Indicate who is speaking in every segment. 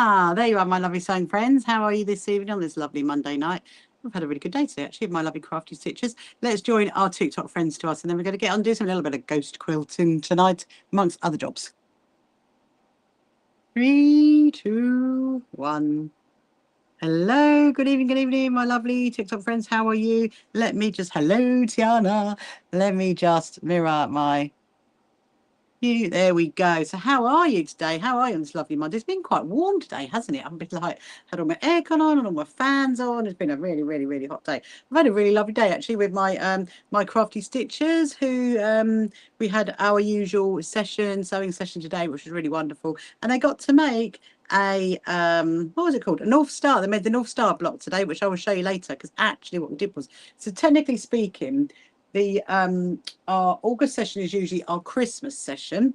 Speaker 1: There you are, my lovely sewing friends. How are you this evening on this lovely Monday night? I've had a really good day today, actually, with my lovely crafty stitches. Let's join our TikTok friends to us, and then we're going to get on and do a little bit of ghost quilting tonight, amongst other jobs. 3, 2, 1. Hello, good evening, my lovely TikTok friends. How are you? Let me just, hello, Tiana. Let me just mirror my you. There we go. So how are you today? How are you on this lovely Monday? It's been quite warm today, hasn't it? I've been like had all my aircon on and all my fans on. It's been a really hot day. I've had a really lovely day actually with my my crafty stitchers who we had our usual sewing session today, which was really wonderful. And they got to make a what was it called? A North Star. They made the North Star block today, which I will show you later, because actually what we did was, so technically speaking, the our August session is usually our Christmas session.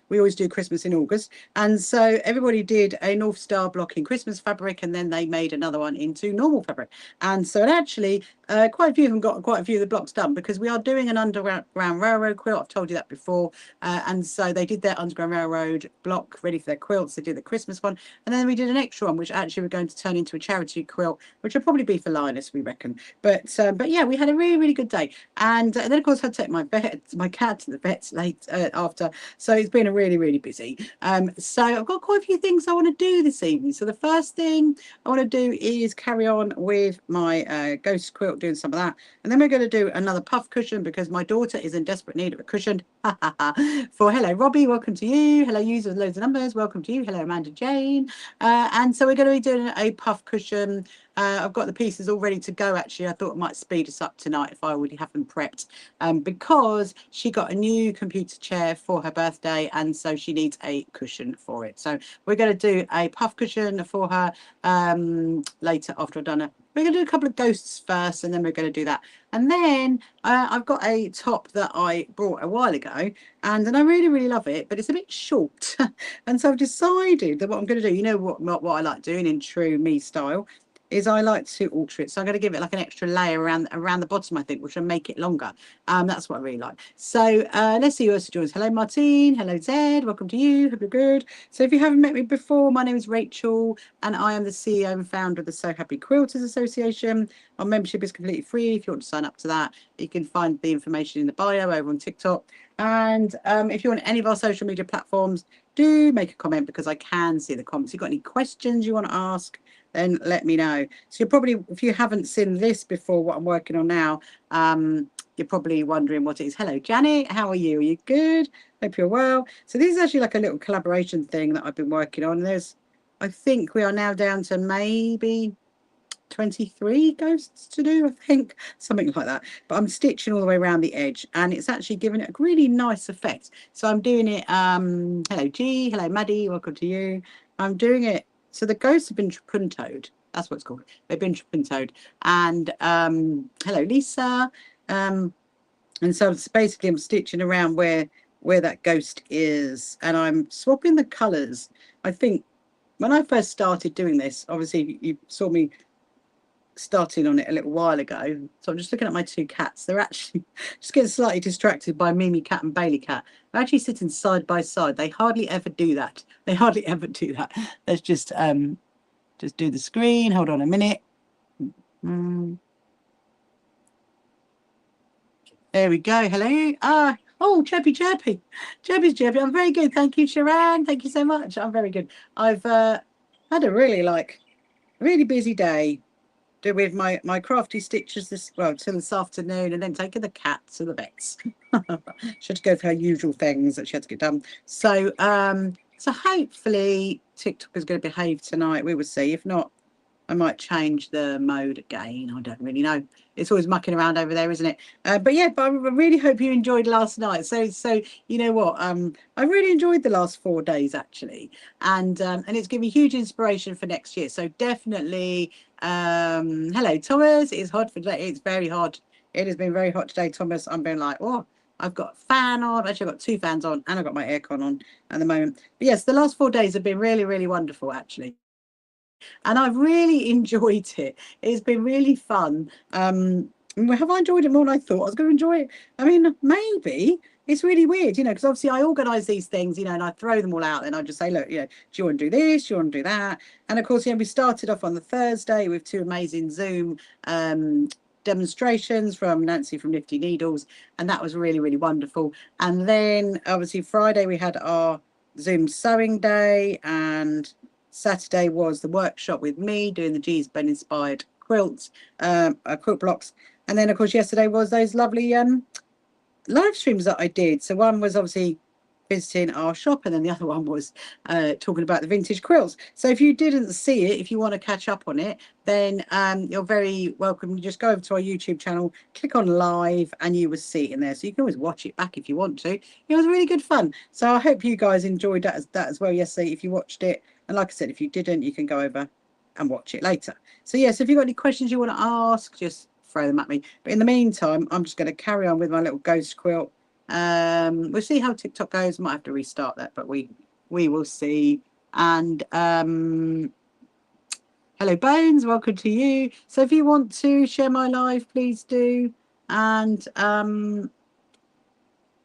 Speaker 1: We always do Christmas in August, and so everybody did a North Star block in Christmas fabric, and then they made another one into normal fabric. And so actually quite a few of them got quite a few of the blocks done, because we are doing an Underground Railroad quilt. I've told you that before. And so they did their Underground Railroad block ready for their quilts. They did the Christmas one, and then we did an extra one, which actually we're going to turn into a charity quilt, which will probably be for Linus, we reckon. But yeah, we had a really good day. And then of course I take my cat to the vet's late after, so it's been a really busy. So I've got quite a few things I want to do this evening. So the first thing I want to do is carry on with my ghost quilt, doing some of that, and then we're going to do another puff cushion, because my daughter is in desperate need of a cushion. For hello Robbie, welcome to you. Hello user with loads of numbers, welcome to you. Hello Amanda Jane. And so we're going to be doing a puff cushion. I've got the pieces all ready to go. Actually, I thought it might speed us up tonight if I already have them prepped, because she got a new computer chair for her birthday, and so she needs a cushion for it. So we're going to do a puff cushion for her later after I've done it. We're going to do a couple of ghosts first, and then we're going to do that. And then I've got a top that I bought a while ago, and I really love it, but it's a bit short. And so I've decided that what I'm going to do, you know what I like doing in true me style, is I like to alter it. So I'm going to give it like an extra layer around the bottom, I think, which will make it longer. That's what I really like. So let's see who else joins. Hello, Martine. Hello, Zed. Welcome to you. Hope you're good. So if you haven't met me before, my name is Rachel, and I am the CEO and founder of the So Happy Quilters Association. Our membership is completely free. If you want to sign up to that, you can find the information in the bio over on TikTok. And if you're on any of our social media platforms, do make a comment, because I can see the comments. If you've got any questions you want to ask, then let me know. So you're probably, if you haven't seen this before, what I'm working on now, you're probably wondering what it is. Hello, Janet. How are you? Are you good? Hope you're well. So this is actually like a little collaboration thing that I've been working on. I think we are now down to maybe 23 ghosts to do, I think, something like that. But I'm stitching all the way around the edge, and it's actually giving it a really nice effect. So I'm doing it. Hello, G. Hello, Maddie. Welcome to you. I'm doing it. So the ghosts have been trapuntoed. That's what it's called. They've been trapuntoed. And hello, Lisa. And so basically I'm stitching around where that ghost is, and I'm swapping the colours. I think when I first started doing this, obviously you saw me starting on it a little while ago. So I'm just looking at my two cats. They're actually just getting slightly distracted by Mimi cat and Bailey cat. They're actually sitting side by side. They hardly ever do that. Let's just do the screen. Hold on a minute. There we go. Hello. Oh, chirpy. I'm very good. Thank you, Sharon. Thank you so much. I'm very good. I've had a really busy day with my crafty stitches till this afternoon, and then taking the cat to the vets. She had to go for her usual things that she had to get done. So so hopefully TikTok is going to behave tonight. We will see. If not, I might change the mode again. I don't really know. It's always mucking around over there, isn't it? But yeah, but I really hope you enjoyed last night. So you know what? I really enjoyed the last 4 days actually, and it's given me huge inspiration for next year. So definitely, hello Thomas. It's hot for today. It's very hot. It has been very hot today, Thomas. I'm being like, oh, I've got a fan on. Actually, I've got 2 fans on, and I've got my aircon on at the moment. But yes, the last 4 days have been really wonderful actually. And I've really enjoyed it. It's been really fun. Have I enjoyed it more than I thought I was going to enjoy it? I mean, maybe. It's really weird, you know, because obviously I organise these things, you know, and I throw them all out and I just say, look, you know, do you want to do this? Do you want to do that? And of course, you know, we started off on the Thursday with 2 amazing Zoom demonstrations from Nancy from Nifty Needles, and that was really, really wonderful. And then obviously Friday we had our Zoom sewing day, and Saturday was the workshop with me doing the G's Ben inspired quilts, quilt blocks. And then of course yesterday was those lovely live streams that I did. So one was obviously visiting our shop, and then the other one was talking about the vintage quilts. So if you didn't see it, if you want to catch up on it, then you're very welcome. You just go over to our YouTube channel, click on live, and you will see it in there. So you can always watch it back if you want to. It was really good fun. So I hope you guys enjoyed that as well yesterday if you watched it. And like I said, if you didn't, you can go over and watch it later. So yes, if you've got any questions you want to ask, just throw them at me. But in the meantime, I'm just going to carry on with my little ghost quilt. We'll see how TikTok goes. Might have to restart that, but we will see. And hello Bones, welcome to you. So if you want to share my live, please do. And I'm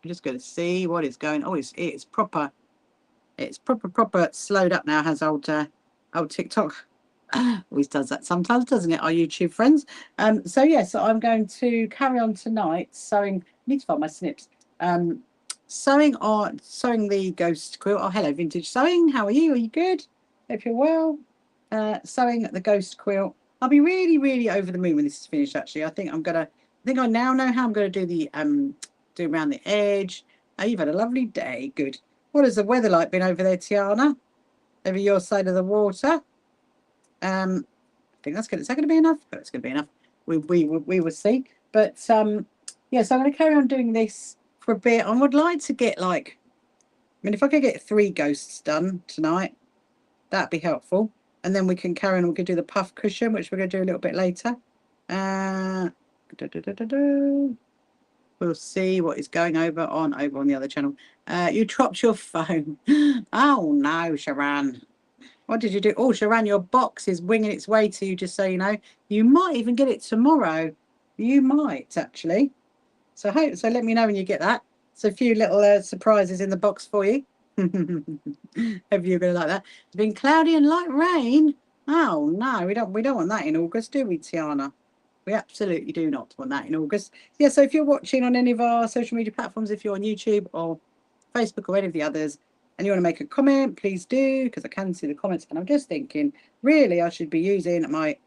Speaker 1: just going to see what is going. Oh, it's proper. It's proper slowed up now. Has old TikTok. Always does that sometimes, doesn't it, our YouTube friends? So yeah, so I'm going to carry on tonight sewing. I need to find my snips. Sewing the ghost quilt. Oh, hello, Vintage Sewing. How are you? Are you good? Hope you're well. Sewing the ghost quilt. I'll be really, really over the moon when this is finished. Actually, I think I now know how I'm gonna do the do around the edge. You've had a lovely day. Good. What has the weather like been over there, Tiana? Over your side of the water? I think that's good. Is that going to be enough? Oh, it's going to be enough. We will see. But yeah, so I'm going to carry on doing this for a bit. I would like to get I mean, if I could get 3 ghosts done tonight, that'd be helpful. And then we can carry on. We could do the puff cushion, which we're going to do a little bit later. We'll see what is going over on the other channel. You dropped your phone. Oh no, Sharon. What did you do? Oh, Sharon, your box is winging its way to you, just so you know. You might even get it tomorrow. You might, actually. So let me know when you get that. So a few little surprises in the box for you. Hope you're going to like that. It's been cloudy and light rain. Oh, no, we don't want that in August, do we, Tiana? We absolutely do not want that in August. Yeah, so if you're watching on any of our social media platforms, if you're on YouTube or Facebook or any of the others, and you want to make a comment, please do, because I can see the comments. And I'm just thinking, really, I should be using my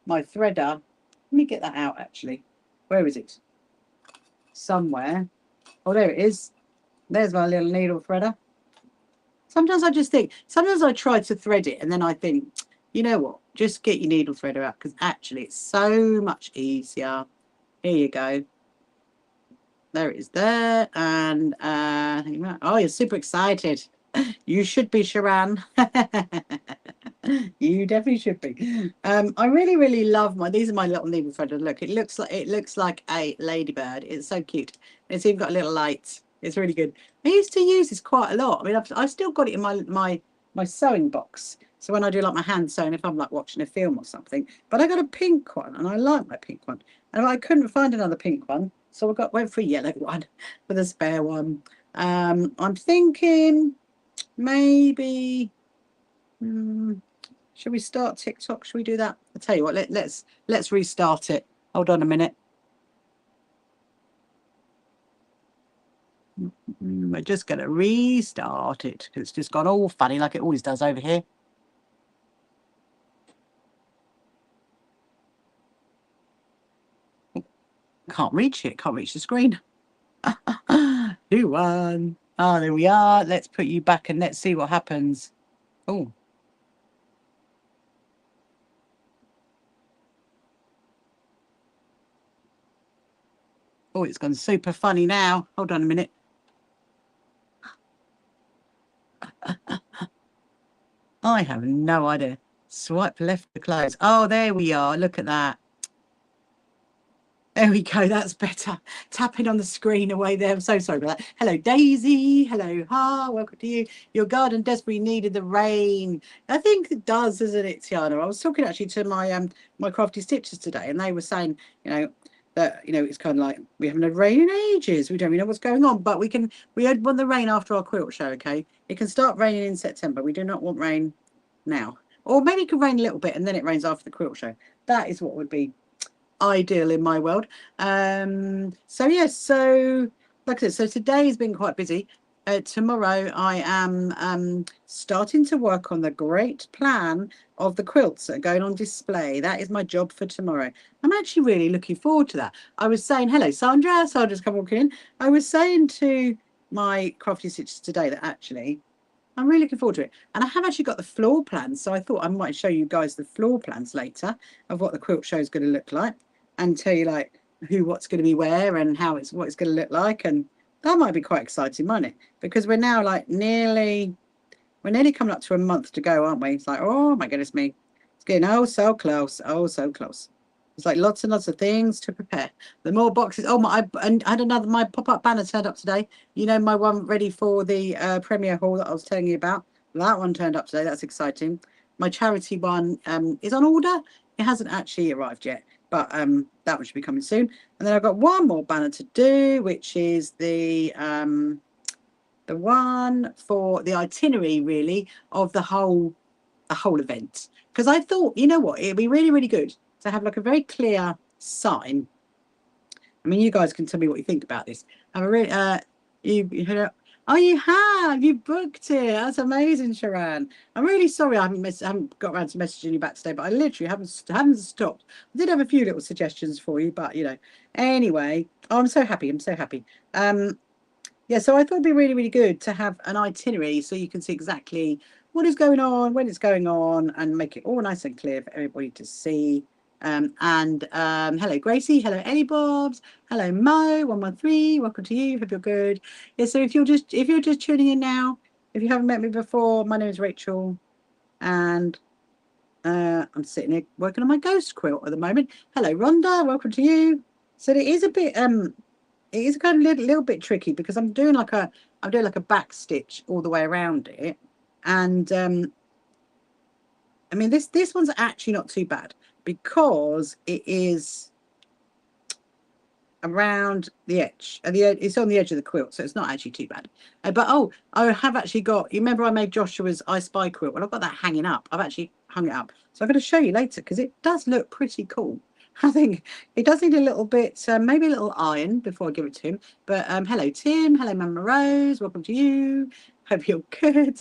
Speaker 1: threader. Let me get that out, actually. Where is it? Somewhere. Oh, there it is. There's my little needle threader. Sometimes I just think, sometimes I try to thread it, and then I think, you know what? Just get your needle threader out, because actually it's so much easier. Here you go. There it is there. And oh, you're super excited. You should be, Sharon. You definitely should be. I really, really love these are my little needle threader. Look, it looks like a ladybird. It's so cute. It's even got a little light. It's really good. I used to use this quite a lot. I mean, I've still got it in my sewing box. So when I do like my hand sewing, if I'm like watching a film or something, but I got a pink one and I like my pink one. And I couldn't find another pink one. So I went for a yellow one with a spare one. I'm thinking maybe, should we start TikTok? Should we do that? I'll tell you what, let's restart it. Hold on a minute. We're just going to restart it because it's just gone all funny like it always does over here. Can't reach it. Can't reach the screen. Who won? Oh, there we are. Let's put you back and let's see what happens. Oh. Oh, it's gone super funny now. Hold on a minute. I have no idea. Swipe left to close. Oh, there we are. Look at that. There we go. That's better. Tapping on the screen away there. I'm so sorry about that. Hello, Daisy. Hello, Ha. Welcome to you. Your garden desperately needed the rain. I think it does, doesn't it, Tiana? I was talking actually to my my crafty stitchers today, and they were saying, you know, that, you know, it's kind of like we haven't had rain in ages. We don't really know what's going on, but we want the rain after our quilt show, okay? It can start raining in September. We do not want rain now. Or maybe it could rain a little bit and then it rains after the quilt show. That is what would be ideal in my world. So yes, so like I said, so today has been quite busy. Tomorrow I am starting to work on the great plan of the quilts that are going on display. That is my job for tomorrow. I'm actually really looking forward to that. I was saying, hello Sandra, Sandra's come walking in. I was saying to my crafty stitches today that actually I'm really looking forward to it. And I have actually got the floor plans, so I thought I might show you guys the floor plans later of what the quilt show is going to look like and tell you like what's going to be where and what it's going to look like. And that might be quite exciting, mightn't it? Because we're now like nearly coming up to a month to go, aren't we? It's like, oh my goodness me. It's getting oh so close. Oh, so close. It's like lots and lots of things to prepare. The more boxes. Oh my! And I had my pop-up banner turned up today. You know, my one ready for the premiere hall that I was telling you about. That one turned up today. That's exciting. My charity one is on order. It hasn't actually arrived yet, but that one should be coming soon. And then I've got one more banner to do, which is the one for the itinerary, really, of the whole event. Because I thought, you know what, it'd be really, really good to have like a very clear sign. I mean, you guys can tell me what you think about this. Have a really, oh, you booked it. That's amazing, Sharon. I'm really sorry I haven't got around to messaging you back today, but I literally haven't stopped. I did have a few little suggestions for you, but you know, anyway, oh, I'm so happy. I'm so happy. Yeah, so I thought it'd be really, really good to have an itinerary so you can see exactly what is going on, when it's going on, and make it all nice and clear for everybody to see. Hello, Gracie. Hello, Ellie Bobs. Hello, Mo113. Welcome to you. Hope you're good. Yeah, so if you're just tuning in now, if you haven't met me before, my name is Rachel, and I'm sitting here working on my ghost quilt at the moment. Hello, Rhonda. Welcome to you. So it is a bit it is kind of a little bit tricky because I'm doing like a back stitch all the way around it, and I mean this one's actually not too bad because it is around the edge, and it's on the edge of the quilt, so it's not actually too bad. But oh, I have actually got. You remember I made Joshua's I Spy quilt? Well, I've got that hanging up. I've actually hung it up, so I'm going to show you later because it does look pretty cool. I think it does need a little bit, maybe a little iron before I give it to him. But hello, Tim. Hello, Mama Rose. Welcome to you. Hope you're good.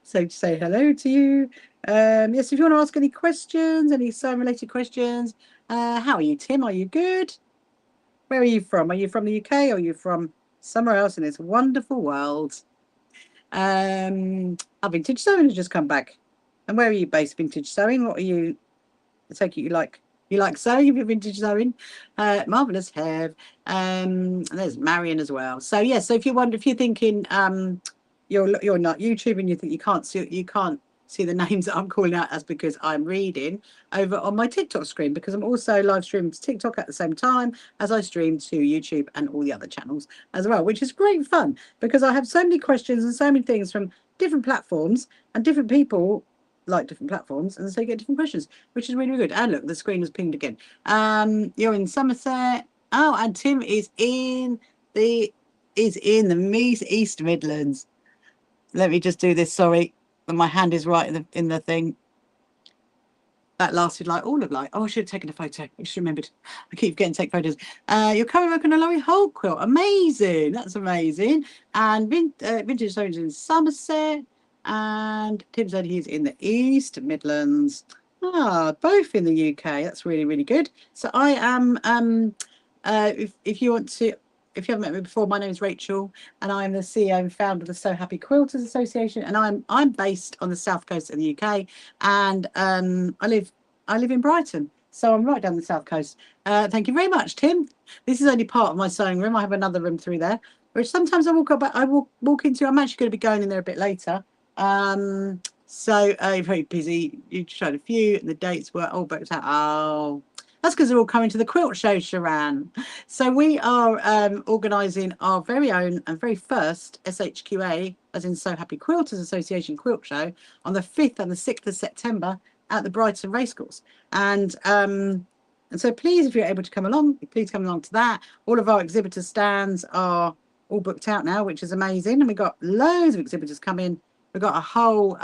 Speaker 1: So to say hello to you. Yes, if you want to ask any questions, any sewing-related questions, how are you, Tim? Are you good? Where are you from? Are you from the UK or are you from somewhere else in this wonderful world? Our Vintage Sewing has just come back. And where are you based, Vintage Sewing? What are you? I take it you like sewing if you're vintage sewing. Marvelous hair. And there's Marion as well. So yeah, so if you're thinking you're not YouTube and you think you can't see the names that I'm calling out, that's because I'm reading over on my TikTok screen, because I'm also live streaming to TikTok at the same time as I stream to YouTube and all the other channels as well, which is great fun because I have so many questions and so many things from different platforms, and different people like different platforms, and so you get different questions, which is really, really good. And look, the screen has pinged again. You're in Somerset. Oh, and Tim is in the East Midlands. Let me just do this. Sorry, my hand is right in the thing. That lasted like all of like. Oh, I should have taken a photo. I just remembered. I keep getting to take photos. You're currently working on a Laurie Holt quilt. Amazing. That's amazing. And Vintage Sewing in Somerset. And Tim said he's in the East Midlands. Both in the UK. That's really, really good. So I am. If you want to. If you haven't met me before, my name is Rachel, and I'm the CEO and founder of the So Happy Quilters Association, and I'm based on the south coast of the UK, and I live in Brighton, so I'm right down the south coast. Thank you very much, Tim. This is only part of my sewing room. I have another room through there, which sometimes I will walk into. I'm actually going to be going in there a bit later. So very busy. You showed a few, and the dates were all booked out. Oh. That's because they're all coming to the quilt show, Sharon. So we are organising our very own and very first SHQA, as in So Happy Quilters Association quilt show, on the 5th and the 6th of September at the Brighton Racecourse. And And so please, if you're able to come along, please come along to that. All of our exhibitor stands are all booked out now, which is amazing. And we've got loads of exhibitors coming. We've got a whole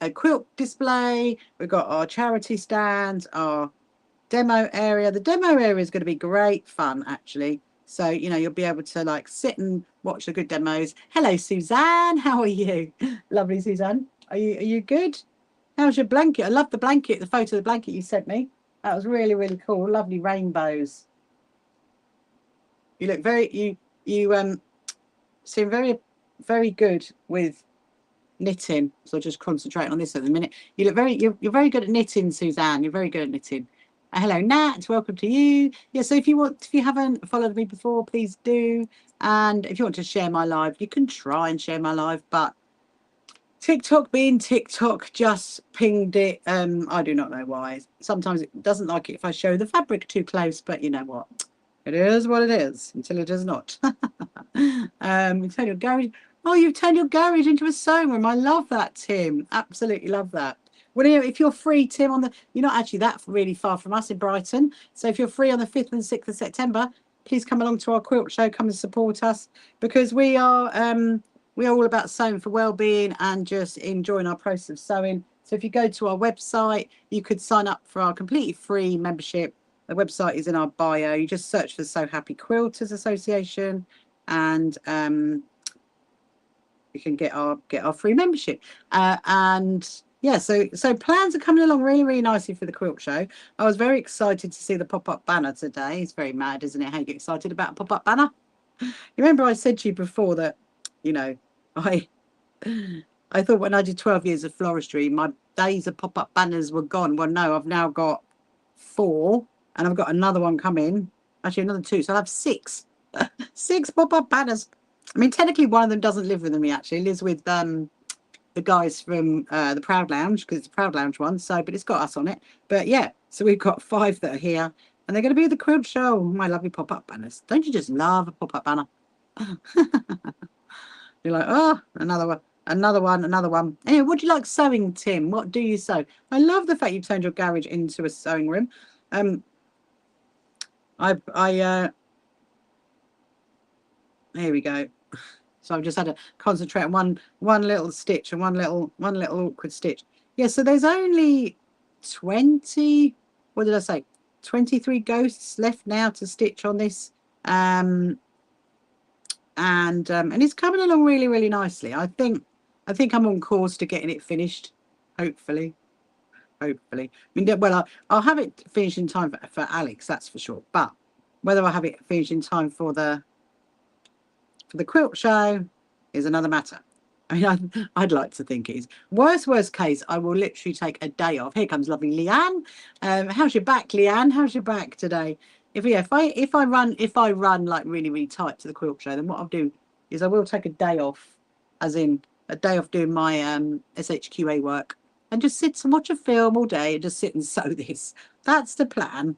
Speaker 1: a quilt display. We've got our charity stands, our demo area. The demo area is going to be great fun, actually. So, you know, you'll be able to like sit and watch the good demos. Hello, Suzanne. How are you? Lovely, Suzanne. Are you good? How's your blanket? I love the blanket, the photo of the blanket you sent me. That was really, really cool. Lovely rainbows. You look very, you seem very, very good with knitting. So I'll just concentrate on this at the minute. You look very, you're very good at knitting, Suzanne. You're very good at knitting. Hello, Nat. Welcome to you. Yeah, so if you haven't followed me before, please do. And if you want to share my live, you can try and share my live, but TikTok being TikTok just pinged it. I do not know why. Sometimes it doesn't like it if I show the fabric too close, but you know what? It is what it is until it is not. You turn your garage. Oh, you've turned your garage into a sewing room. I love that, Tim. Absolutely love that. Well, if you're free, Tim, you're not actually that really far from us in Brighton. So if you're free on the 5th and 6th of September, please come along to our quilt show. Come and support us, because we are all about sewing for well-being and just enjoying our process of sewing. So if you go to our website, you could sign up for our completely free membership. The website is in our bio. You just search for So Happy Quilters Association, and you can get our free membership. And yeah, so plans are coming along really, really nicely for the quilt show. I was very excited to see the pop-up banner today. It's very mad, isn't it, how you get excited about a pop-up banner? You remember I said to you before that, you know, I thought when I did 12 years of floristry, my days of pop-up banners were gone. Well, no, I've now got 4, and I've got another one coming. Actually, another 2. So I'll have 6. 6 pop-up banners. I mean, technically, one of them doesn't live with me, actually. It lives with the guys from the Proud Lounge, because it's a Proud Lounge one. So, but it's got us on it. But yeah, so we've got 5 that are here, and they're going to be at the quilt show. My lovely pop-up banners. Don't you just love a pop-up banner? You're like, oh, another one. Anyway, what do you like sewing, Tim? What do you sew? I love the fact you've turned your garage into a sewing room. Here we go. So I've just had to concentrate on one little stitch and one little awkward stitch. Yeah, so there's only 20, what did I say? 23 ghosts left now to stitch on this. And it's coming along really, really nicely. I think I'm on course to getting it finished, hopefully. I mean, well, I'll have it finished in time for Alex, that's for sure. But whether I have it finished in time for the quilt show is another matter. I mean, I'd like to think it is. Worst case, I will literally take a day off. Here comes lovely Leanne. How's your back, Leanne? How's your back today? If I run like really, really tight to the quilt show, then what I'll do is I will take a day off, as in a day off doing my SHQA work, and just sit and watch a film all day and just sit and sew this. That's the plan,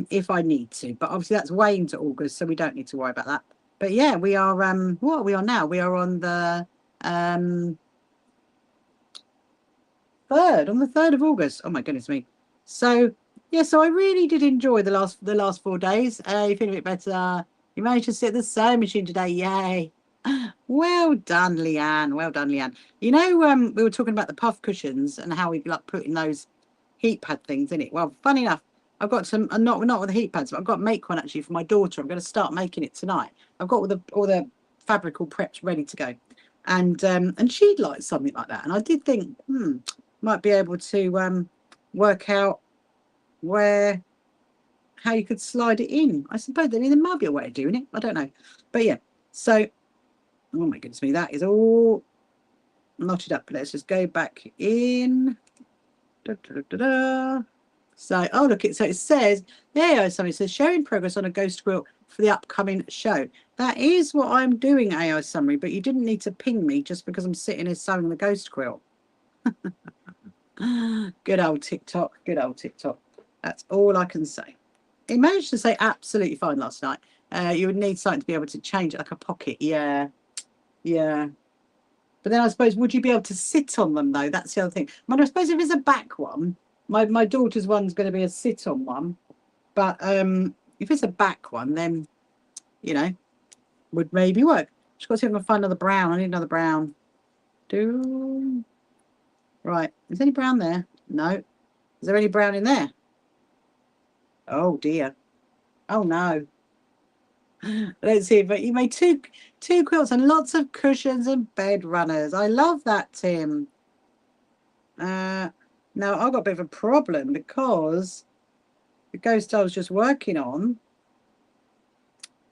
Speaker 1: if I need to. But obviously that's way into August, so we don't need to worry about that. But yeah, we are, what are we on now? We are on the 3rd, on the 3rd of August. Oh my goodness me. So yeah, so I really did enjoy the last 4 days. You feel a bit better. You managed to sit at the sewing machine today. Yay. Well done, Leanne. Well done, Leanne. You know, we were talking about the puff cushions and how we like putting those heat pad things in it. Well, funny enough, I've got some, not with the heat pads, but I've got to make one actually for my daughter. I'm going to start making it tonight. I've got all the fabric all prepped, ready to go, and she'd like something like that. And I did think, might be able to work out how you could slide it in. I suppose there might be a way of doing it. I don't know, but yeah. So, oh my goodness me, that is all knotted up. Let's just go back in. Da, da, da, da, da. So, oh look, so it says there. Something says showing progress on a ghost quilt for the upcoming show. That is what I'm doing, AI summary. But you didn't need to ping me just because I'm sitting here sewing the ghost quilt. Good old TikTok. Good old TikTok. That's all I can say. It managed to say absolutely fine last night. You would need something to be able to change it, like a pocket. Yeah. But then I suppose, would you be able to sit on them though? That's the other thing. I mean, I suppose if it's a back one, my daughter's one's going to be a sit-on one, but if it's a back one, then you know, would maybe work. Just got to see if I can find another brown. I need another brown. Right. Is there any brown there? No. Is there any brown in there? Oh dear. Oh no. Let's see. But you made two quilts and lots of cushions and bed runners. I love that, Tim. Now I've got a bit of a problem because the ghost I was just working on,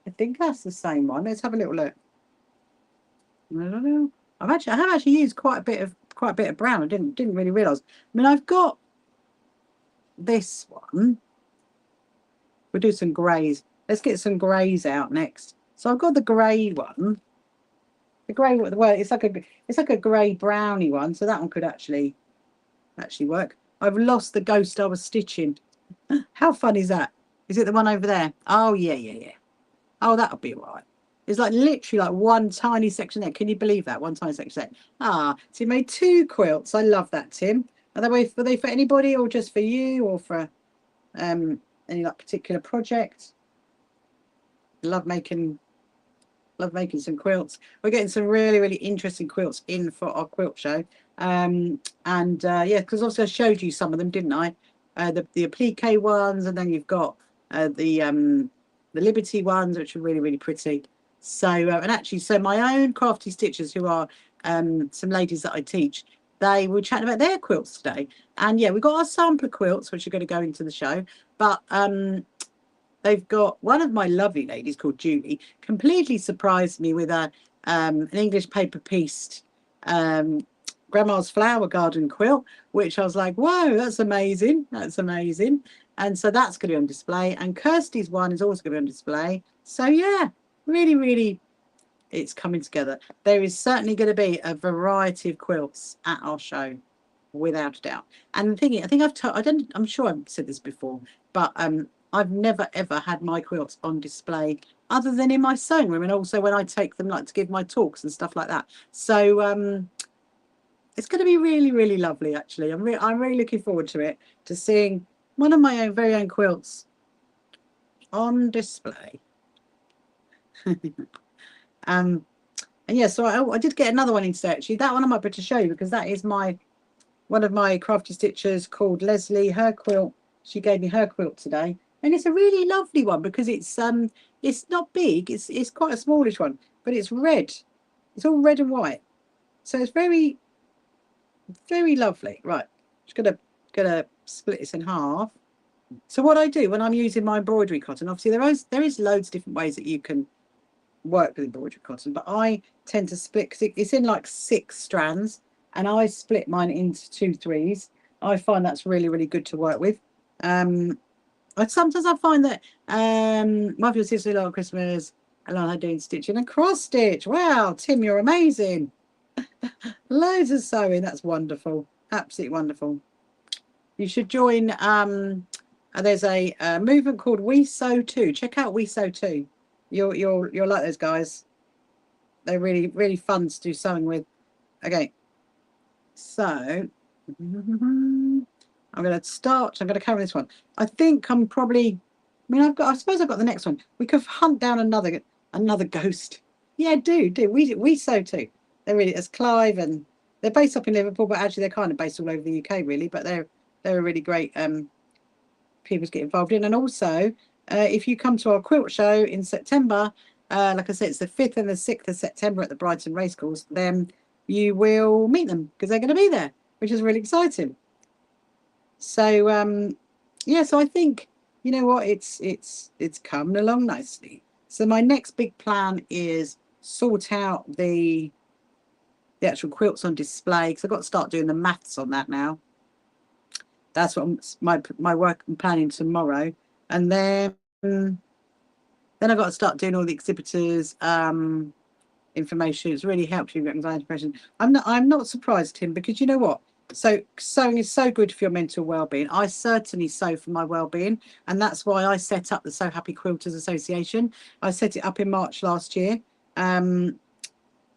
Speaker 1: I think that's the same one. Let's have a little look. I don't know. I have actually used quite a bit of brown. I didn't really realise. I mean, I've got this one. We'll do some greys. Let's get some greys out next. So I've got the grey one. The grey, well, it's like a grey browny one. So that one could actually work. I've lost the ghost I was stitching. How fun is that? Is it the one over there? Oh yeah. Oh, that'll be all right. It's like literally like one tiny section there. Can you believe that? One tiny section there. Ah, so you made two quilts. I love that, Tim. Were they for anybody or just for you or for any like particular project? Love making some quilts. We're getting some really interesting quilts in for our quilt show. Yeah, because obviously I showed you some of them, didn't I? The applique ones, and then you've got the Liberty ones, which are really pretty. So and actually, so my own crafty stitchers, who are some ladies that I teach, they were chatting about their quilts today. And yeah, we've got our sampler quilts, which are going to go into the show, but they've got one of my lovely ladies called Julie completely surprised me with an English paper pieced grandma's flower garden quilt, which I was like, whoa, that's amazing. That's amazing. And so that's going to be on display. And Kirsty's one is also going to be on display. So yeah, really, it's coming together. There is certainly going to be a variety of quilts at our show, without a doubt. And the thing is, I think I'm sure I've said this before, but I've never ever had my quilts on display other than in my sewing room, and also when I take them like to give my talks and stuff like that. So it's going to be really lovely. Actually, I'm really looking forward to it, to seeing one of my very own quilts on display. And yeah, so I did get another one in today. Actually, that one I might be able to show you because that is one of my crafty stitchers called Leslie. Her quilt, she gave me her quilt today, and it's a really lovely one because it's not big. It's quite a smallish one, but it's red. It's all red and white, so it's very lovely. Right, just gonna split this in half. So what I do when I'm using my embroidery cotton, obviously there is loads of different ways that you can work with embroidery cotton, but I tend to split because it's in like 6 strands, and I split mine into 2 3s. I find that's really good to work with. Sometimes I find that my sister love Christmas. I learned how doing stitching and cross stitch. Wow, Tim, you're amazing. Loads of sewing. That's wonderful. Absolutely wonderful. You should join. There's a movement called We Sew Too. Check out We Sew Too. You'll like those guys. They're really fun to do sewing with. Okay, so I'm going to carry this one. I think I'm probably. I suppose I've got the next one. We could hunt down another ghost. Yeah, do we sew too. They're really, as Clive, and they're based up in Liverpool, but actually they're kind of based all over the UK really. But they're a really great people to get involved in. And also, if you come to our quilt show in September, like I said, it's the 5th and the 6th of September at the Brighton Racecourse, then you will meet them because they're going to be there, which is really exciting. So yeah, so I think, you know what, it's coming along nicely. So my next big plan is sort out the actual quilts on display, because I've got to start doing the maths on that now. That's what my work I'm planning tomorrow. And then I've got to start doing all the exhibitors information. It's really helped you with anxiety depression. I'm not surprised, Tim, because you know what? So sewing is so good for your mental well-being. I certainly sew for my well-being, and that's why I set up the So Happy Quilters Association. I set it up in March last year, due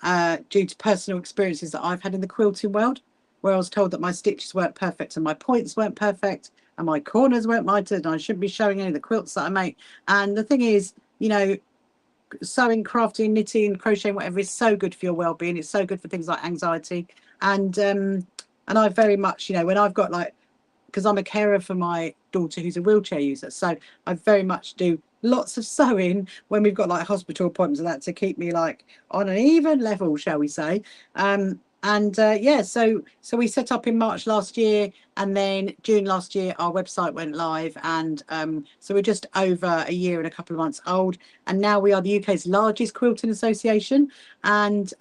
Speaker 1: to personal experiences that I've had in the quilting world. where I was told that my stitches weren't perfect and my points weren't perfect and my corners weren't mitered and I shouldn't be showing any of the quilts that I make. And the thing is, you know, sewing, crafting, knitting, crocheting, whatever is so good for your well-being. It's so good for things like anxiety. And I very much, you know, when I've got like, because I'm a carer for my daughter who's a wheelchair user, so I very much do lots of sewing when we've got like hospital appointments and that to keep me like on an even level, shall we say. Yeah, so we set up in March last year, and then June last year our website went live, and so we're just over a year and a couple of months old, and now we are the UK's largest quilting association, and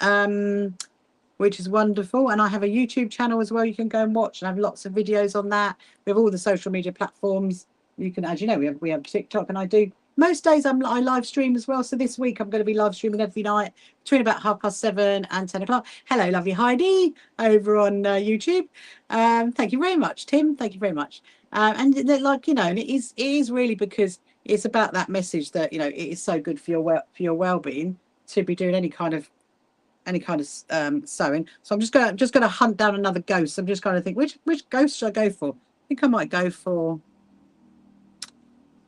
Speaker 1: which is wonderful. And I have a YouTube channel as well you can go and watch, and I have lots of videos on that. We have all the social media platforms. You can, as you know, we have TikTok, and I do most days I live stream as well. So this week I'm going to be live streaming every night between about 7:30 and 10 o'clock. Hello, lovely Heidi over on YouTube. Thank you very much, Tim. Thank you very much. And like, you know, and it is really because it's about that message that, you know, it is so good for your well-being to be doing any kind of sewing. So I'm just gonna hunt down another ghost. I'm just going to think which ghost should I go for. I think I might go for,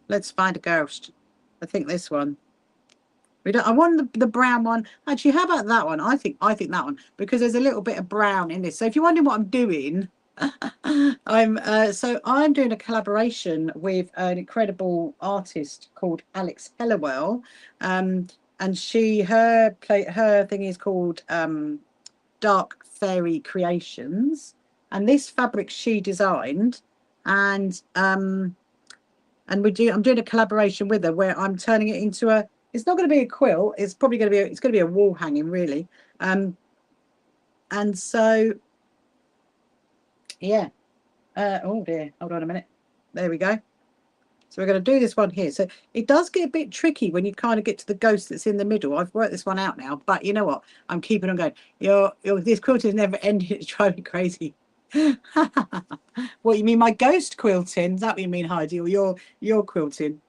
Speaker 1: let's find a ghost. I think this one. I want the brown one. Actually, how about that one? I think that one, because there's a little bit of brown in this. So if you're wondering what I'm doing, I'm doing a collaboration with an incredible artist called Alex Hellawell. And her thing is called Dark Fairy Creations, and this fabric she designed, and I'm doing a collaboration with her where I'm turning it into a, it's not going to be a quilt, it's probably going to be a wall hanging, really. And so yeah, oh dear, hold on a minute, there we go. So we're going to do this one here. So it does get a bit tricky when you kind of get to the ghost that's in the middle. I've worked this one out now, but you know what? I'm keeping on going. This quilt is never ending. It's driving me crazy. What, you mean my ghost quilting? Is that what you mean, Heidi? Or your quilting?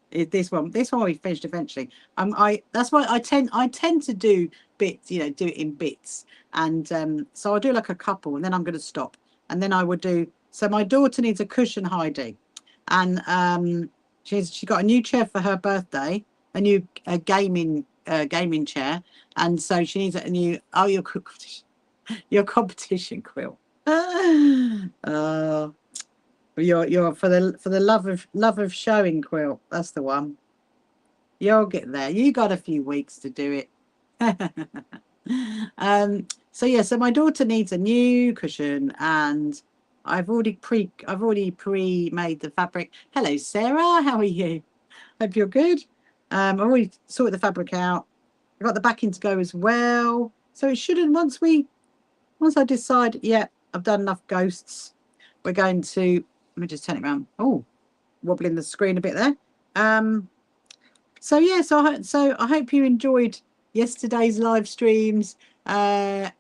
Speaker 1: This one we finished eventually. That's why I tend to do bits, you know, do it in bits. And so I'll do like a couple, and then I'm going to stop. And then I would do. So my daughter needs a cushion, Heidi, and she got a new chair for her birthday, a new gaming chair, and so she needs a new your competition quilt. You're for the love of showing quilt. That's the one. You'll get there. You got a few weeks to do it. So yeah, so my daughter needs a new cushion, and I've already pre-made the fabric. Hello, Sarah. How are you? Hope you're good. I've already sorted the fabric out. I've got the backing to go as well. So it shouldn't, once I decide, yeah, I've done enough ghosts, we're going to, let me just turn it around. Oh, wobbling the screen a bit there. So yeah, so I hope you enjoyed yesterday's live streams. It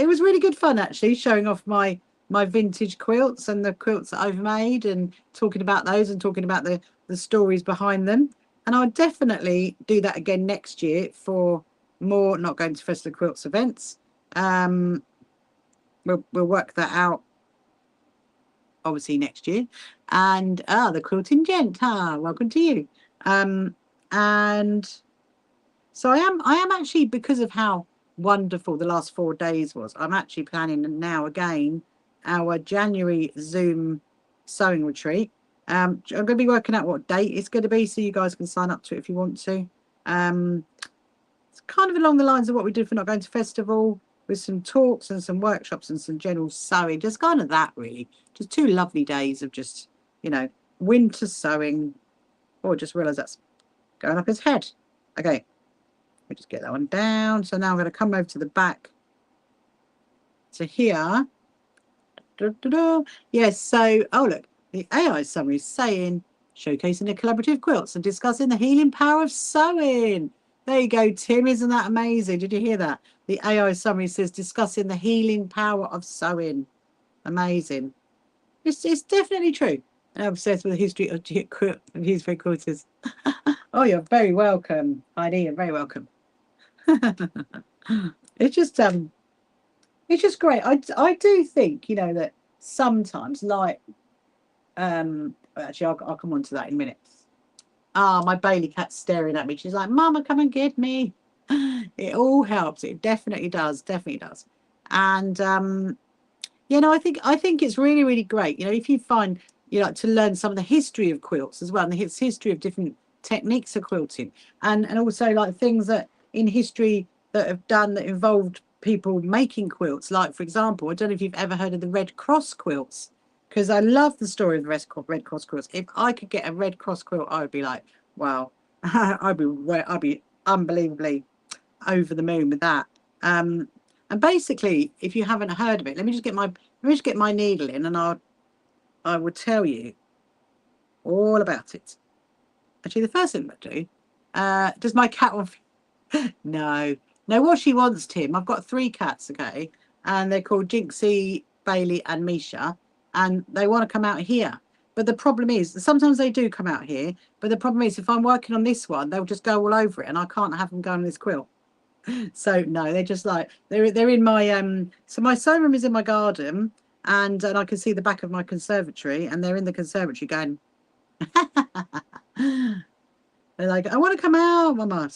Speaker 1: was really good fun, actually, showing off my vintage quilts and the quilts that I've made, and talking about those and talking about the stories behind them. And I'll definitely do that again next year for more Not Going to Festival Quilts events. We'll work that out obviously next year. And the quilting gent, welcome to you. And so I am actually, because of how wonderful the last 4 days was, I'm actually planning now again our January Zoom sewing retreat. I'm going to be working out what date it's going to be, so you guys can sign up to it if you want to. It's kind of along the lines of what we did for Not Going to Festival, with some talks and some workshops and some general sewing, just kind of that, really. Just 2 lovely days of just, you know, winter sewing. Oh, I just realised that's going up his head. Okay, let me just get that one down. So now I'm going to come over to the back to here. Yes, so, oh, look, the AI summary is saying, showcasing the collaborative quilts and discussing the healing power of sewing. There you go, Tim. Isn't that amazing? Did you hear that? The AI summary says discussing the healing power of sewing. Amazing. It's definitely true. And I'm obsessed with the history of quilters. Oh, you're very welcome, Heidi. You're very welcome. it's just great. I do think, you know, that sometimes, like, actually, I'll come on to that in a minute. Ah, my Bailey cat's staring at me. She's like, Mama, come and get me. It all helps. It definitely does. Definitely does. And you know, I think it's really, really great. You know, if you find you like to learn some of the history of quilts as well, and the history of different techniques of quilting, and also like things that in history that have done that involved people making quilts. Like, for example, I don't know if you've ever heard of the Red Cross quilts, because I love the story of the Red Cross quilts. If I could get a Red Cross quilt, I would be like, wow, I'd be unbelievably over the moon with that. And basically, if you haven't heard of it, let me just get my needle in, and I will tell you all about it. Actually, the first thing I do, does my cat want? No, no. What she wants, Tim. I've got 3 cats, okay, and they're called Jinxie, Bailey, and Misha, and they want to come out here. But the problem is, sometimes they do come out here. But the problem is, if I'm working on this one, they'll just go all over it, and I can't have them go on this quilt. So no, they're just like they're in my so my sewing room is in my garden, and I can see the back of my conservatory, and they're in the conservatory going. They're like, I want to come out, Mama.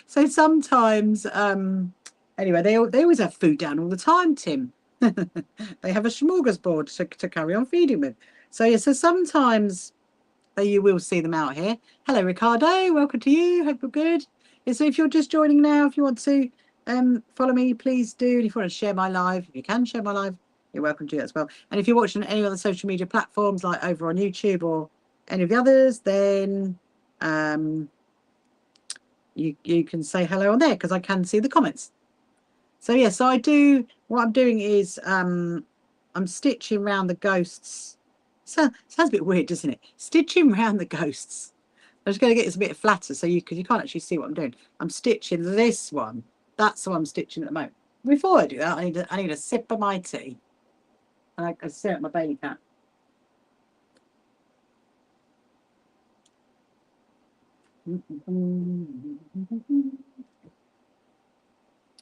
Speaker 1: So sometimes anyway, they always have food down all the time, Tim. They have a smorgasbord to carry on feeding with. So yeah, so sometimes you will see them out here. Hello, Ricardo. Welcome to you. Hope you're good. Yeah, so if you're just joining now, if you want to follow me, please do. And if you want to share my live, if you can share my live, you're welcome to do that as well. And if you're watching any other social media platforms, like over on YouTube or any of the others, then you can say hello on there, because I can see the comments. So yeah, so what I'm doing is I'm stitching around the ghosts. Sounds a bit weird, doesn't it? Stitching around the ghosts. I'm just going to get this a bit flatter, so because you can't actually see what I'm doing. I'm stitching this one. That's what I'm stitching at the moment. Before I do that, I need a sip of my tea. And I stare at my Bailey cat.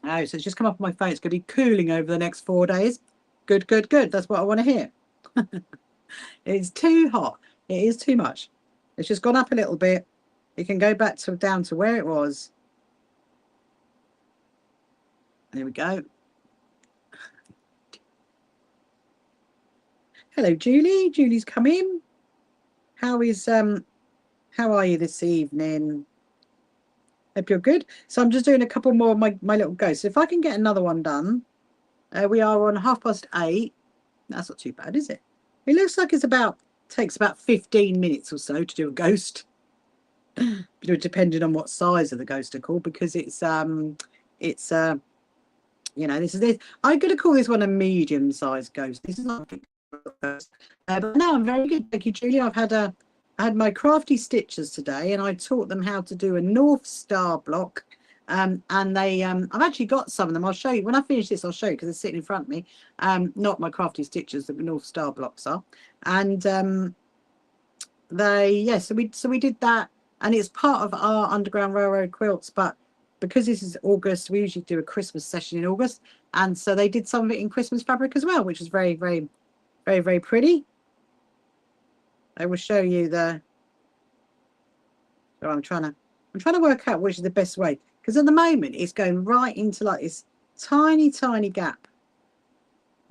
Speaker 1: Oh, so it's just come up on my phone. It's going to be cooling over the next 4 days. Good, good, good. That's what I want to hear. It's too hot. It is too much. It's just gone up a little bit. It can go back down to where it was. There we go. Hello, Julie. Julie's come in. How are you this evening? Hope you're good. So I'm just doing a couple more of my little ghosts. If I can get another one done, we are on 8:30. That's not too bad, is it? It looks like takes about 15 minutes or so to do a ghost. Depending on what size of the ghost are called, because it's you know, this. I'm going to call this one a medium-sized ghost. This is not a big ghost. But no, I'm very good. Thank you, Julie. I had my crafty stitchers today, and I taught them how to do a North Star block. And I've actually got some of them. I'll show you when I finish this. I'll show you, because they're sitting in front of me. Not my crafty stitchers, the North Star blocks are. And so we did that, and it's part of our Underground Railroad quilts. But because this is August, we usually do a Christmas session in August, and so they did some of it in Christmas fabric as well, which was very, very, very, very pretty. I will show you the. So I'm trying to work out which is the best way, because at the moment it's going right into like this tiny gap.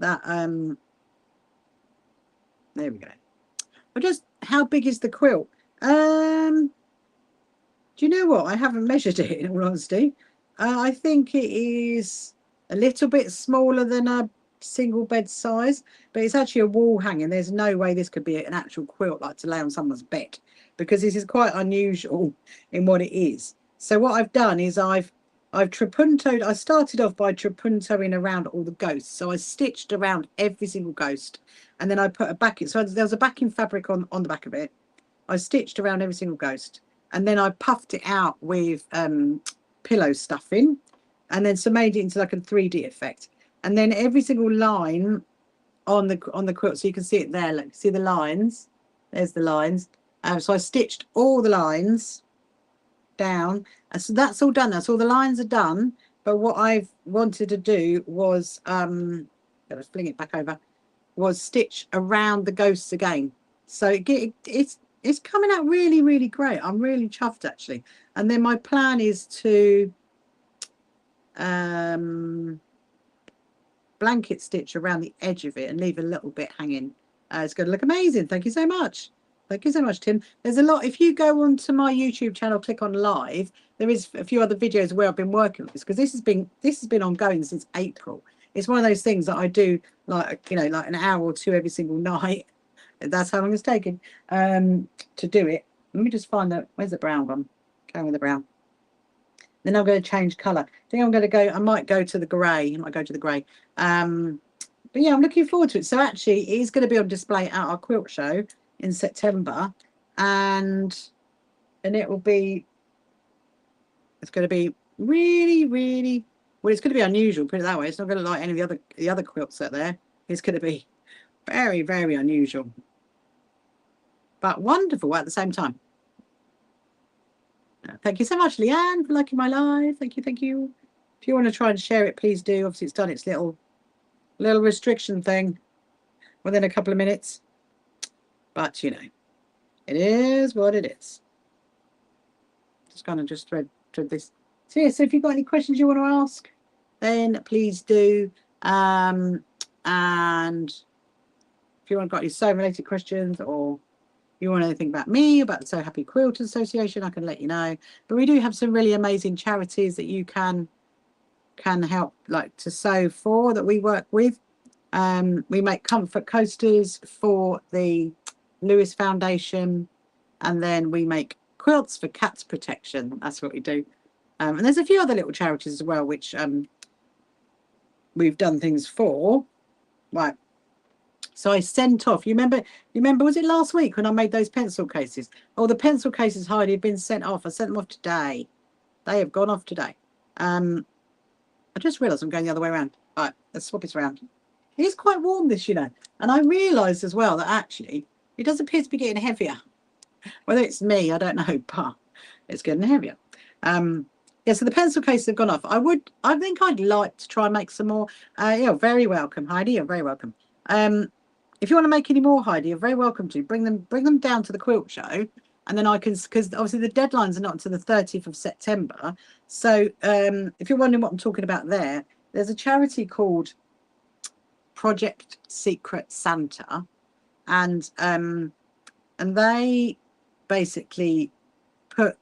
Speaker 1: That there we go. But just how big is the quilt? Do you know what? I haven't measured it, in all honesty. I think it is a little bit smaller than a single bed size, but it's actually a wall hanging. There's no way this could be an actual quilt, like to lay on someone's bed, because this is quite unusual in what it is. So what I've done is I've trapuntoed. I started off by trapuntoing around all the ghosts. So I stitched around every single ghost, and then I put a backing. So there was a backing fabric on the back of it. I stitched around every single ghost, and then I puffed it out with pillow stuffing, and then so made it into like a 3D effect. And then every single line on the quilt, so you can see it there. Look, see the lines? There's the lines. So I stitched all the lines down, and so that's all done. That's all the lines are done. but what I've wanted to do was let's fling it back over, was stitch around the ghosts again. So it's coming out really, really great. I'm really chuffed actually. And then my plan is to blanket stitch around the edge of it and leave a little bit hanging. It's going to look amazing. Thank you so much. Thank you so much, Tim. There's a lot. If you go onto my YouTube channel, click on live, there is a few other videos where I've been working with this, because this has been ongoing since April. It's one of those things that I do, like, you know, like an hour or two every single night. That's how long it's taken to do it. Let me just find that. Where's the brown one? Going with the brown. Then I'm going to change colour. I think I'm going to go, I might go to the grey. I might go to the grey. But yeah, I'm looking forward to it. So actually, it is going to be on display at our quilt show in September. And it will be, it's going to be really, really, well, it's going to be unusual, put it that way. It's not going to like any of the other quilts out there. It's going to be very, very unusual, but wonderful at the same time. Thank you so much, Leanne, for liking my live. Thank you, thank you. If you want to try and share it, please do. Obviously, it's done its little restriction thing within a couple of minutes. But, you know, it is what it is. Just going to just thread this. So, yeah, so if you've got any questions you want to ask, then please do. And if you want got any sewing-related questions, or you want anything about me, about the So Happy Quilters Association, I can let you know. But we do have some really amazing charities that you can help, like to sew for, that we work with. We make comfort coasters for the Lewis Foundation, and then we make quilts for cats protection. That's what we do. And there's a few other little charities as well, which we've done things for. Right. So I sent off, you remember, was it last week when I made those pencil cases? Oh, the pencil cases, Heidi, have been sent off. I sent them off today. They have gone off today. I just realised I'm going the other way around. All right, let's swap this around. It is quite warm, this, you know. And I realised as well that actually it does appear to be getting heavier. Whether it's me, I don't know, but it's getting heavier. Yeah, so the pencil cases have gone off. I think I'd like to try and make some more. You're very welcome, Heidi. You're very welcome. If you want to make any more, Heidi, you're very welcome to bring them down to the quilt show, and then I can, because obviously the deadlines are not until the 30th of September. So if you're wondering what I'm talking about there's a charity called Project Secret Santa, and they basically put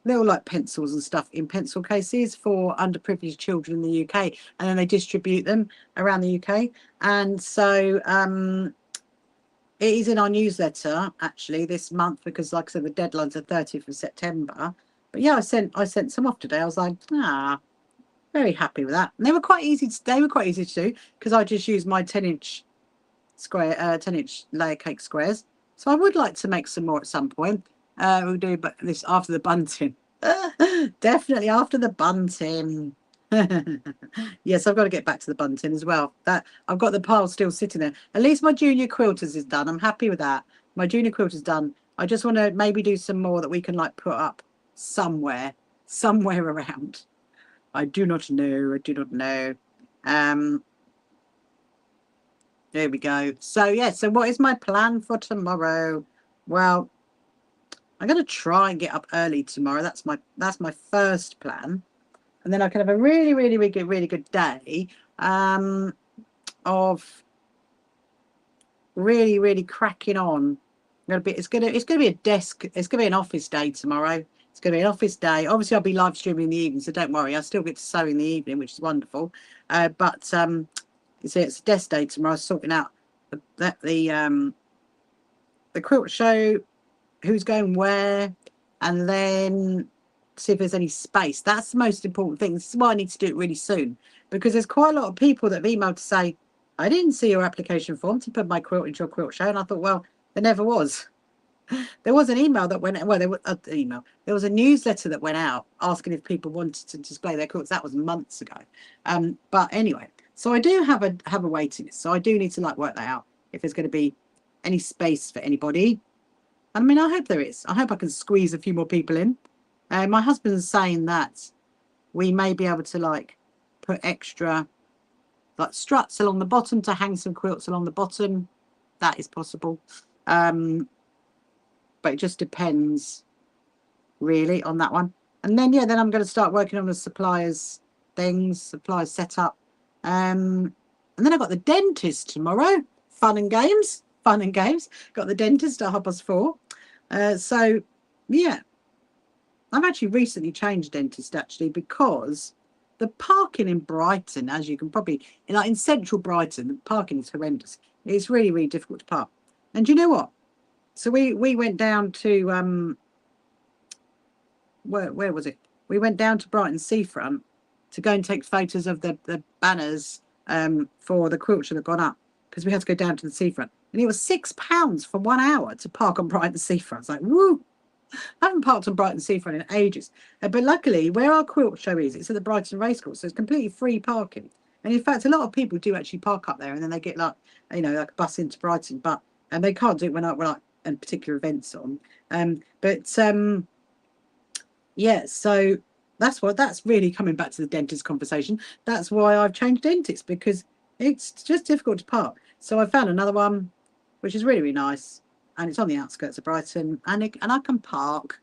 Speaker 1: little like pencils and stuff in pencil cases for underprivileged children in the UK, and then they distribute them around the UK. And so it is in our newsletter actually this month, because like I said, the deadline's the 30th of September. But yeah, I sent some off today. I was like, very happy with that. And they were quite easy to do, because I just used my 10-inch square 10-inch layer cake squares. So I would like to make some more at some point. We'll do, but this after the bunting. Definitely after the bunting. Yes, I've got to get back to the bunting as well. That I've got the pile still sitting there. At least my junior quilters is done. I'm happy with that. My junior quilters done. I just want to maybe do some more that we can like put up somewhere around. I do not know. I do not know. There we go. So yeah, so what is my plan for tomorrow? Well, I'm going to try and get up early tomorrow. That's my first plan. And then I can have a really, really, really good day of really, really cracking on. It's gonna be a desk. It's gonna be an office day tomorrow. It's gonna be an office day. Obviously, I'll be live streaming in the evening, so don't worry. I still get to sew in the evening, which is wonderful. But it's a desk day tomorrow. Sorting out the quilt show, who's going where, and then see if there's any space. That's the most important thing. This is why I need to do it really soon, because there's quite a lot of people that have emailed to say, I didn't see your application form to put my quilt into your quilt show. And I thought, well, there never was. There was an email that went, well, there was a newsletter that went out asking if people wanted to display their quilts. That was months ago. But anyway, so I do have a waiting list. So I do need to like work that out, if there's going to be any space for anybody. I mean, I hope there is. I hope I can squeeze a few more people in. My husband's saying that we may be able to like put extra like struts along the bottom to hang some quilts along the bottom. That is possible. But it just depends really on that one. And then, yeah, then I'm going to start working on the suppliers setup. And then I've got the dentist tomorrow. Fun and games. Got the dentist at 4:30. So, yeah, I've actually recently changed dentist actually because the parking in Brighton, as you can probably, like in central Brighton, the parking is horrendous. It's really, really difficult to park. And do you know what? So we went down to where was it? We went down to Brighton seafront to go and take photos of the banners for the quilts that had gone up because we had to go down to the seafront. And it was £6 for 1 hour to park on Brighton seafront. It's like, woo! I haven't parked on Brighton seafront in ages. But luckily, where our quilt show is, it's at the Brighton Racecourse, so it's completely free parking. And in fact, a lot of people do actually park up there, and then they get like, you know, like a bus into Brighton, but and they can't do it when like a particular event's on. Yeah, so that's really coming back to the dentist conversation. That's why I've changed dentists, because it's just difficult to park. So I found another one, which is really, really nice, and it's on the outskirts of Brighton, and I can park.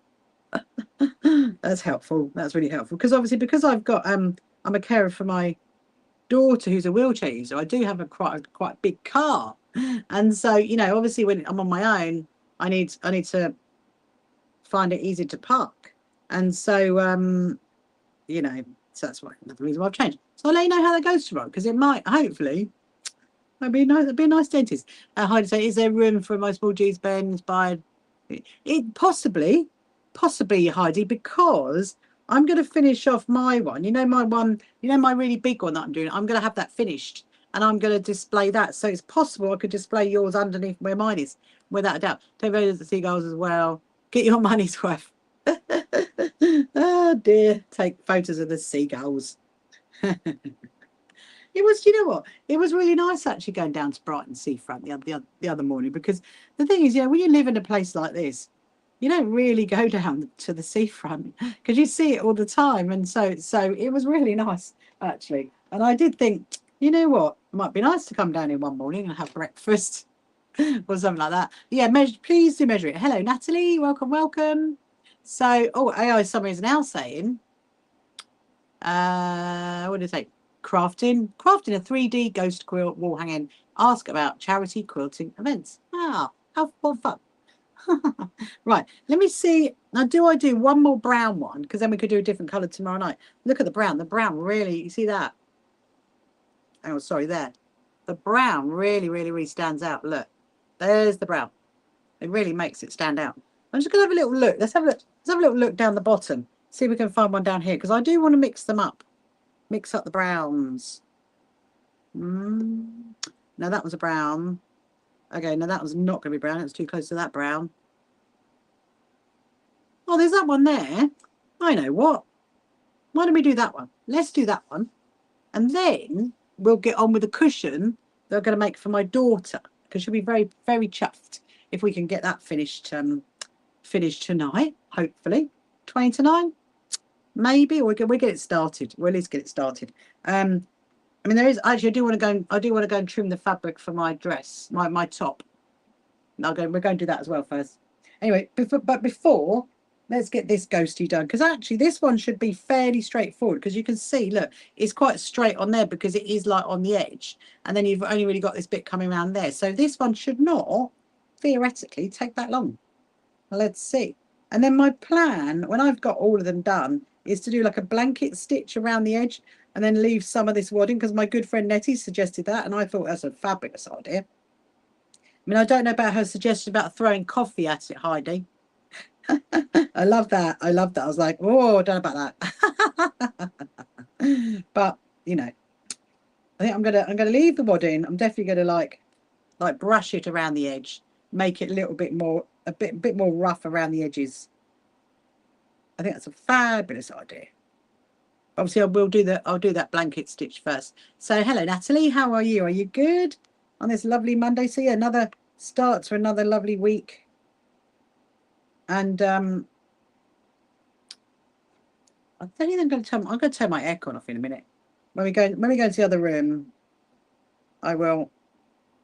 Speaker 1: That's helpful. That's really helpful, because obviously, because I've got I'm a carer for my daughter who's a wheelchair user. I do have a quite big car, and so, you know, obviously when I'm on my own, I need to find it easy to park. And so, you know, so that's another reason why I've changed. So I'll let you know how that goes tomorrow, because it might, hopefully, it'd be nice. It'd be a nice dentist. Heidi say, is there room for my small G's Ben inspired? It possibly, Heidi, because I'm going to finish off my one. You know, my one. You know, my really big one that I'm doing. I'm going to have that finished, and I'm going to display that. So it's possible I could display yours underneath where mine is, without a doubt. Take photos of the seagulls as well. Get your money's worth. Oh dear, take photos of the seagulls. It was, you know what? It was really nice actually going down to Brighton seafront the other morning, because the thing is, you know, when you live in a place like this, you don't really go down to the seafront because you see it all the time, and so it was really nice actually. And I did think, you know what, it might be nice to come down in one morning and have breakfast or something like that. Yeah, please do measure it. Hello, Natalie. Welcome. So, AI Summer is now saying, what did it say? Crafting a 3D ghost quilt wall hanging. Ask about charity quilting events. Ah, how fun. Right, let me see. Now, do I do one more brown one? Because then we could do a different colour tomorrow night. Look at the brown. The brown really, you see that? Oh, sorry, there. The brown really, really, really stands out. Look, there's the brown. It really makes it stand out. I'm just going to have a little look. Let's have a little look down the bottom. See if we can find one down here, because I do want to mix them up. Mix up the browns. No, that was a brown. Okay, no, that was not going to be brown. It's too close to that brown. Oh, there's that one there. I know what. Why don't we do that one? Let's do that one. And then we'll get on with the cushion that I'm going to make for my daughter, because she'll be very, very chuffed if we can get that finished tonight, hopefully. 20 to 9, maybe. We'll get it started. We'll at least get it started. I mean, there is actually, I do want to go and trim the fabric for my dress, my top. We're going to do that as well first. Anyway, before, let's get this ghosty done, because actually this one should be fairly straightforward, because you can see, look, it's quite straight on there because it is like on the edge, and then you've only really got this bit coming around there. So this one should not theoretically take that long. Let's see. And then my plan, when I've got all of them done, is to do like a blanket stitch around the edge and then leave some of this wadding, because my good friend Nettie suggested that, and I thought that's a fabulous idea. I mean, I don't know about her suggestion about throwing coffee at it, Heidi. I love that. I was like, oh, I don't know about that. But, you know, I think I'm gonna leave the wadding. I'm definitely gonna like brush it around the edge, make it a bit more rough around the edges. I think that's a fabulous idea. Obviously, I'll do that blanket stitch first. So, hello, Natalie. How are you? Are you good on this lovely Monday? So, yeah, another start to another lovely week. And I don't think I'm going to turn my aircon off in a minute. When we go into the other room, I will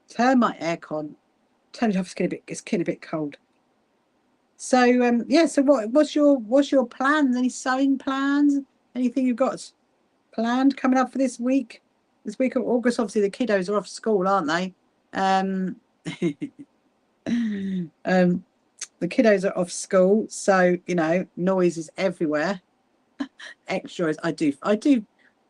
Speaker 1: turn my aircon. Turn it off. It's getting a bit cold. So yeah. So what's your plans? Any sewing plans? Anything you've got planned coming up for this week? This week of August, obviously the kiddos are off school, aren't they? The kiddos are off school, so you know, noise is everywhere. Extras, I do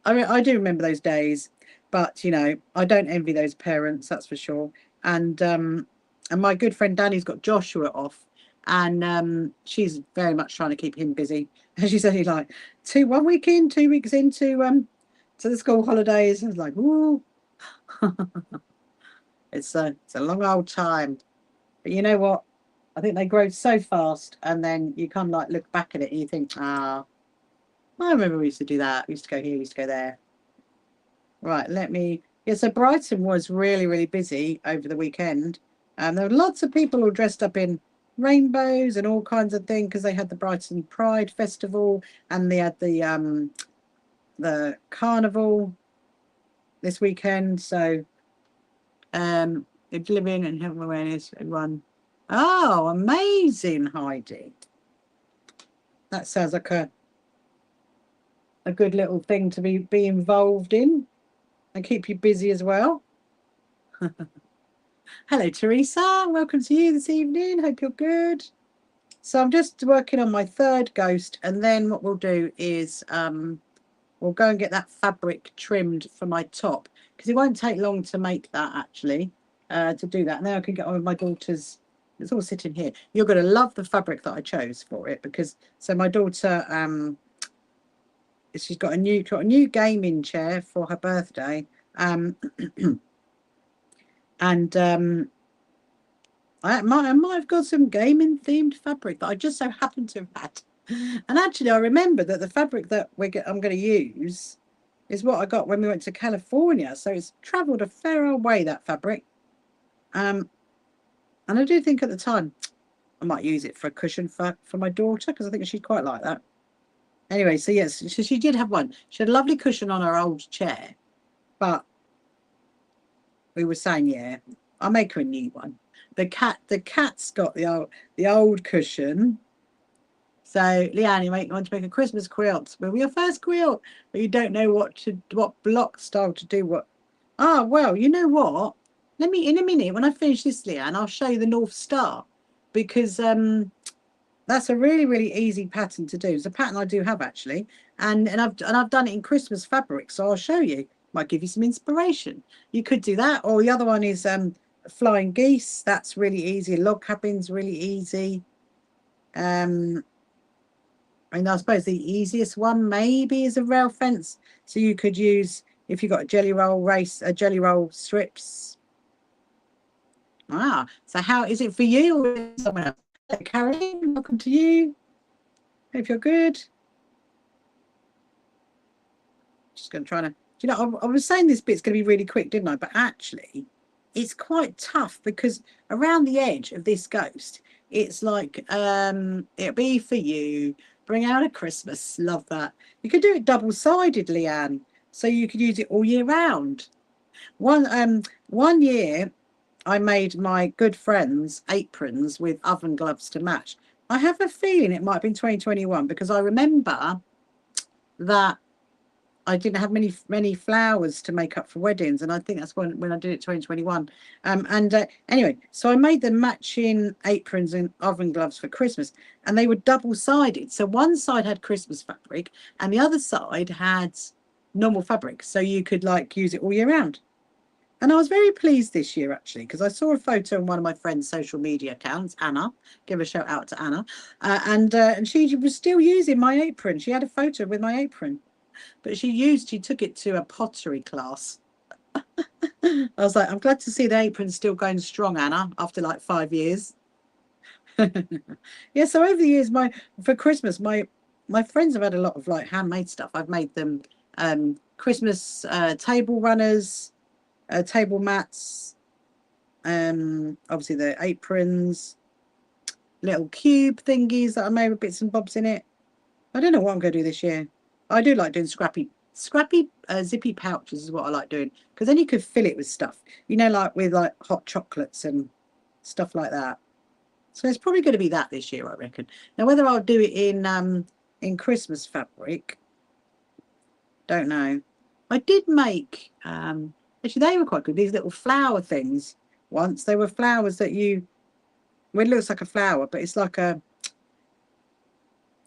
Speaker 1: remember those days, but you know, I don't envy those parents, that's for sure. And my good friend Danny's got Joshua off, and she's very much trying to keep him busy. And she's only like 2 weeks into to the school holidays. I was like, ooh, it's a long old time. But you know what? I think they grow so fast, and then you kind of like look back at it and you think, ah, I remember we used to do that. We used to go here, we used to go there. Right, yeah, so Brighton was really, really busy over the weekend. There were lots of people all dressed up in rainbows and all kinds of things because they had the Brighton Pride Festival and they had the carnival this weekend. So living and health awareness, everyone. Oh, amazing, Heidi. That sounds like a good little thing to be involved in and keep you busy as well. Hello, Teresa. Welcome to you this evening. Hope you're good. So I'm just working on my third ghost, and then what we'll do is we'll go and get that fabric trimmed for my top because it won't take long to make that actually to do that. Now I can get on with my daughter's. It's all sitting here. You're going to love the fabric that I chose for it because so my daughter she's got a new gaming chair for her birthday and I might have got some gaming themed fabric that I just so happen to have had. And actually I remember that the fabric that I'm going to use is what I got when we went to California, so it's traveled a fair way, that fabric. And I do think at the time I might use it for a cushion for my daughter because I think she'd quite like that. Anyway, so yes, so she did have one. She had a lovely cushion on her old chair, but we were saying, yeah, I'll make her a new one. The cat's got the old cushion. So Leanne, you want to make a Christmas quilt. Will be your first quilt, but you don't know what block style to do. What? Ah, well, you know what? Let me in a minute when I finish this, Leanne, I'll show you the North Star because that's a really, really easy pattern to do. It's a pattern I do have actually, and I've done it in Christmas fabric, so I'll show you. Might give you some inspiration. You could do that, or the other one is flying geese. That's really easy. Log cabin's really easy. I mean, I suppose the easiest one maybe is a rail fence. So you could use if you've got a jelly roll strips. Ah, so how is it for you or someone else? Caroline, welcome to you. Hope you're good. Just going to try to, you know, I was saying this bit's going to be really quick, didn't I? But actually, it's quite tough because around the edge of this ghost, it's like, it'll be for you. Bring out a Christmas. Love that. You could do it double-sided, Leanne, so you could use it all year round. One year, I made my good friends aprons with oven gloves to match. I have a feeling it might have been 2021 because I remember that I didn't have many flowers to make up for weddings, and I think that's when I did it 2021. Anyway, so I made them matching aprons and oven gloves for Christmas, and they were double-sided. So one side had Christmas fabric, and the other side had normal fabric, so you could like use it all year round. And I was very pleased this year actually because I saw a photo on one of my friend's social media accounts, Anna. Give a shout out to Anna, and she was still using my apron. She had a photo with my apron. But she took it to a pottery class. I was like, I'm glad to see the apron's still going strong, Anna, after like 5 years. Yeah, so over the years, for Christmas, my friends have had a lot of like handmade stuff. I've made them Christmas table runners, table mats, obviously the aprons, little cube thingies that I made with bits and bobs in it. I don't know what I'm going to do this year. I do like doing scrappy zippy pouches is what I like doing, because then you could fill it with stuff, you know, like with like hot chocolates and stuff like that. So it's probably going to be that this year, I reckon. Now, whether I'll do it in Christmas fabric, don't know. I did make actually they were quite good. These little flower things once. They were flowers that you, well, it looks like a flower, but it's like a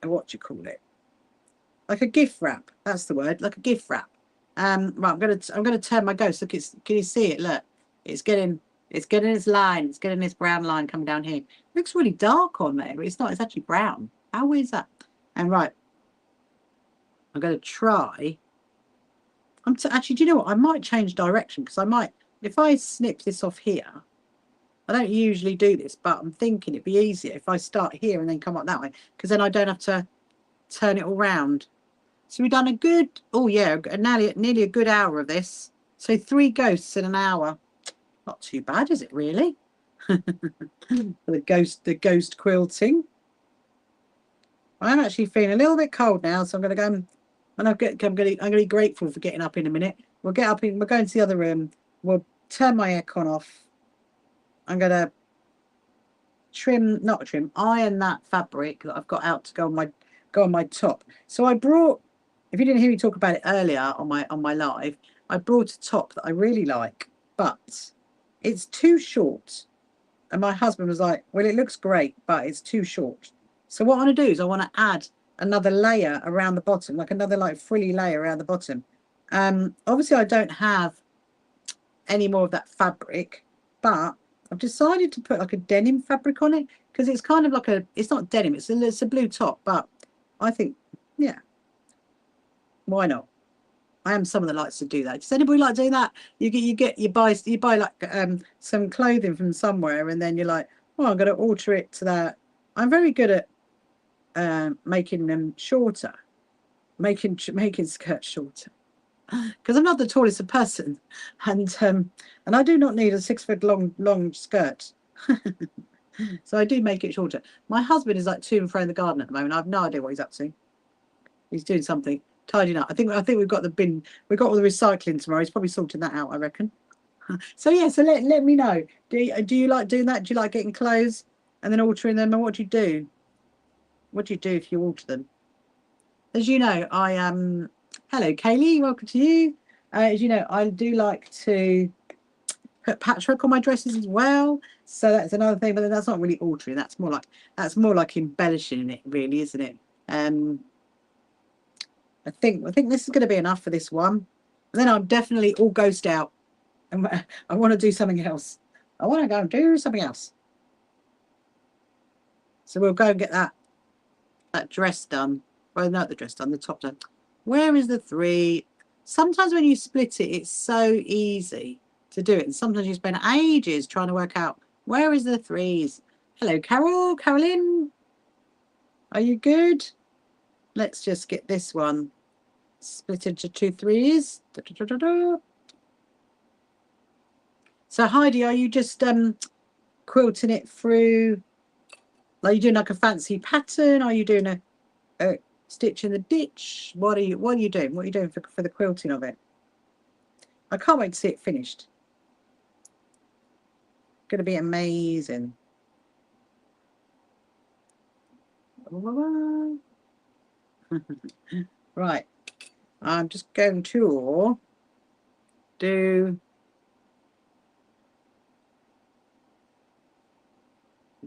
Speaker 1: what do you call it? Like a gift wrap. That's the word. Like a gift wrap. Right. I'm gonna turn my ghost. Look, can you see it? Look, it's getting its line. It's getting this brown line coming down here. It looks really dark on there, but it's not. It's actually brown. How is that? And right, I'm gonna try. Actually, do you know what? I might change direction, because I might, if I snip this off here. I don't usually do this, but I'm thinking it'd be easier if I start here and then come up that way, because then I don't have to turn it all round. So we've done a good, oh yeah, nearly a good hour of this. So 3 ghosts in an hour. Not too bad, is it really? the ghost quilting. I'm actually feeling a little bit cold now, so I'm going to go and I'm going to be grateful for getting up in a minute. We'll get up in, we'll go into the other room. We'll turn my aircon off. I'm going to iron that fabric that I've got out to go on my top. So I brought, if you didn't hear me talk about it earlier on my live, I brought a top that I really like, but it's too short. And my husband was like, well, it looks great, but it's too short. So what I want to do is I want to add another layer around the bottom, like another like frilly layer around the bottom. Obviously I don't have any more of that fabric, but I've decided to put like a denim fabric on it, because it's kind of like it's not denim, it's a blue top, but I think, yeah, why not? I am someone that likes to do that. Does anybody like doing that? You buy like some clothing from somewhere, and then you're like, oh, I'm going to alter it to that. I'm very good at making them shorter, making skirts shorter, because I'm not the tallest of person, and I do not need a 6 foot long skirt. So I do make it shorter. My husband is like to and fro in the garden at the moment. I have no idea what he's up to. He's doing something, tidying up. I think we've got the bin. We've got all the recycling tomorrow. He's probably sorting that out, I reckon. So yeah, so let me know. Do you like doing that? Do you like getting clothes and then altering them? And what do you do? What do you do if you alter them? As you know, I am. Hello, Kaylee. Welcome to you. As you know, I do like to put patchwork on my dresses as well. So that's another thing, but that's not really altering. That's more like embellishing it, really, isn't it? I think this is going to be enough for this one. And then I'm definitely all ghost out, and I want to do something else. I want to go and do something else. So we'll go and get that dress done. Well, not the dress done, the top done. Where is the 3? Sometimes when you split it, it's so easy to do it, and sometimes you spend ages trying to work out where is the 3s. Hello, Carolyn. Are you good? Let's just get this one split into 2 3s. So Heidi, are you just quilting it through? Are you doing like a fancy pattern? Are you doing a stitch in the ditch? What are you doing? What are you doing for the quilting of it? I can't wait to see it finished. Going to be amazing. Right. I'm just going to do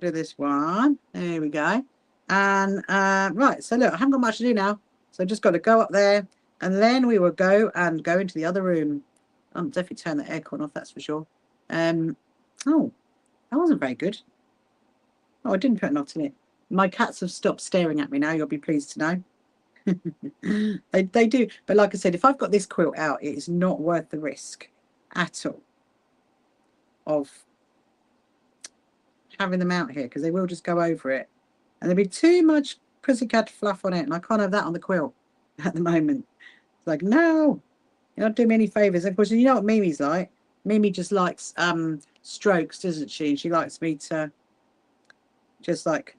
Speaker 1: this one. There we go. And right, so look, I haven't got much to do now, so I just got to go up there, and then we will go into the other room. I'm definitely turn the aircon off, that's for sure. Oh, that wasn't very good. Oh, I didn't put a knot in it. My cats have stopped staring at me now, you'll be pleased to know. they do, but like I said, if I've got this quilt out, it is not worth the risk at all of having them out here, because they will just go over it, and there'll be too much pussycat fluff on it, and I can't have that on the quilt at the moment. It's like, no, you're not doing me any favors. And of course, you know what Mimi's like. Mimi just likes strokes, doesn't she? She likes me to just like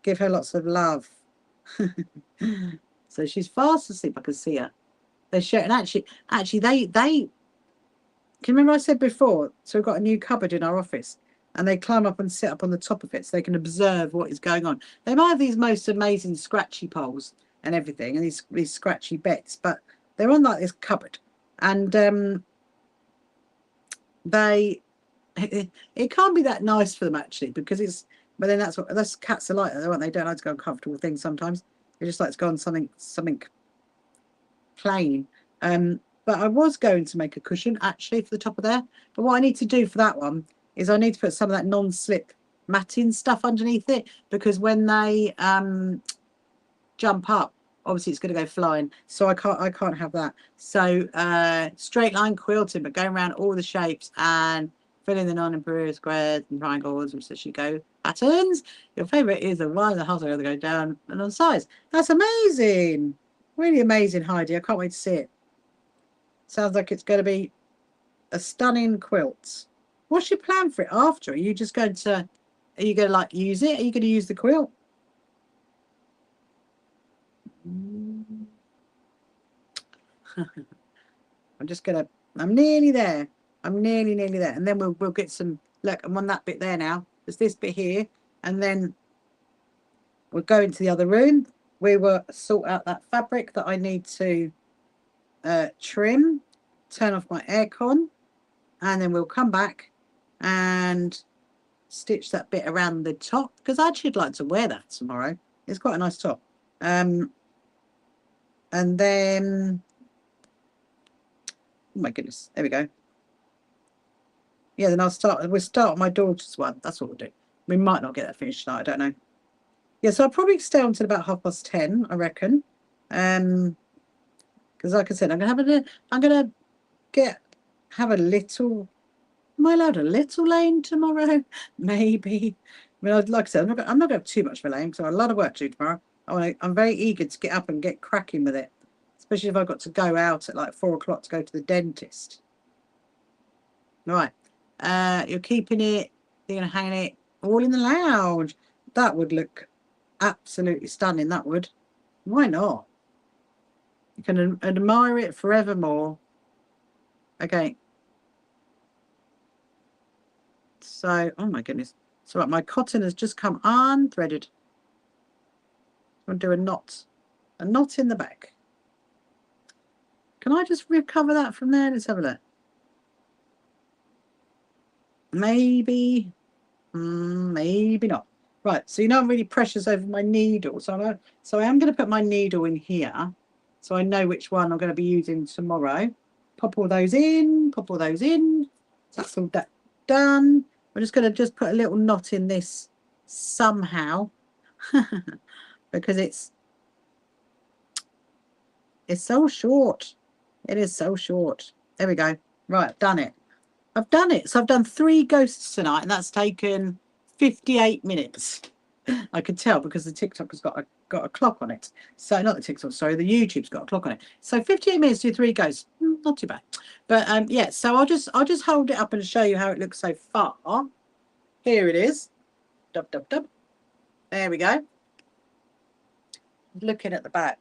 Speaker 1: give her lots of love. So she's fast asleep. I can see her. They share, and actually, they. Can you remember I said before? So we've got a new cupboard in our office, and they climb up and sit up on the top of it so they can observe what is going on. They might have these most amazing scratchy poles and everything, and these scratchy beds, but they're on like this cupboard, and they. It can't be that nice for them actually, because it's. But then that's cats are like that, aren't they? They don't like to go on comfortable things sometimes. They just like to go on something plain. But I was going to make a cushion actually for the top of there. But what I need to do for that one is I need to put some of that non-slip matting stuff underneath it, because when they jump up, obviously it's going to go flying. So I can't have that. So straight line quilting, but going around all the shapes and filling the non-imperial squares and triangles, which as you go patterns. Your favorite is the one that has to go down and on size. That's amazing. Really amazing, Heidi. I can't wait to see it. Sounds like it's going to be a stunning quilt. What's your plan for it after? Are you just going to, are you going to like use it? Are you going to use the quilt? I'm nearly there. I'm nearly there. And then we'll get some, look, I'm on that bit there now. There's this bit here. And then we'll go into the other room. We will sort out that fabric that I need to trim, turn off my aircon, and then we'll come back and stitch that bit around the top, because I actually would like to wear that tomorrow. It's quite a nice top. And then, oh my goodness, there we go. Yeah, then we'll start my daughter's one. That's what we'll do. We might not get that finished tonight, I don't know. Yeah, so I'll probably stay on till about 10:30, I reckon. Because like I said, I'm gonna have a little. Am I allowed a little lane tomorrow? Maybe. I mean, like I said, I'm not going to have too much of a lane because I have a lot of work to do tomorrow. I'm very eager to get up and get cracking with it, especially if I've got to go out at like 4 o'clock to go to the dentist. Right. You're keeping it, you're going to hang it all in the lounge. That would look absolutely stunning, that would. Why not? You can admire it forevermore. Okay. So, oh my goodness. So my cotton has just come unthreaded. I'm going to do a knot in the back. Can I just recover that from there? Let's have a look. Maybe, maybe not. Right, so I'm really precious over my needle. So I am going to put my needle in here, so I know which one I'm going to be using tomorrow. Pop all those in. Pop all those in. That's all that done. I'm just going to put a little knot in this somehow, because it's so short. It is so short. There we go. Right, I've done it. I've done it. So I've done 3 ghosts tonight, and that's taken 58 minutes. I could tell because the TikTok has got a clock on it. So not the TikTok, sorry, the YouTube's got a clock on it. So 58 minutes to do 3 ghosts. Not too bad. But yeah, so I'll just hold it up and show you how it looks so far. Here it is. Dub dub dub. There we go. Looking at the back.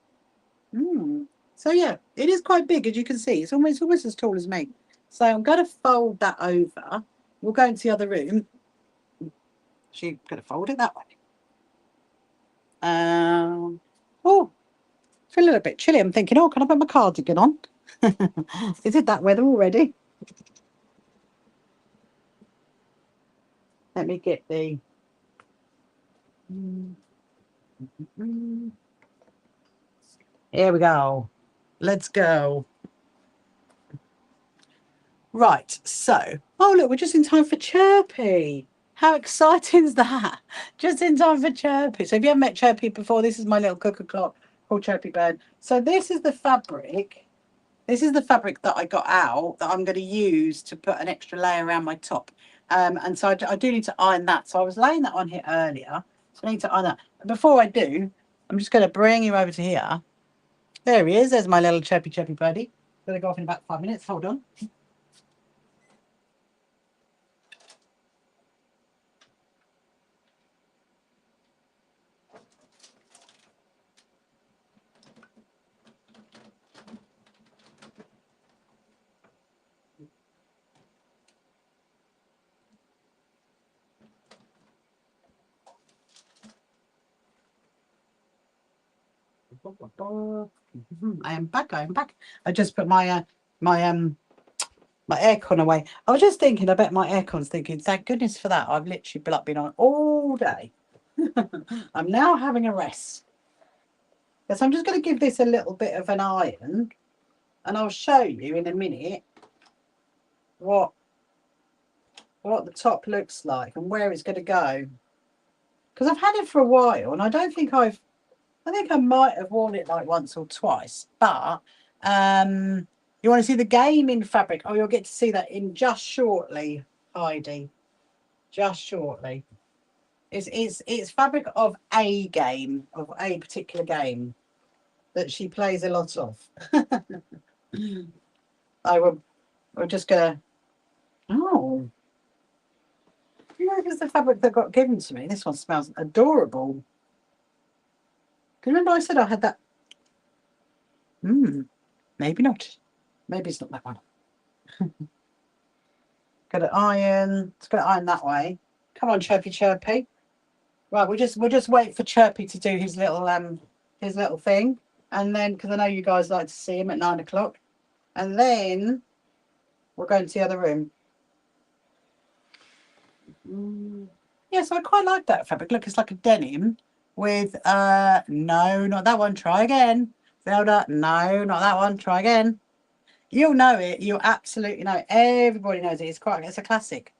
Speaker 1: So yeah, it is quite big, as you can see. It's almost as tall as me. So I'm going to fold that over. We'll go into the other room. She's going to fold it that way. Oh, it's a little bit chilly. I'm thinking, oh, can I put my cardigan on? Is it that weather already? Let me get the... Here we go. Let's go. Right, so... Oh, look, we're just in time for Chirpy. How exciting is that? Just in time for Chirpy. So if you haven't met Chirpy before, this is my little cuckoo clock called Chirpy Bird. So this is the fabric. This is the fabric that I got out that I'm going to use to put an extra layer around my top. And so I do need to iron that. So I was laying that on here earlier. So I need to iron that. But before I do, I'm just going to bring you over to here. There he is. There's my little Chirpy birdie. Going to go off in about 5 minutes. Hold on. I am back. I am back. I just put my my aircon away. I was just thinking. I bet my aircon's thinking. Thank goodness for that. I've literally been on all day. I'm now having a rest. Yes, I'm just going to give this a little bit of an iron, and I'll show you in a minute what the top looks like and where it's going to go. Because I've had it for a while, and I don't think I think I might have worn it like once or twice. But you want to see the gaming fabric? Oh, you'll get to see that in just shortly, Heidi. Just shortly. It's fabric of a game, of a particular game that she plays a lot of. We're just gonna. Oh, here's the fabric that got given to me. This one smells adorable. Do you remember I said I had that? Maybe not. Maybe it's not that one. Got to iron. It's got to iron that way. Come on, Chirpy Chirpy. Right, we'll just wait for Chirpy to do his little thing, and then because I know you guys like to see him at 9 o'clock, and then we're going to the other room. Yeah, so I quite like that fabric. Look, it's like a denim with no, not that one. Try again, Zelda. No, not that one. Try again. You'll know it. You'll absolutely know it. Everybody knows it. It's a classic.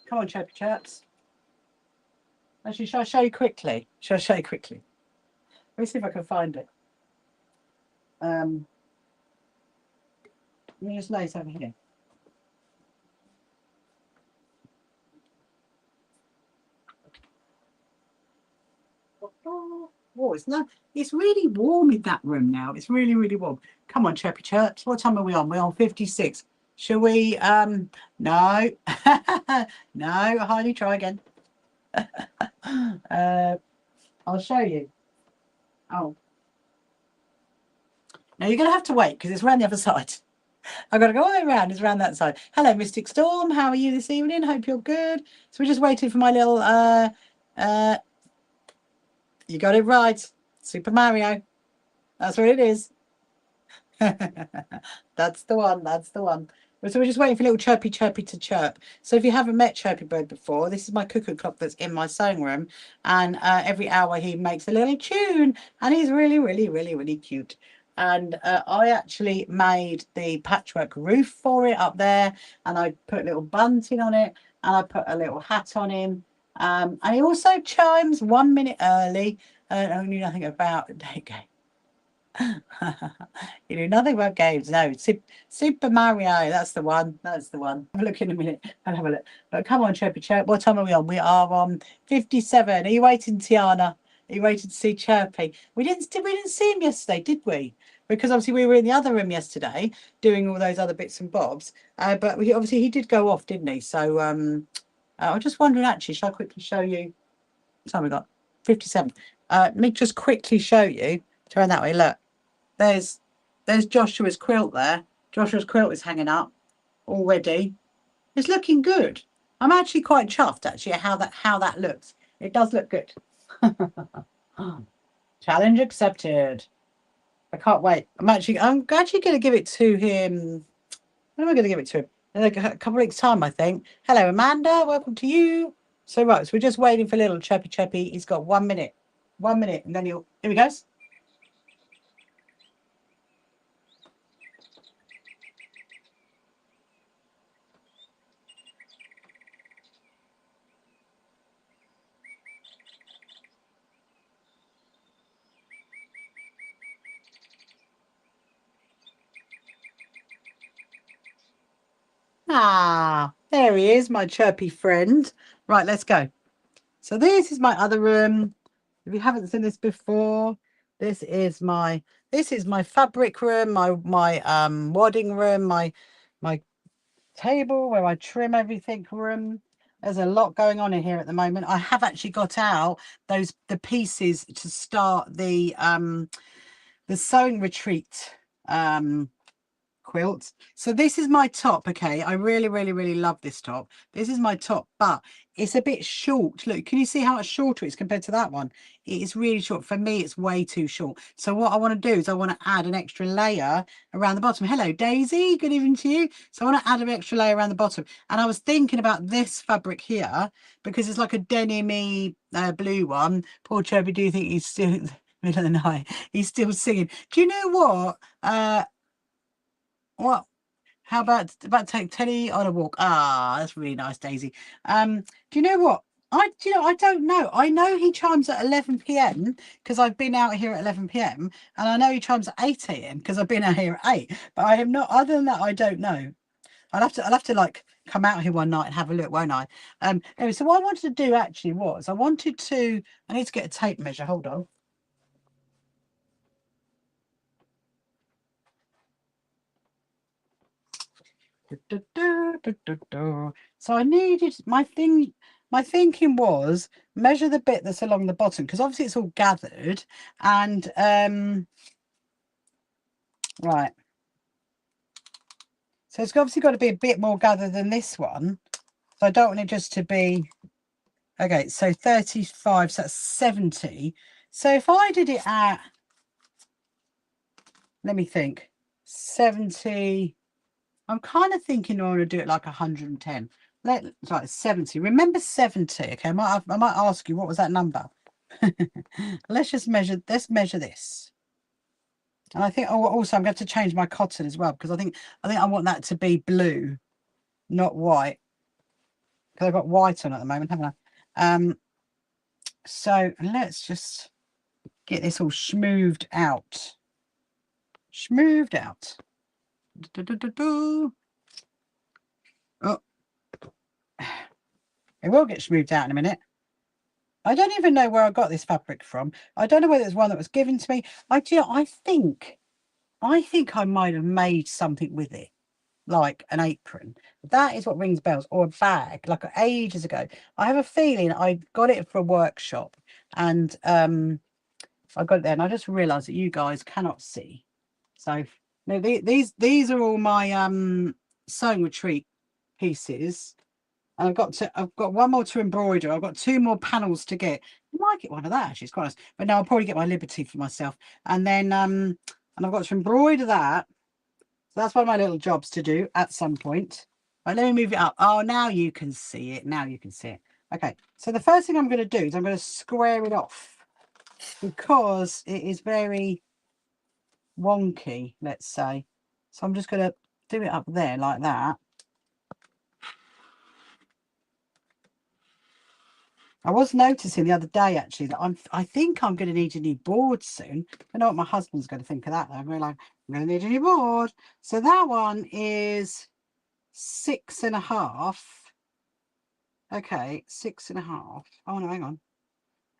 Speaker 1: Come on, Chirpy Chirps. Actually, shall I show you quickly? Shall I show you quickly? Let me see if I can find it. Let me just lay it over here. Oh, it's really warm in that room now. It's really, really warm. Come on, Chirpy Chirps. What time are we on? We're on 56. Shall we no. No, Heidi, try again. I'll show you. Oh. Now you're gonna have to wait because it's around the other side. I've got to go all the way around. It's around that side. Hello, Mystic Storm. How are you this evening? Hope you're good. So we're just waiting for my little you got it right. Super Mario. That's what it is. That's the one. That's the one. So we're just waiting for little Chirpy Chirpy to chirp. So if you haven't met Chirpy Bird before, this is my cuckoo clock that's in my sewing room. And every hour he makes a little tune. And he's really, really, really, really cute. And I actually made the patchwork roof for it up there. And I put little bunting on it. And I put a little hat on him. And he also chimes 1 minute early. I knew nothing about the day game. You know nothing about games. No, Super Mario. That's the one. That's the one. Have a look in a minute. I'll have a look. But come on, Chirpy Chirp. What time are we on? We are on 57. Are you waiting, Tiana? Are you waiting to see Chirpy? We didn't see him yesterday, did we? Because obviously we were in the other room yesterday doing all those other bits and bobs. But he did go off, didn't he? So I'm just wondering. Actually, shall I quickly show you? What time we got? 57. Let me just quickly show you. Turn that way. Look. There's Joshua's quilt there. Joshua's quilt is hanging up already. It's looking good. I'm actually quite chuffed actually how that looks. It does look good. Challenge accepted. I can't wait. I'm actually going to give it to him. When am I going to give it to him? In a couple of weeks' time, I think. Hello, Amanda. Welcome to you. So right, so we're just waiting for little Chirpy Chirpy. He's got 1 minute. 1 minute, and then here he goes. Ah, there he is, my chirpy friend. Right, let's go. So this is my other room. If you haven't seen this before, this is my fabric room, my wadding room, my table where I trim everything room. There's a lot going on in here at the moment. I have actually got out the pieces to start the sewing retreat quilts. So this is my top. Okay, I really, really, really love this top. This is my top, but it's a bit short. Look, can you see how much shorter it is compared to that one? It is really short. For me, it's way too short. So what I want to do is I want to add an extra layer around the bottom. Hello, Daisy. Good evening to you. So I want to add an extra layer around the bottom. And I was thinking about this fabric here because it's like a denim-y blue one. Poor Chubby, do you think he's still... middle of the night, he's still singing. Do you know what? How about take Teddy on a walk? Ah, that's really nice, Daisy. Do you know what? I don't know. I know he chimes at 11 p.m. because I've been out here at 11 p.m. and I know he chimes at 8 a.m. because I've been out here at 8. But I have not. Other than that, I don't know. I'll have to like come out here one night and have a look, won't I? Anyway, so what I wanted to do actually was I need to get a tape measure. Hold on. So I needed my thinking was measure the bit that's along the bottom because obviously it's all gathered and right, so it's obviously got to be a bit more gathered than this one, so I don't want it just to be okay. So 35, so that's 70. So if I did it at, let me think, 70, I'm kind of thinking I want to do it like 110. Like 70. Remember 70. Okay, I might ask you what was that number. Let's measure this. And I think also I'm going to change my cotton as well because I think I want that to be blue, not white. Because I've got white on at the moment, haven't I? So let's just get this all smoothed out. Smoothed out. Oh, it will get smoothed out in a minute. I don't even know where I got this fabric from. I don't know whether it's one that was given to me. I think I might have made something with it, like an apron. That is what rings bells, or a bag, like ages ago. I have a feeling I got it for a workshop, and I got it there, and I just realised that you guys cannot see. So no, these are all my sewing retreat pieces. And I've got one more to embroider. I've got 2 more panels to get. I might get one of that actually, it's quite nice. But now I'll probably get my Liberty for myself. And then and I've got to embroider that. So that's one of my little jobs to do at some point. Right, let me move it up. Oh, now you can see it. Now you can see it. Okay, so the first thing I'm going to do is I'm going to square it off because it is very wonky, let's say. So I'm just going to do it up there like that. I was noticing the other day actually that I think I'm going to need a new board soon. I don't know what my husband's going to think of that though. I'm going to need a new board. So that one is 6.5. Okay, 6.5. Oh no, hang on.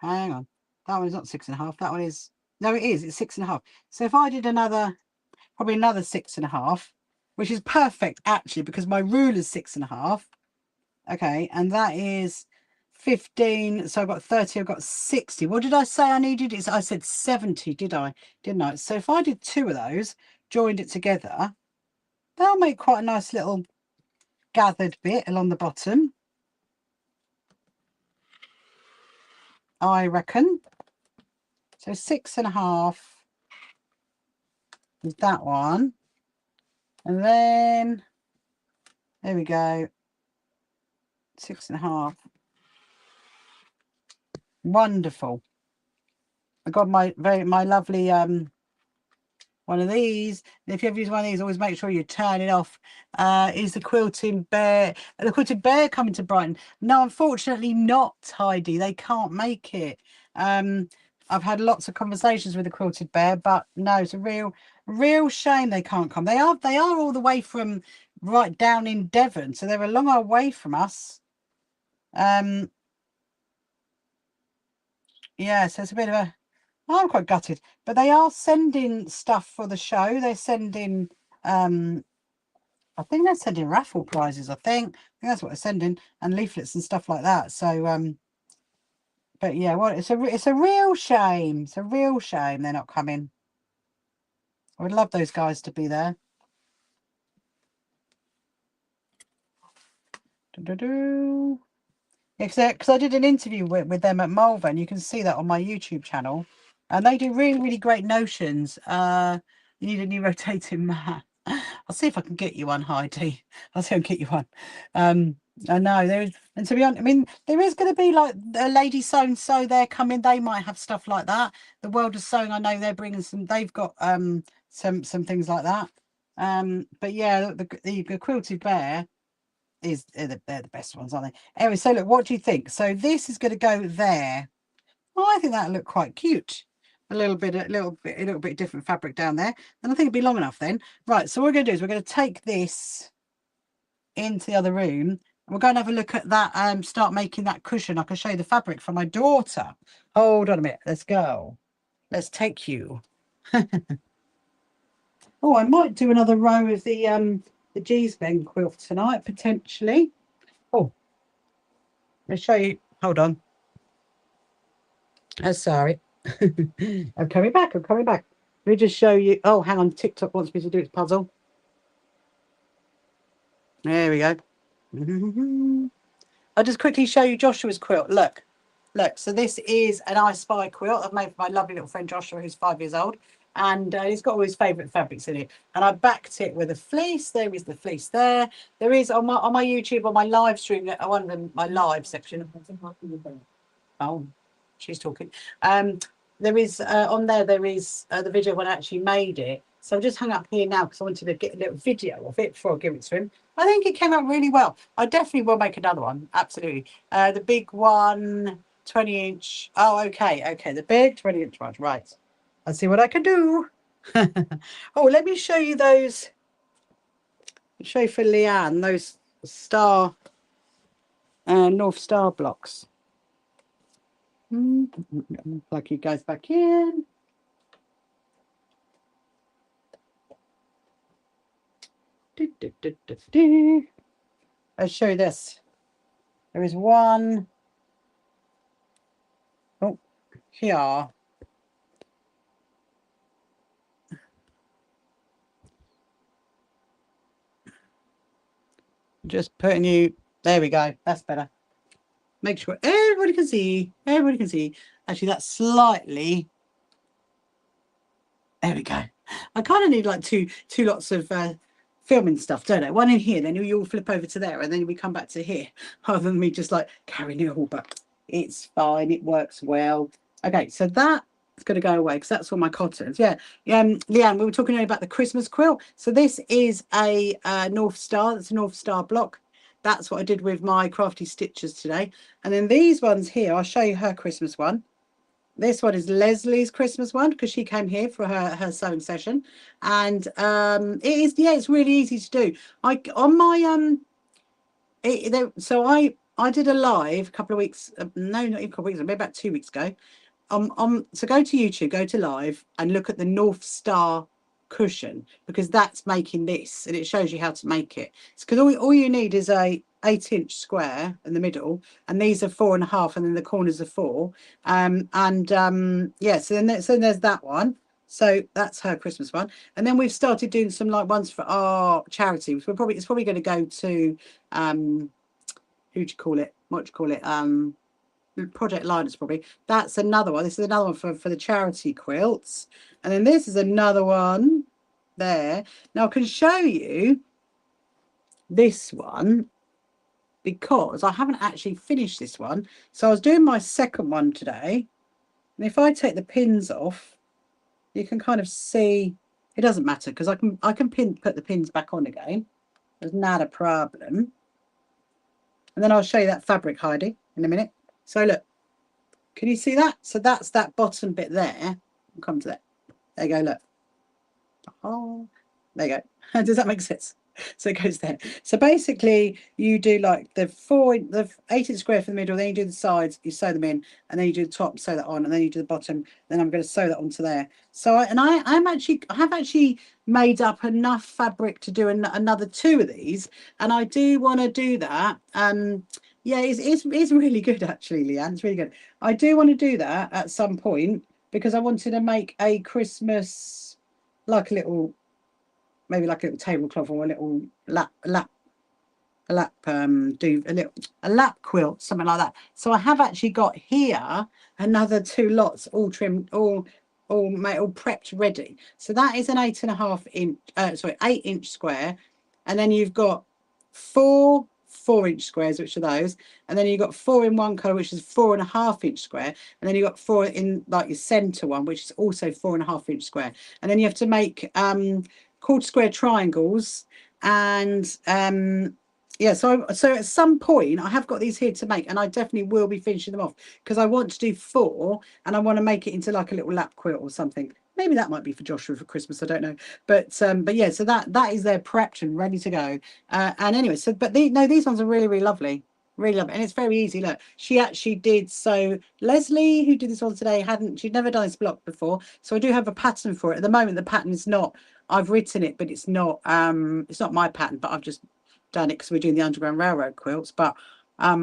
Speaker 1: That one is not 6.5. That one is, no, it is. It's 6.5. So if I did probably another 6.5, which is perfect actually because my ruler is 6.5. Okay, and that is 15. So I've got 30. I've got 60. What did I say I needed? I said 70, didn't I? So if I did 2 of those, joined it together, that'll make quite a nice little gathered bit along the bottom, I reckon. So 6.5 is that one, and then there we go. 6.5. Wonderful. I got my lovely one of these. And if you ever use one of these, always make sure you turn it off. Is the quilting bear coming to Brighton? No, unfortunately not, Heidi. They can't make it. I've had lots of conversations with the quilted bear, but no, it's a real shame they can't come. They are all the way from right down in Devon, so they're a long way from us. Yeah, so it's a bit of a, I'm quite gutted, but they are sending stuff for the show. They're sending I think they're sending raffle prizes. I think that's what they're sending, and leaflets and stuff like that. So but yeah, well, it's a real shame. It's a real shame they're not coming. I would love those guys to be there. Because I did an interview with them at Malvern. You can see that on my YouTube channel. And they do really, really great notions. You need a new rotating mat. I'll see if I can get you one, Heidi. I'll see if I can get you one. I know there is, and to be honest, I mean, there is going to be like a lady so and so there coming. They might have stuff like that. The World of Sewing, I know they're bringing some. They've got some things like that. But yeah, the quilted bear is they're the best ones, aren't they? Anyway, so look, what do you think? So this is going to go there. Oh, I think that'll look quite cute. A little bit different fabric down there, and I think it'd be long enough then. Right, so what we're going to do is we're going to take this into the other room, and we're going to have a look at that. Start making that cushion. I can show you the fabric from my daughter. Hold on a minute. Let's go. Let's take you. Oh, I might do another row of the Geesben quilt tonight potentially. Oh, let's show you. Hold on. Oh, sorry. I'm coming back. I'm coming back. Let me just show you. Oh, hang on. TikTok wants me to do its puzzle. There we go. I'll just quickly show you Joshua's quilt. Look. Look. So this is an I Spy quilt I've made for my lovely little friend Joshua, who's 5 years old. And he's got all his favourite fabrics in it. And I backed it with a fleece. There is the fleece there. There is on my YouTube, on my live stream, one of them, my live section. Oh, she's talking. There is on there is the video when I actually made it. So I've just hung up here now because I wanted to get a little video of it before I give it to him. I think it came out really well. I definitely will make another one. Absolutely. The big one, 20-inch. Oh, okay. Okay. The big 20-inch one. Right. Let's see what I can do. Oh, let me show you those. Show you for Leanne, those star North Star blocks. Plug you guys back in. I'll show you this. There is one. Oh, here. Just putting you. There we go. That's better. Make sure everybody can see. Everybody can see. Actually, that's slightly. There we go. I kind of need like two lots of filming stuff, don't I? One in here, then you all flip over to there, and then we come back to here, rather than me just like carrying it all. But it's fine. It works well. Okay, so that is going to go away because that's all my cottons. Yeah. Leanne, we were talking about the Christmas quilt. So this is a North Star. That's a North Star block. That's what I did with my crafty stitches today. And then these ones here, I'll show you her Christmas one. This one is Leslie's Christmas one because she came here for her sewing session, and it's really easy to do. I did a live a couple of weeks, no, not even a couple of weeks, maybe about 2 weeks ago. So go to YouTube, go to live, and look at the North Star cushion because that's making this, and it shows you how to make it. It's because all you need is a 8-inch square in the middle, and these are 4.5, and then the corners are 4. Yeah, so there's that one. So that's her Christmas one, and then we've started doing some like ones for our charity. It's probably going to go to who do you call it? What do you call it? Project Linus probably. That's another one. This is another one for the charity quilts, and then this is another one there. Now I can show you this one because I haven't actually finished this one. So I was doing my second one today, and if I take the pins off, you can kind of see it doesn't matter because I can put the pins back on again. There's not a problem. And then I'll show you that fabric, Heidi, in a minute. So look, can you see that? So that's that bottom bit there. I'll come to that. There you go, look. Oh, there you go. Does that make sense? So it goes there. So basically you do like the 8-inch square for the middle, then you do the sides, you sew them in, and then you do the top, sew that on, and then you do the bottom, then I'm going to sew that onto there. So I have actually made up enough fabric to do another 2 of these, and I do want to do that. Yeah, it's really good actually, Leanne. It's really good. I do want to do that at some point because I wanted to make a Christmas, like a little, maybe like a little tablecloth or a little lap a lap a lap quilt, something like that. So I have actually got here another 2 lots all trimmed, all prepped ready. So that is an 8.5 inch, sorry, 8-inch square, and then you've got 4 4-inch squares, which are those, and then you've got 4 in one colour, which is 4.5-inch square, and then you've got 4 in like your centre one, which is also 4.5-inch square, and then you have to make quarter square triangles, and yeah, so at some point I have got these here to make, and I definitely will be finishing them off because I want to do 4, and I want to make it into like a little lap quilt or something. Maybe that might be for Joshua for Christmas. I don't know, but yeah. So that is there prepped and ready to go. And anyway, so but these ones are really lovely, really lovely, and it's very easy. Look, she actually did. So Leslie, who did this one today, she'd never done this block before. So I do have a pattern for it. At the moment, the pattern is not. I've written it, but it's not my pattern. But I've just done it because we're doing the Underground Railroad quilts. But I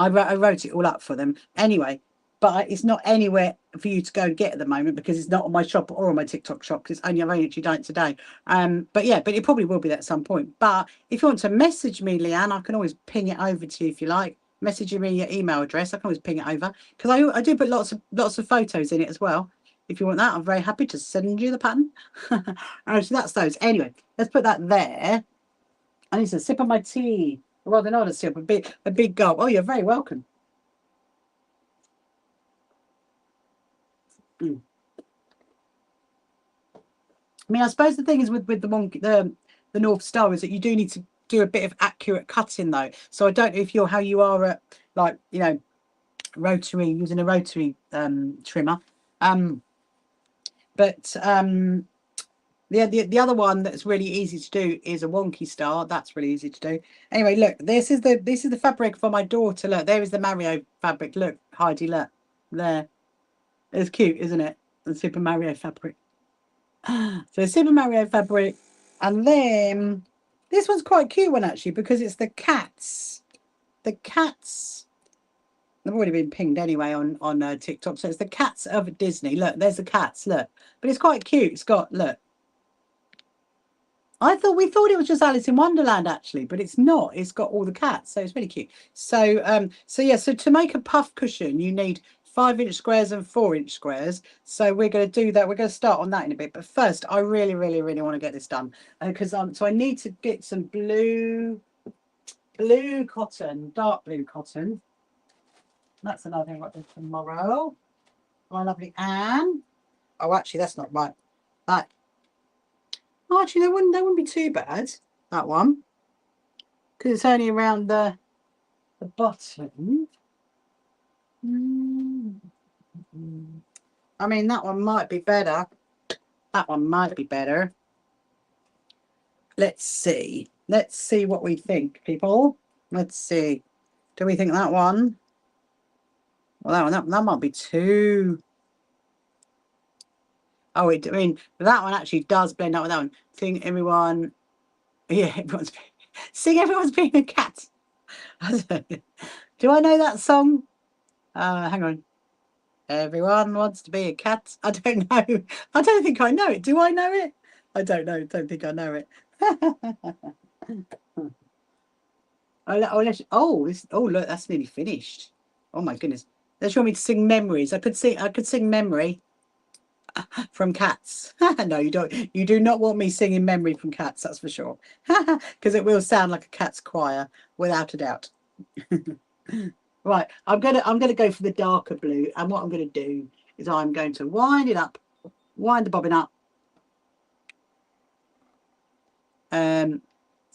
Speaker 1: wrote it all up for them anyway. But it's not anywhere for you to go and get at the moment because it's not on my shop or on my TikTok shop because I've only actually done it today. But yeah, but it probably will be there at some point. But if you want to message me, Leanne, I can always ping it over to you if you like. Message me your email address. I can always ping it over because I do put lots of photos in it as well. If you want that, I'm very happy to send you the pattern. So that's those. Anyway, let's put that there. I need to sip of my tea. Rather not a sip, a big gulp. Oh, you're very welcome. I mean, I suppose the thing is with the North Star is that you do need to do a bit of accurate cutting though. So I don't know if how you are at like rotary, using a rotary trimmer. But the other one that's really easy to do is a wonky star. That's really easy to do. Anyway, look, this is the fabric for my daughter. Look, there is the Mario fabric. Look, Heidi, look there. It's cute, isn't it? The Super Mario fabric. So Super Mario fabric, and then this one's quite a cute one actually because it's the cats. The cats. They've already been pinged anyway on TikTok. So it's the cats of Disney. Look, there's the cats. Look, but it's quite cute. It's got look. We thought it was just Alice in Wonderland actually, but it's not. It's got all the cats, so it's really cute. So yeah, so to make a puff cushion, you need 5-inch squares and 4-inch squares. So we're going to do that. We're going to start on that in a bit. But first, I really want to get this done because so I need to get some blue cotton, dark blue cotton. That's another thing I've got to do tomorrow. My lovely Anne. Oh, actually, that's not right. That. Oh, actually, that wouldn't be too bad. That one, because it's only around the bottom. I mean, that one might be better. That one might be better. Let's see. Let's see what we think, people. Let's see. Do we think that one? Well, that might be too. Oh, I mean, that one actually does blend up with that one. Sing everyone. Yeah, everyone's being a cat. Do I know that song? Hang on. Everyone wants to be a cat. I don't know. I don't think I know it. Do I know it? I don't know. Don't think I know it. Oh, look, that's nearly finished. Oh my goodness. They want me to sing memories. I could sing memory from Cats. No, you don't. You do not want me singing memory from Cats. That's for sure. Because it will sound like a cat's choir, without a doubt. Right, I'm gonna go for the darker blue, and what I'm gonna do is I'm going to wind it up, wind the bobbin up. So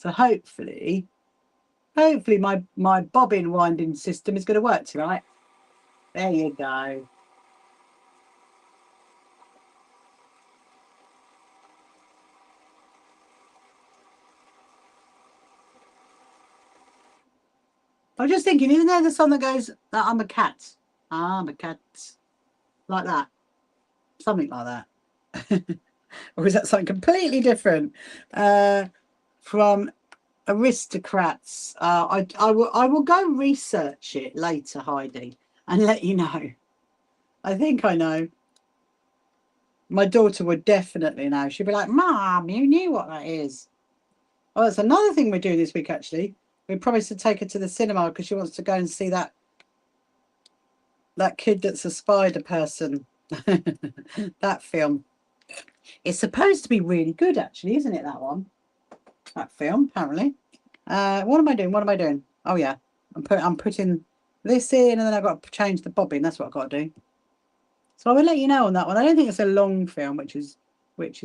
Speaker 1: hopefully my bobbin winding system is going to work tonight. There you go. I was just thinking, isn't there the song that goes that I'm a cat? I'm a cat. Like that. Something like that. Or is that something completely different? From Aristocrats. I will go research it later, Heidi, and let you know. I think I know. My daughter would definitely know. She'd be like, Mom, you knew what that is. Oh, that's another thing we're doing this week, actually. We promised to take her to the cinema because she wants to go and see that kid that's a spider person. That film. It's supposed to be really good, actually, isn't it, that one? That film, apparently. What am I doing? What am I doing? Oh, yeah. I'm putting this in, and then I've got to change the bobbin. That's what I've got to do. So I will let you know on that one. I don't think it's a long film, which is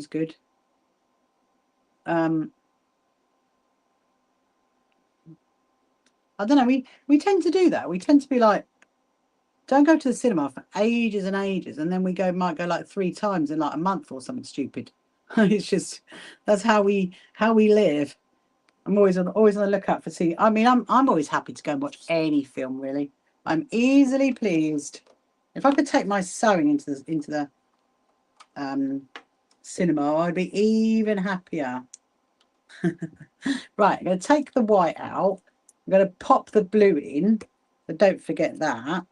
Speaker 1: good. I don't know. We tend to do that. We tend to be like, don't go to the cinema for ages and ages, and then might go like 3 times in like a month or something stupid. It's just that's how we live. I'm always on the lookout for see. I mean, I'm always happy to go and watch any film. Really, I'm easily pleased. If I could take my sewing into the cinema, I'd be even happier. Right, I'm going to take the white out. I'm going to pop the blue in, but don't forget that.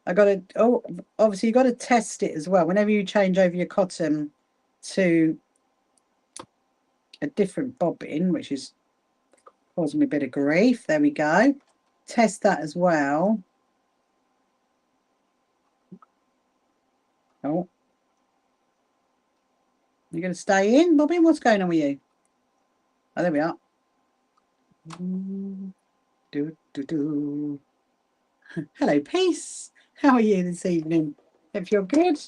Speaker 1: I got to. Oh, obviously you got to test it as well. Whenever you change over your cotton to a different bobbin, which is causing me a bit of grief. There we go. Test that as well. Oh, you're going to stay in, Bobbin? What's going on with you? Oh, there we are. Hello, Peace. How are you this evening? If you're good.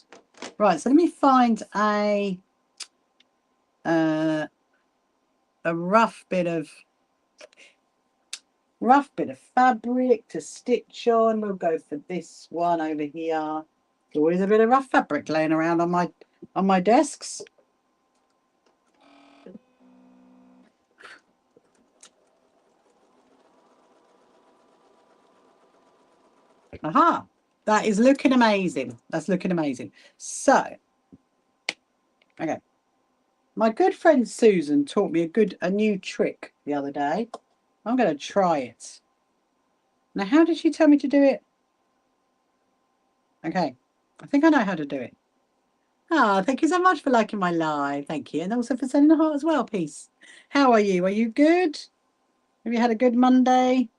Speaker 1: Right, so let me find a rough bit of fabric to stitch on. We'll go for this one over here. There's always a bit of rough fabric laying around on my desks. Aha, that is looking amazing. That's looking amazing. So, okay. My good friend Susan taught me a new trick the other day. I'm going to try it. Now, how did she tell me to do it? Okay, I think I know how to do it. Ah, thank you so much for liking my live. Thank you. And also for sending a heart as well, Peace. How are you? Are you good? Have you had a good Monday?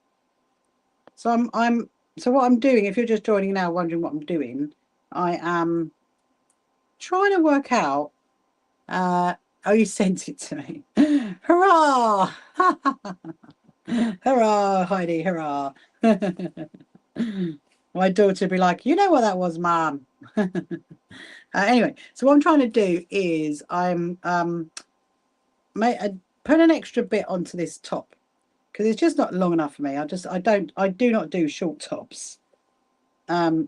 Speaker 1: So so what I'm doing, if you're just joining now wondering what I'm doing, I am trying to work out oh, you sent it to me. Hurrah! Hurrah, Heidi, hurrah. My daughter would be like, you know what that was, Mum. Anyway, so what I'm trying to do is I'm put an extra bit onto this top because it's just not long enough for me. I do not do short tops. So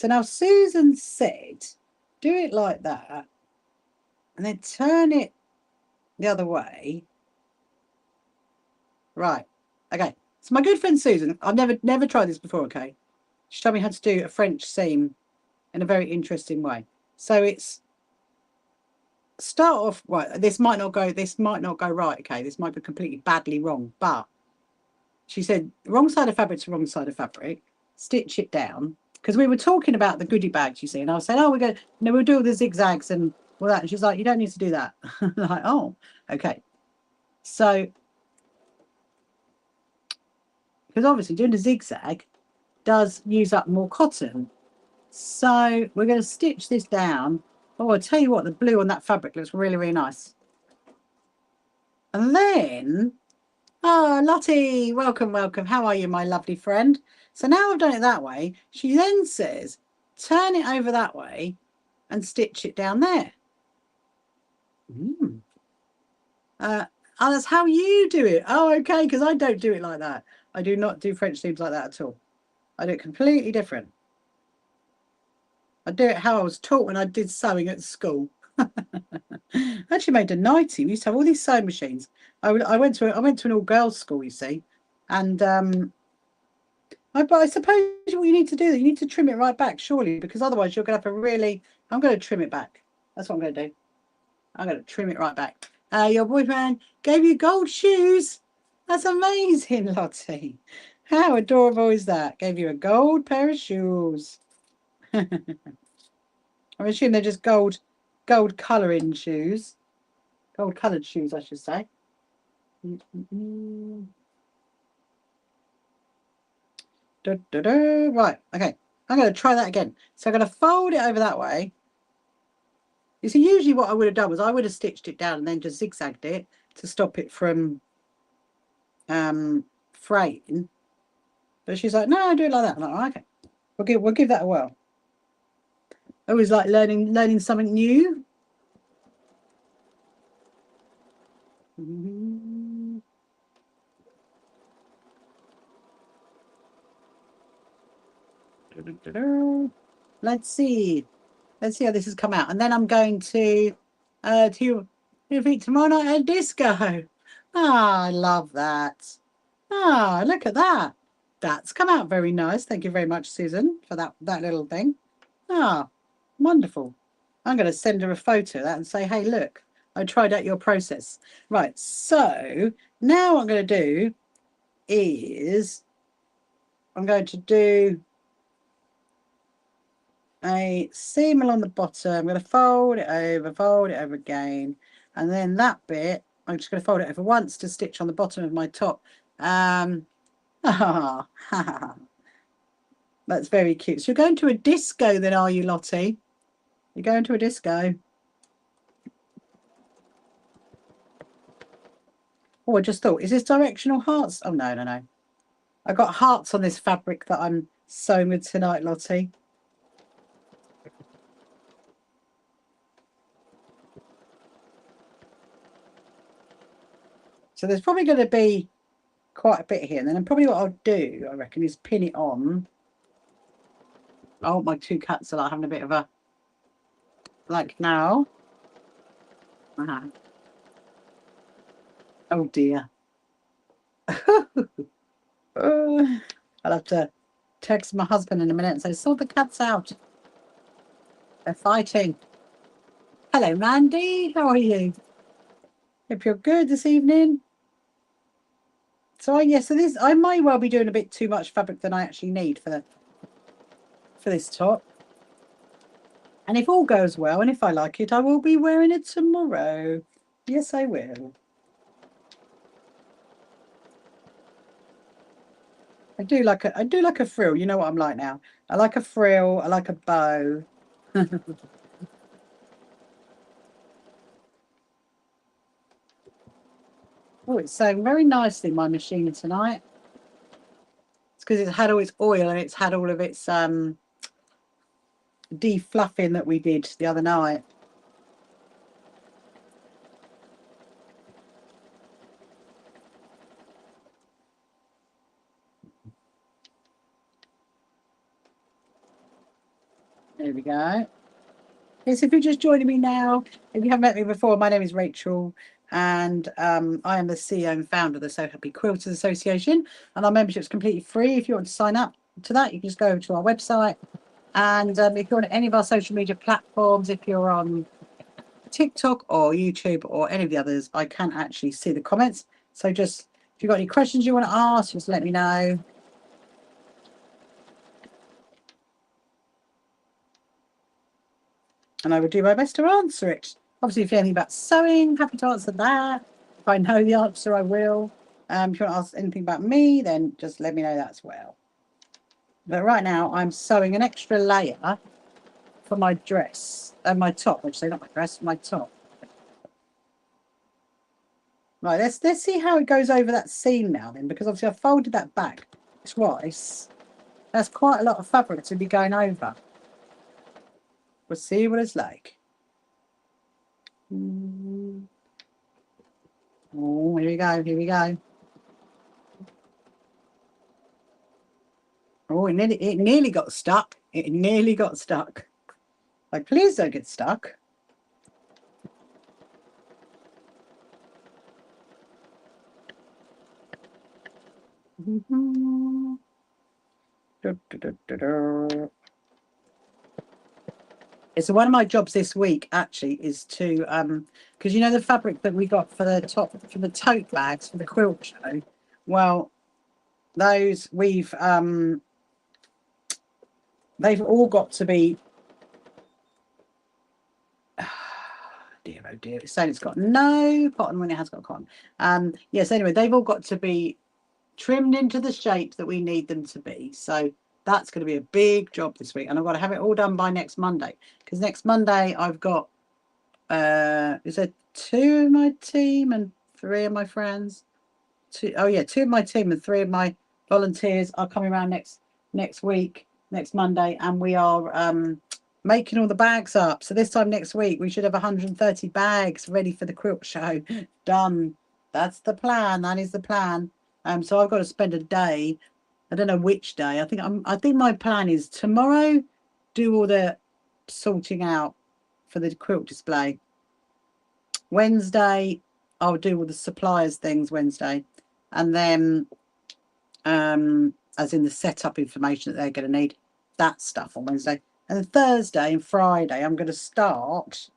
Speaker 1: now Susan said, do it like that and then turn it the other way. Right. Okay. So my good friend Susan, I've never tried this before, okay? She told me how to do a French seam in a very interesting way. So it's start off right. This might not go right, okay? This might be completely badly wrong, but she said wrong side of fabric to wrong side of fabric, stitch it down. Because we were talking about the goodie bags, you see, and I was saying, oh, we'll do all the zigzags and all that. And she's like, you don't need to do that. I'm like, oh, okay. So because obviously doing a zigzag does use up more cotton. So we're going to stitch this down. Oh, I'll tell you what, the blue on that fabric looks really, really nice. And then, oh, Lottie, welcome, welcome. How are you, my lovely friend? So now I've done it that way. She then says, turn it over that way and stitch it down there. Oh, that's how you do it. Oh, okay, because I don't do it like that. I do not do French seams like that at all. I do it completely different. I do it how I was taught when I did sewing at school. I actually made a nightie. We used to have all these sewing machines. I went to an all girls school, you see, and but I suppose what you need to do, you need to trim it right back, surely, because otherwise you're going to have a really. I'm going to trim it back. That's what I'm going to do. I'm going to trim it right back. Your boyfriend gave you gold shoes. That's amazing, Lottie. How adorable is that? Gave you a gold pair of shoes. I assume they're just gold colouring shoes. Gold coloured shoes, I should say. Right, okay. I'm going to try that again. So I'm going to fold it over that way. You see, usually what I would have done was I would have stitched it down and then just zigzagged it to stop it from fraying. But she's like, no, I do it like that. I'm like, okay, we'll give that a whirl. I always like learning something new. Let's see how this has come out, and then I'm going to repeat tomorrow night at disco. Ah, I love that. Ah, look at that. That's come out very nice. Thank you very much, Susan, for that little thing. Ah, wonderful. I'm going to send her a photo of that and say, hey, look, I tried out your process. Right, so now what I'm going to do is I'm going to do a seam along the bottom. I'm going to fold it over again. And then that bit, I'm just going to fold it over once to stitch on the bottom of my top. That's very cute. So you're going to a disco then, are you, Lottie? You're going to a disco. Oh, I just thought, is this directional hearts? Oh, no, no, no. I got hearts on this fabric that I'm sewing with tonight, Lottie. So there's probably going to be quite a bit here. And then probably what I'll do, I reckon, is pin it on. Oh, my two cats are like having a bit of a, like now. Oh, dear. I'll have to text my husband in a minute and say, sort the cats out. They're fighting. Hello, Mandy. How are you? Hope you're good this evening. So this I might well be doing a bit too much fabric than I actually need for this top. And if all goes well, and if I like it, I will be wearing it tomorrow. Yes, I will. I do like a frill. You know what I'm like now. I like a frill. I like a bow. Oh, it's sewing very nicely, my machine tonight. It's because it's had all its oil and it's had all of its defluffing that we did the other night. There we go. Yes, if you're just joining me now, if you haven't met me before, my name is Rachel, and I am the CEO and founder of the So Happy Quilters Association, and our membership is completely free. If you want to sign up to that, you can just go over to our website, and if you're on any of our social media platforms, if you're on TikTok or YouTube or any of the others, I can actually see the comments. So just, if you've got any questions you want to ask, just let me know. And I will do my best to answer it. Obviously, if you have anything about sewing, happy to answer that. If I know the answer, I will. If you want to ask anything about me, then just let me know that as well. But right now, I'm sewing an extra layer for my dress, my top. I should say not my dress, my top. Right, let's see how it goes over that seam now then, because obviously I folded that back twice. That's quite a lot of fabric to be going over. We'll see what it's like. Oh, here we go, here we go. Oh, it nearly got stuck. It nearly got stuck. Like, please don't get stuck. So one of my jobs this week actually is to because you know the fabric that we got for the top for the tote bags for the quilt show. Well, those they've all got to be dear Oh dear, it's saying it's got no cotton when it has got cotton. Yes, anyway, they've all got to be trimmed into the shape that we need them to be. So that's going to be a big job this week. And I've got to have it all done by next Monday. Because next Monday I've got, is there 2 of my team and 3 of my friends? 2 of my team and 3 of my volunteers are coming around next week, next Monday, and we are making all the bags up. So this time next week we should have 130 bags ready for the quilt show. Done. That's the plan. That is the plan. So I've got to spend a day. I don't know which day. I think my plan is tomorrow do all the sorting out for the quilt display. Wednesday I'll do all the suppliers things Wednesday, and then as in the setup information that they're going to need, that stuff on Wednesday. And then Thursday and Friday I'm going to start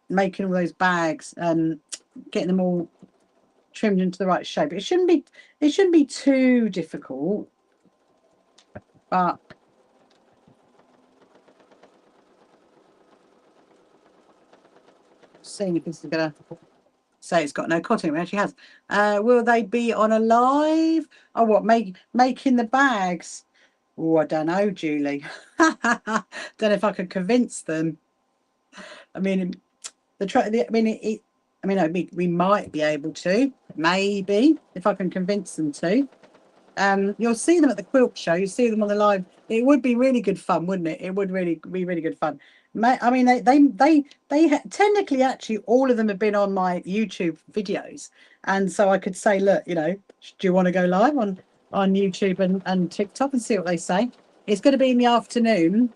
Speaker 1: making all those bags and getting them all trimmed into the right shape. It shouldn't be too difficult, but seeing if this is going to say it's got no cotton. It actually has. Will they be on a live? Oh, what, making the bags? Oh, I don't know, Julie. Don't know if I could convince them. I mean, we might be able to, maybe, if I can convince them to. You'll see them at the quilt show. You see them on the live. It would be really good fun, wouldn't it? It would really be really good fun. I mean, they technically actually all of them have been on my YouTube videos, and so I could say, look, you know, do you want to go live on YouTube and TikTok and see what they say? It's going to be in the afternoon.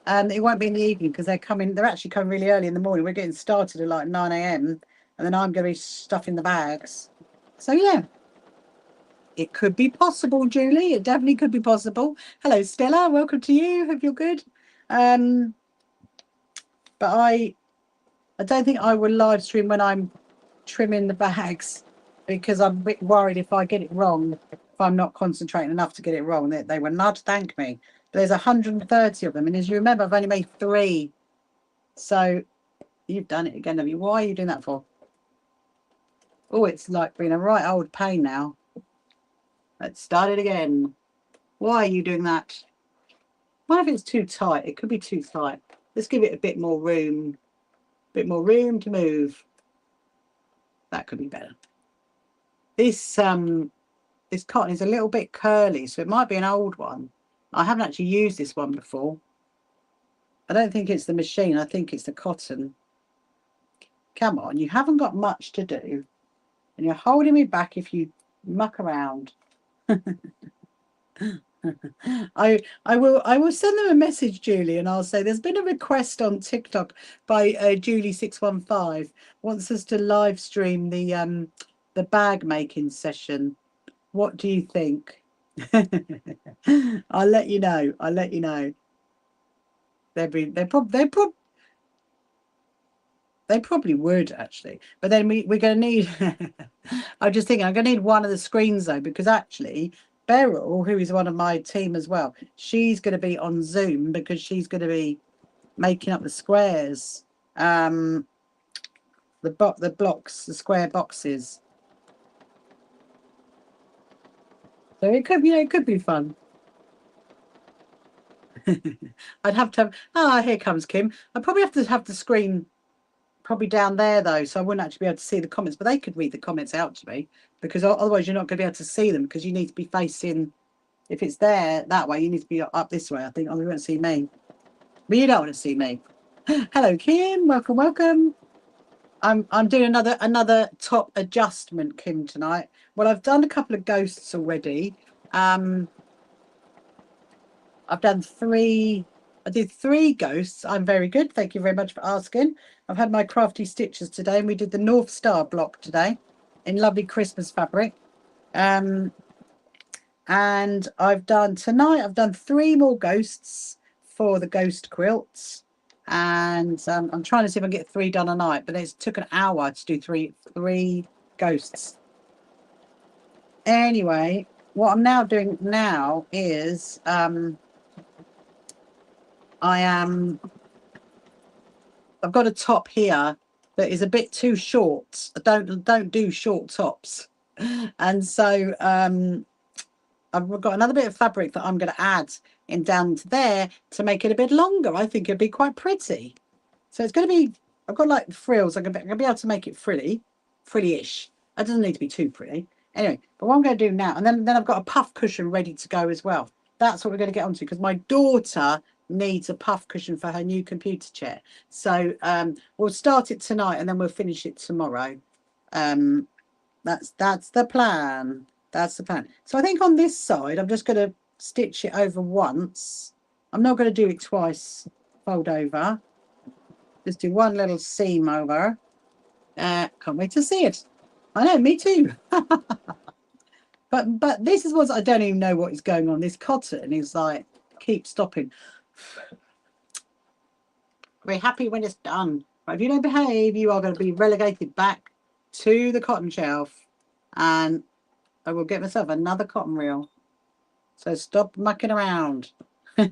Speaker 1: It won't be in the evening because they're actually coming really early in the morning. We're getting started at like 9 a.m. and then I'm going to be stuffing the bags. So yeah. It could be possible, Julie. It definitely could be possible. Hello, Stella. Welcome to you. Hope you're good. But I don't think I will live stream when I'm trimming the bags because I'm a bit worried if I get it wrong, if I'm not concentrating enough to get it wrong, they will not thank me. But there's 130 of them. And as you remember, I've only made 3. So you've done it again, have you? Why are you doing that for? Oh, it's like being a right old pain now. Let's start it again. Why are you doing that? What if it's too tight? It could be too tight. Let's give it a bit more room. A bit more room to move. That could be better. This cotton is a little bit curly, so it might be an old one. I haven't actually used this one before. I don't think it's the machine. I think it's the cotton. Come on, you haven't got much to do. And you're holding me back if you muck around. I will send them a message, Julie, and I'll say there's been a request on TikTok by Julie615 wants us to live stream the bag making session. What do you think? I'll let you know. I'll let you know. They probably would actually, but then we're going to need. I'm just thinking I'm going to need one of the screens though, because actually Beryl, who is one of my team as well, she's going to be on Zoom because she's going to be making up the squares, the blocks, the square boxes. So it could be fun. I'd have to have. Here comes Kim. I'd probably have to have the screen probably down there though, so I wouldn't actually be able to see the comments, but they could read the comments out to me because otherwise you're not going to be able to see them because you need to be facing. If it's there that way, you need to be up this way. I think. Oh, you won't see me, but you don't want to see me. Hello, Kim. Welcome, welcome. I'm doing another top adjustment, Kim, tonight. Well, I've done a couple of ghosts already. I've done 3. I did 3 ghosts. I'm very good. Thank you very much for asking. I've had my crafty stitches today, and we did the North Star block today in lovely Christmas fabric. And I've done 3 more ghosts for the ghost quilts. And I'm trying to see if I can get 3 done a night, but it took an hour to do three ghosts. Anyway, what I'm now doing now is I've got a top here that is a bit too short. Don't do short tops. And so I've got another bit of fabric that I'm going to add in down to there to make it a bit longer. I think it'd be quite pretty. So it's going to be, I've got like frills. I'm going to be able to make it frilly-ish. It doesn't need to be too pretty. Anyway, but what I'm going to do now, and then I've got a puff cushion ready to go as well. That's what we're going to get onto, because my daughter needs a puff cushion for her new computer chair. So we'll start it tonight and then we'll finish it tomorrow. That's the plan. That's the plan. So I think on this side, I'm just going to stitch it over once. I'm not going to do it twice, fold over. Just do one little seam over. Can't wait to see it. I know, me too. But this is what I don't even know what is going on. This cotton is like, keep stopping. We're happy when it's done. But if you don't behave, you are going to be relegated back to the cotton shelf. And I will get myself another cotton reel. So stop mucking around. You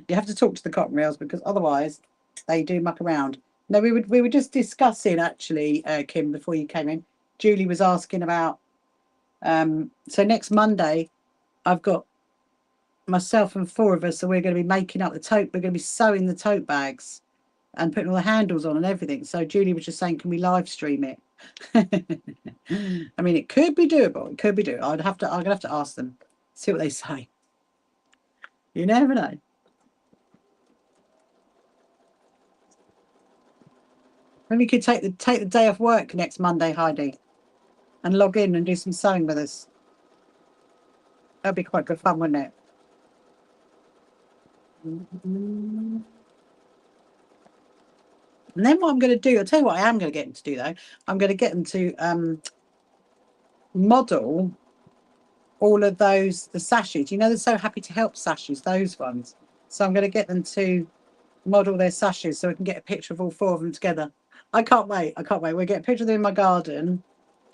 Speaker 1: have to talk to the cotton reels, because otherwise they do muck around. No, we were just discussing actually, Kim, before you came in. Julie was asking about. So next Monday, I've got myself and 4 of us, so we're going to be making up the tote. We're going to be sewing the tote bags and putting all the handles on and everything. So Julie was just saying, can we live stream it? I mean, it could be doable. It could be doable. I'm gonna have to ask them, see what they say. You never know. Maybe you could take the day off work next Monday, Heidi, and log in and do some sewing with us. That'd be quite good fun, wouldn't it? And then what I'm going to do, I'll tell you what I am going to get them to do, though. I'm going to get them to model all of those, the sashes. You know, they're so happy to help sashes, those ones. So I'm going to get them to model their sashes so we can get a picture of all 4 of them together. I can't wait. I can't wait. We'll get a picture of them in my garden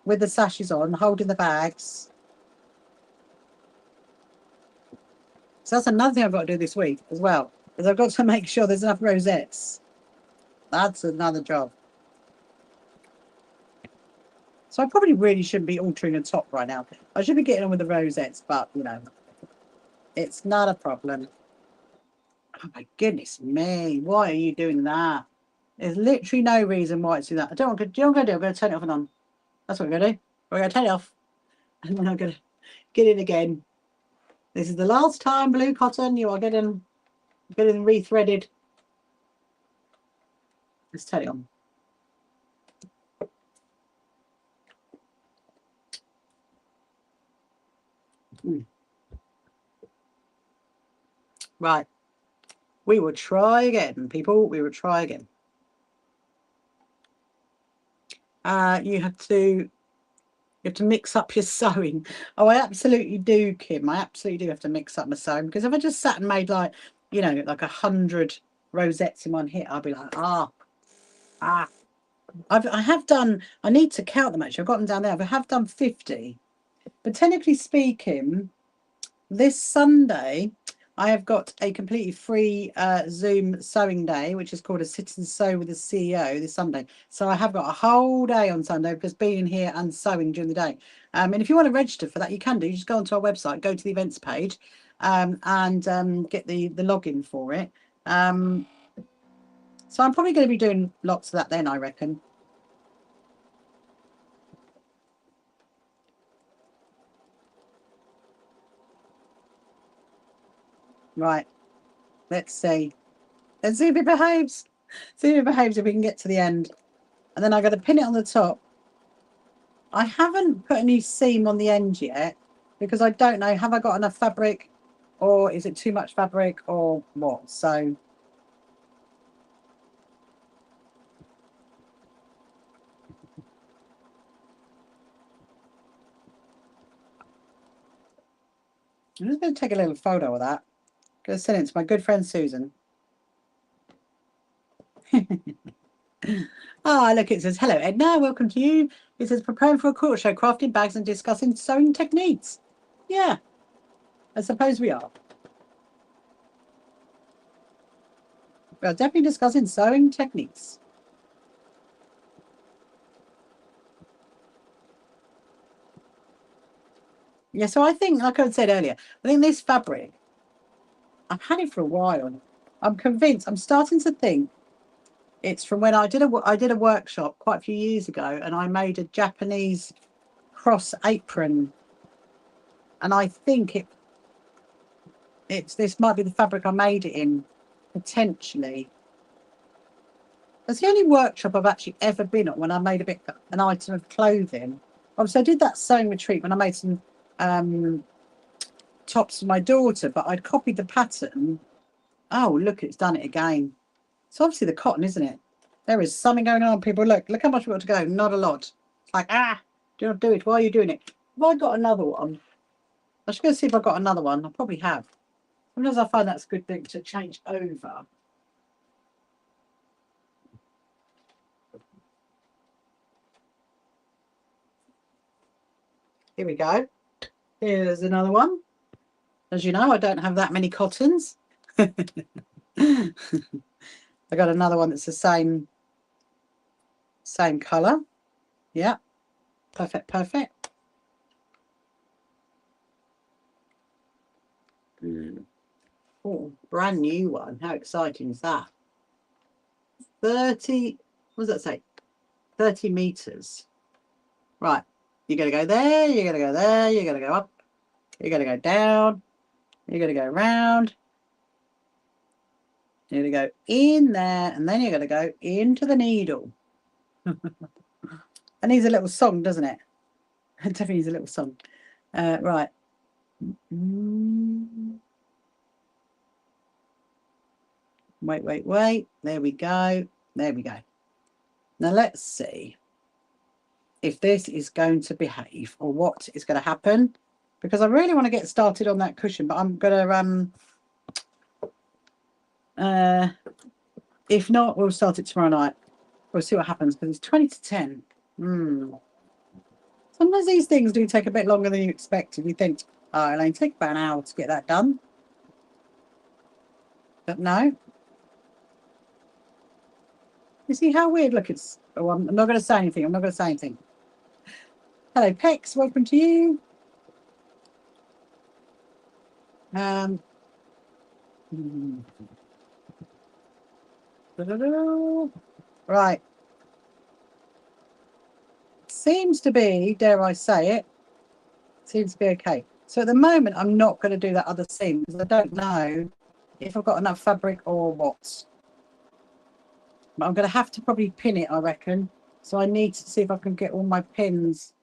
Speaker 1: with the sashes on, holding the bags. So that's another thing I've got to do this week as well, is I've got to make sure there's enough rosettes. That's another job. So I probably really shouldn't be altering the top right now. I should be getting on with the rosettes, but, you know, it's not a problem. Oh, my goodness me. Why are you doing that? There's literally no reason why it's doing that. I don't want to do. I'm going to turn it off and on. That's what we're going to do. We're going to turn it off. And then I'm going to get in again. This is the last time, blue cotton. You are getting rethreaded. Let's turn it on. Right. We will try again, people. We will try again. You have to mix up your sewing. Oh, I absolutely do, Kim. I absolutely do have to mix up my sewing, because if I just sat and made like, you know, like 100 rosettes in one hit, I'll be like, I have done. I need to count them actually. I've got them down there. I have done 50, but technically speaking, this Sunday I have got a completely free Zoom sewing day, which is called a Sit and Sew with the CEO this Sunday. So I have got a whole day on Sunday of just being here and sewing during the day. And if you want to register for that, you can do. You just go onto our website, go to the events page, and get the login for it. So I'm probably going to be doing lots of that then, I reckon. Right. Let's see. Let's see if it behaves. See if it behaves, if we can get to the end. And then I've got to pin it on the top. I haven't put any seam on the end yet, because I don't know, have I got enough fabric, or is it too much fabric, or what? So I'm just going to take a little photo of that. I'm going to send it to my good friend Susan. Look, it says, hello Edna, welcome to you. It says, preparing for a quilt show, crafting bags and discussing sewing techniques. Yeah, I suppose we are. We are definitely discussing sewing techniques. Yeah, so I think, like I said earlier, I think this fabric, I've had it for a while. I'm convinced, I'm starting to think it's from when I did a workshop quite a few years ago, and I made a Japanese cross apron, and I think this might be the fabric I made it in, potentially. That's the only workshop I've actually ever been at when I made an item of clothing. Obviously, I did that sewing retreat when I made some tops for my daughter, but I'd copied the pattern. Oh, look, it's done it again. It's obviously the cotton, isn't it? There is something going on, people. Look how much we've got to go. Not a lot. It's like, do not do it. Why are you doing it? Have I got another one? I should go see if I've got another one. I probably have. Sometimes I find that's a good thing to change over. Here we go. Here's another one. As you know, I don't have that many cottons. I got another one that's the same colour. Yeah. Perfect. Oh, brand new one. How exciting is that? 30, what does that say? 30 meters. Right. You're going to go there, you're going to go there, you're going to go up, you're going to go down, you're going to go around, you're going to go in there, and then you're going to go into the needle. It needs a little song, doesn't it? It definitely needs a little song. Right. Wait. There we go. There we go. Now let's see if this is going to behave or what is going to happen, because I really want to get started on that cushion, but I'm going to if not, we'll start it tomorrow night. We'll see what happens, because it's 20 to 10. Sometimes these things do take a bit longer than you expect. You think, oh, it'll only take about an hour to get that done. But no. You see how weird? Look, it's... Oh, I'm not going to say anything. Hello, Pex. Welcome to you. Right. Seems to be, dare I say it, seems to be okay. So at the moment, I'm not going to do that other seam because I don't know if I've got enough fabric or what. But I'm going to have to probably pin it, I reckon. So I need to see if I can get all my pins.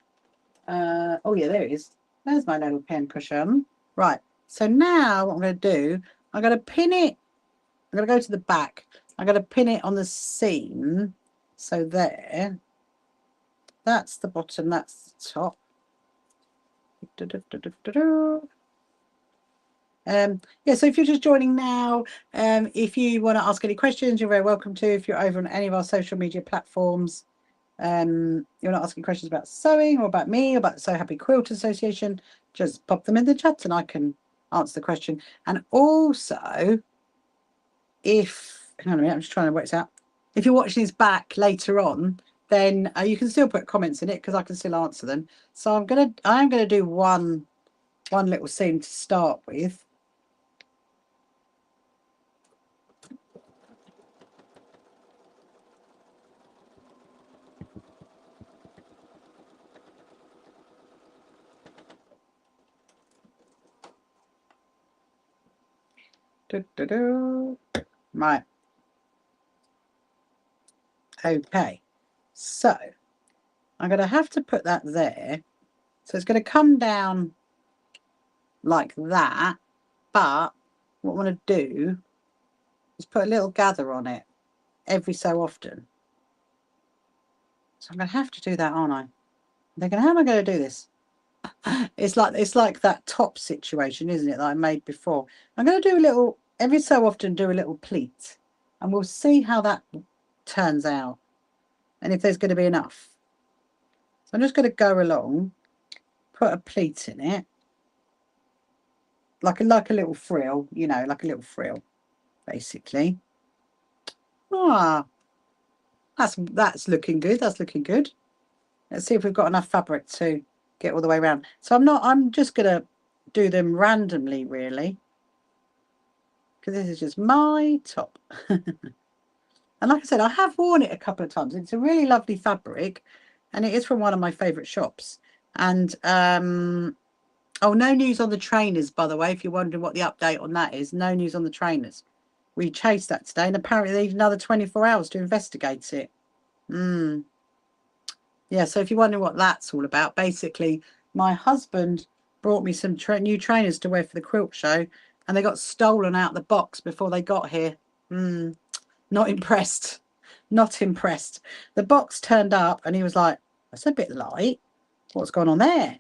Speaker 1: Oh, yeah, there it is. There's my little pin cushion. Right. So now what I'm going to do, I'm going to pin it. I'm going to go to the back. I'm going to pin it on the seam. So there. That's the bottom. That's the top. Yeah, so if you're just joining now, if you want to ask any questions, you're very welcome to. If you're over on any of our social media platforms, you want to ask any questions about sewing or about me or about the So Happy Quilt Association, just pop them in the chat and I can answer the question. And also, hang on a minute, I'm just trying to work this out. If you're watching this back later on, then you can still put comments in it because I can still answer them. So I'm gonna do one little seam to start with. Right. Okay. So I'm going to have to put that there. So it's going to come down like that. But what I want to do is put a little gather on it every so often. So I'm going to have to do that, aren't I? Thinking, how am I going to do this? It's like that top situation, isn't it, that I made before. I'm going to do a little, every so often do a little pleat. And we'll see how that turns out. And if there's going to be enough. So I'm just going to go along, put a pleat in it. Like a little frill, you know, like a little frill, basically. That's looking good. That's looking good. Let's see if we've got enough fabric to get all the way around. So I'm just going to do them randomly, really. Because this is just my top. And like I said, I have worn it a couple of times. It's a really lovely fabric. And it is from one of my favourite shops. And, oh, no news on the trainers, by the way, if you're wondering what the update on that is. No news on the trainers. We chased that today. And apparently they need another 24 hours to investigate it. Yeah, so if you're wondering what that's all about, basically, my husband brought me some new trainers to wear for the quilt show. And they got stolen out the box before they got here. Not impressed. Not impressed. The box turned up and he was like, that's a bit light. What's going on there?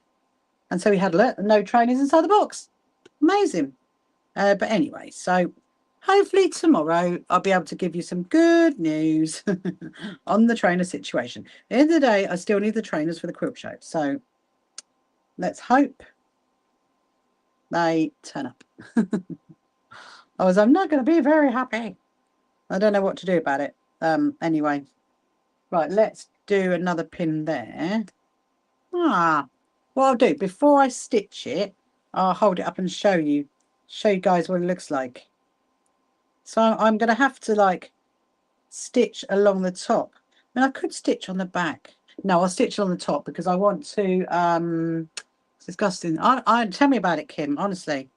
Speaker 1: And so he had no trainers inside the box. Amazing. But anyway, so hopefully tomorrow I'll be able to give you some good news on the trainer situation. At the end of the day, I still need the trainers for the quilt show. So let's hope they turn up. Otherwise, I'm not going to be very happy. I don't know what to do about it. Anyway, right, let's do another pin there. What I'll do, before I stitch it, I'll hold it up and show you guys what it looks like. So I'm going to have to, like, stitch along the top. I mean, I could stitch on the back. No, I'll stitch on the top because I want to, it's disgusting. Tell me about it, Kim, honestly.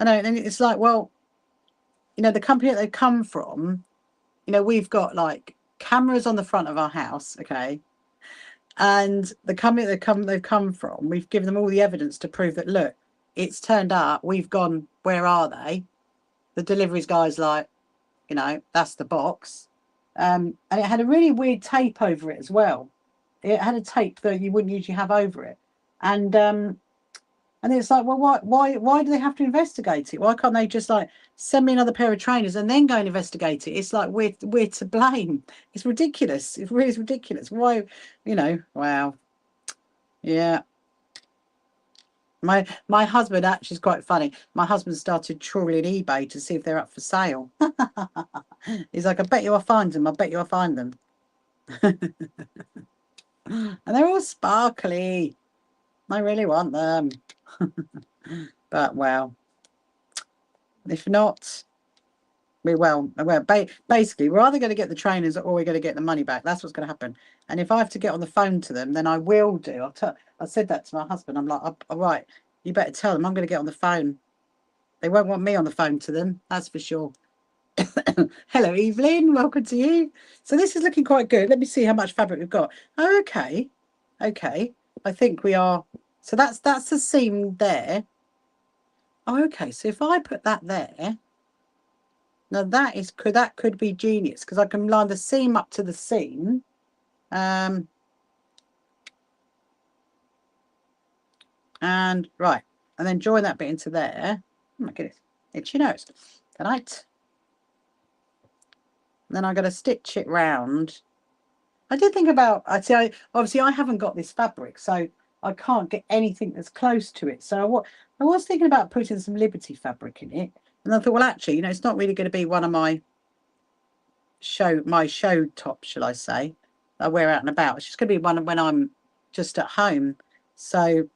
Speaker 1: I know, and it's like, well, you know, the company that they come from, you know, we've got, like, cameras on the front of our house, okay? And the company they've come from, we've given them all the evidence to prove that, look, it's turned up, we've gone, where are they? The deliveries guy's like, you know, that's the box. And it had a really weird tape over it as well. It had a tape that you wouldn't usually have over it. And it's like, well, why do they have to investigate it? Why can't they just, like, send me another pair of trainers and then go and investigate it? It's like we're to blame. It's ridiculous. It really is ridiculous. Why, you know? Wow. Yeah. My husband actually is quite funny. My husband started trawling eBay to see if they're up for sale. He's like, I bet you I'll find them. I bet you I'll find them. And they're all sparkly. I really want them. But well, if not, basically we're either going to get the trainers or we're going to get the money back. That's what's going to happen. And if I have to get on the phone to them, then I will do. I said that to my husband. I'm like, all right, you better tell them I'm going to get on the phone. They won't want me on the phone to them, that's for sure. Hello, Evelyn. Welcome to you. So this is looking quite good. Let me see how much fabric we've got. Okay. I think we are. So that's the seam there. Oh, okay. So if I put that there, now that could be genius because I can line the seam up to the seam. And right, and then join that bit into there. Oh my goodness, itchy nose. Tonight. Then I'm going to stitch it round. I did think about, obviously I haven't got this fabric, so I can't get anything that's close to it. So I was thinking about putting some Liberty fabric in it. And I thought, well, actually, you know, it's not really going to be one of my show tops, shall I say, that I wear out and about. It's just going to be one when I'm just at home. So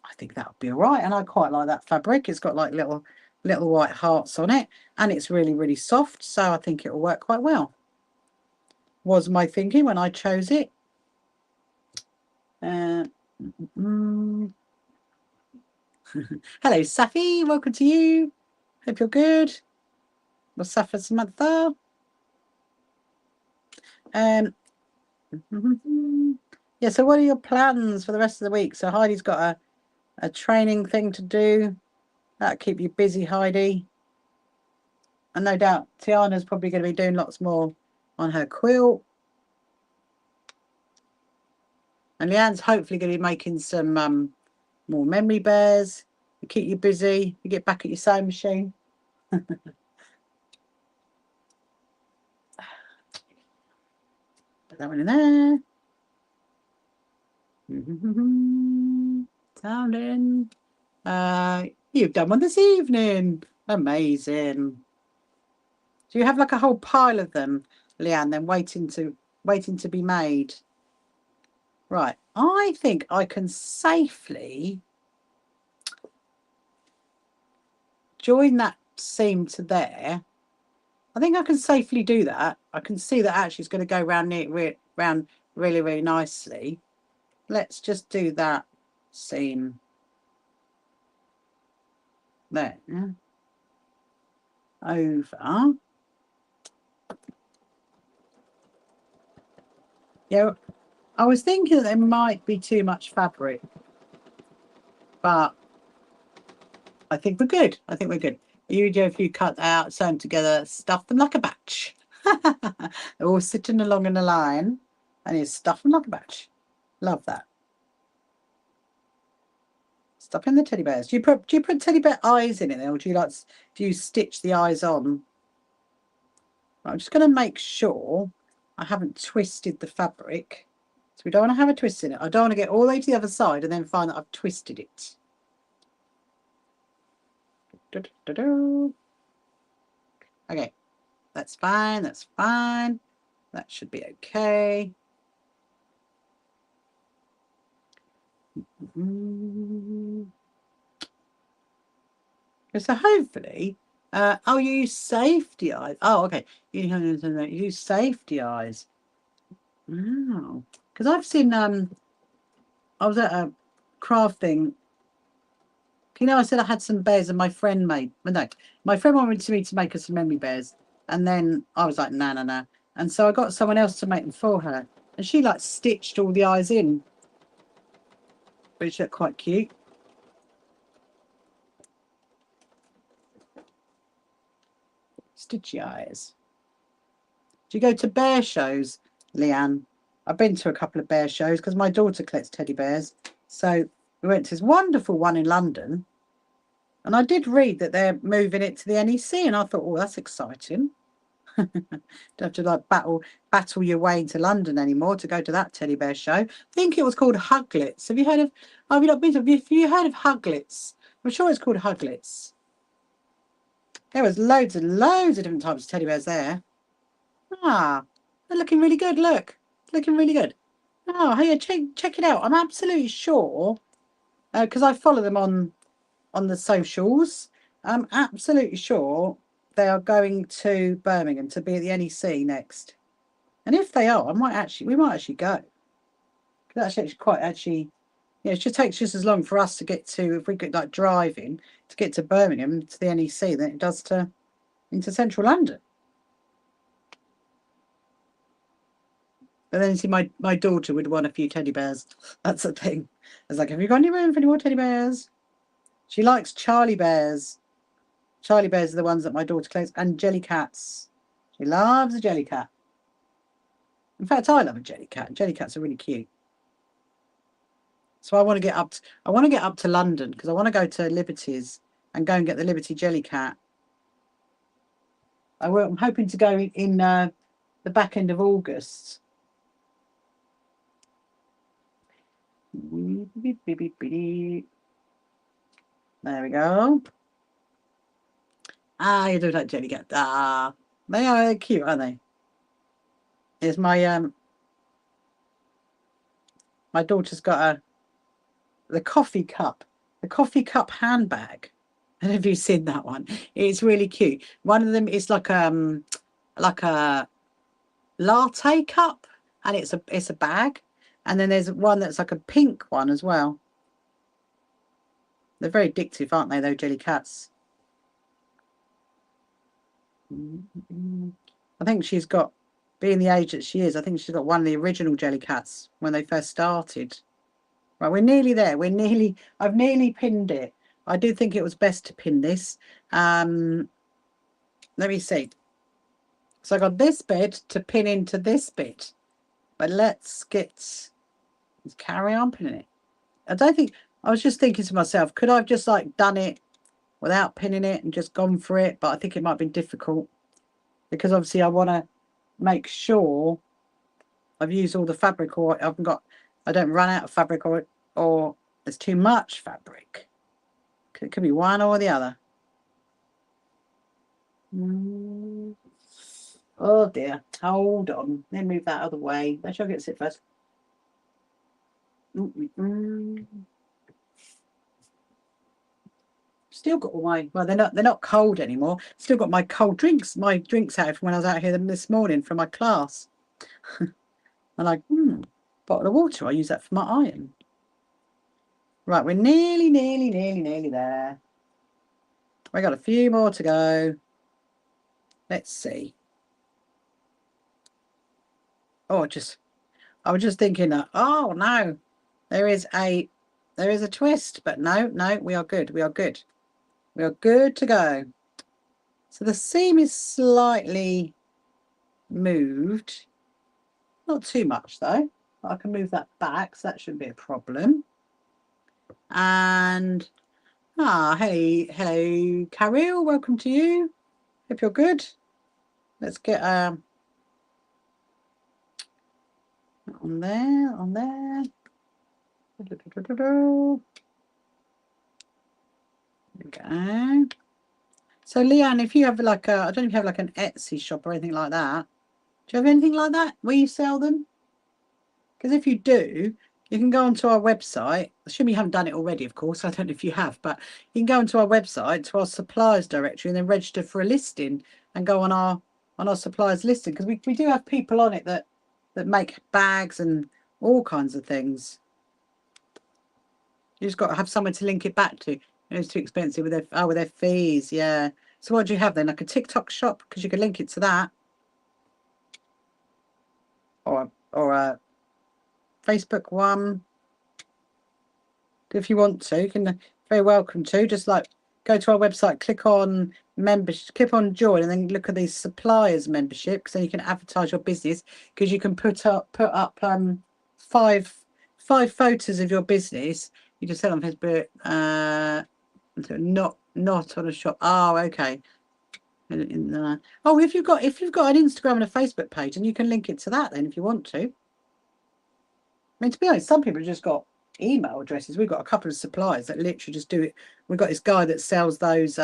Speaker 1: I think that would be all right. And I quite like that fabric. It's got like little white hearts on it. And it's really, really soft. So I think it will work quite well. Was my thinking when I chose it. Hello, Safi. Welcome to you. Hope you're good. Well, Safa Samantha. Yeah, so what are your plans for the rest of the week? So Heidi's got a training thing to do. That'll keep you busy, Heidi. And no doubt Tiana's probably going to be doing lots more on her quilt. And Leanne's hopefully going to be making some more memory bears to keep you busy. You get back at your sewing machine. Put that one in there. Sounding. You've done one this evening. Amazing. So you have like a whole pile of them, Leanne, then waiting to be made. Right, I think I can safely join that seam to there. I think I can safely do that. I can see that actually it's going to go round round really, really nicely. Let's just do that seam there. Over. Yeah, I was thinking that there might be too much fabric, but I think we're good. I think we're good. You do a few cut out, sew them together, stuff them like a batch. They're all sitting along in a line, and you stuff them like a batch. Love that. Stuff in the teddy bears. Do you put teddy bear eyes in it, or do you stitch the eyes on? I'm just going to make sure I haven't twisted the fabric. So we don't want to have a twist in it. I don't want to get all the way to the other side and then find that I've twisted it. Okay, that's fine. That's fine. That should be okay. So hopefully, oh, you use safety eyes. Oh, okay. You use safety eyes. Wow. Because I've seen, I was at a craft thing. You know, I said I had some bears and my friend made, well, no, my friend wanted me to make her some memory bears. And then I was like, no, no, no. And so I got someone else to make them for her. And she like stitched all the eyes in, which looked quite cute. Stitchy eyes. Do you go to bear shows, Leanne? I've been to a couple of bear shows because my daughter collects teddy bears. So we went to this wonderful one in London. And I did read that they're moving it to the NEC. And I thought, oh, that's exciting. Don't have to like battle your way into London anymore to go to that teddy bear show. I think it was called Huglets. Have you heard of? Have you not been to? Have you heard of Huglets? I'm sure it's called Huglets. There was loads and loads of different types of teddy bears there. Ah, they're looking really good. Look, looking really good. Oh, hey, check it out. I'm absolutely sure because I follow them on the socials. I'm absolutely sure they are going to Birmingham to be at the NEC next. And if they are, we might actually go. That's actually quite yeah, it just takes just as long for us to get to, if we could like driving to get to Birmingham to the NEC than it does into central London. But then you see my daughter would want a few teddy bears. That's the thing. I was like, have you got any room for any more teddy bears? She likes Charlie bears. Charlie bears are the ones that my daughter collects, and jelly cats. She loves a jelly cat. In fact, I love a jelly cat. Jelly cats are really cute. So I want to get up to London because I want to go to Liberty's and go and get the Liberty jelly cat. I'm hoping to go in the back end of August. There we go. Ah, you do like jelly cat. Ah, they are cute, aren't they? Here's my my daughter's got the coffee cup handbag. I don't know if you've seen that one. It's really cute. One of them is like a latte cup, and it's a bag. And then there's one that's like a pink one as well. They're very addictive, aren't they, those jelly cats? I think she's got, being the age that she is, I think she's got one of the original jelly cats when they first started. Right, we're nearly there. I've nearly pinned it. I do think it was best to pin this. Let me see. So I got this bit to pin into this bit. But let's carry on pinning it. I was just thinking to myself, could I have just like done it without pinning it and just gone for it? But I think it might be difficult because obviously I want to make sure I've used all the fabric, or I don't run out of fabric, or there's too much fabric. It could be one or the other. Oh dear, hold on. Let me move that other way. Let's get sit first. Still got all my, well, they're not cold anymore. Still got my cold drinks, my drinks out from when I was out here this morning for my class. I'm like, bottle of water. I use that for my iron. Right, we're nearly there. We got a few more to go. Let's see. Oh, I was just thinking that. Oh no, there is a twist, but no, we are good. We are good. We are good to go. So the seam is slightly moved. Not too much though. I can move that back, so that shouldn't be a problem. And hello, Carol. Welcome to you. Hope you're good. Let's get on there. There we go. So Leanne, if you have like I don't know if you have like an Etsy shop or anything like that. Do you have anything like that where you sell them? Because if you do, you can go onto our website. Assuming you haven't done it already, of course. I don't know if you have, but you can go onto our website, to our suppliers directory, and then register for a listing and go on our suppliers listing. Because we do have people on it that make bags and all kinds of things. You just got to have someone to link it back to. It's too expensive with their fees. Yeah. So what do you have then? Like a TikTok shop, because you can link it to that, or a Facebook one. If you want to, you can. Very welcome to. Just like go to our website, click on membership, click on join, and then look at these suppliers membership, because then you can advertise your business. Because you can put up five photos of your business. You just sell on Facebook. Not on a shop. Oh, okay. Oh, if you've got an Instagram and a Facebook page, and you can link it to that then if you want to. I mean, to be honest, some people have just got email addresses. We've got a couple of suppliers that literally just do it. We've got this guy that sells those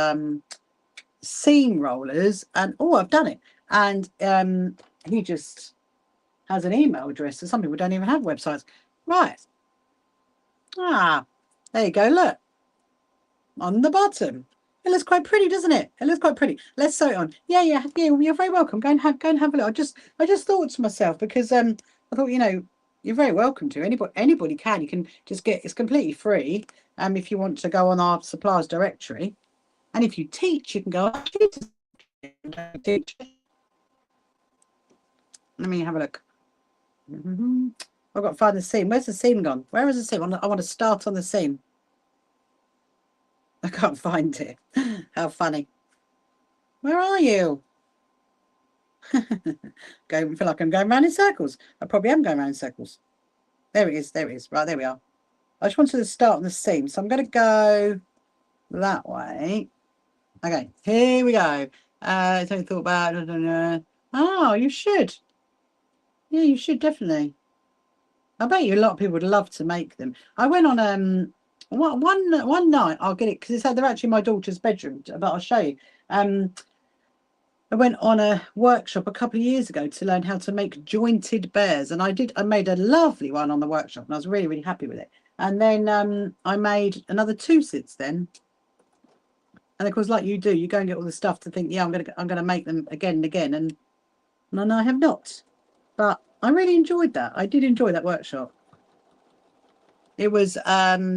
Speaker 1: seam rollers, and I've done it. And he just has an email address. So some people don't even have websites. Right. There you go. Look. On the bottom. It looks quite pretty, doesn't it? It looks quite pretty. Let's sew it on. Yeah. You're very welcome. Go and have a look. I just thought to myself, because I thought, you're very welcome to. Anybody can. You can just get. It's completely free. If you want to go on our suppliers directory, and if you teach, you can go. Teach. Let me have a look. I've got to find the seam. Where's the seam gone? Where is the seam? I want to start on the seam. I can't find it. How funny. Where are you? I feel like I'm going round in circles. I probably am going round in circles. There it is. Right, there we are. I just wanted to start on the seam. So I'm going to go that way. Okay, here we go. So I thought about, oh, you should. Yeah, you should definitely. I bet you a lot of people would love to make them. I went on one night. I'll get it because they're actually my daughter's bedroom, but I'll show you. I went on a workshop a couple of years ago to learn how to make jointed bears, and I made a lovely one on the workshop, and I was really, really happy with it. And then I made another 2 since then. And of course, like you do, you go and get all the stuff to think, yeah, I'm gonna make them again and again, and I have not. But I really enjoyed that. I did enjoy that workshop. It was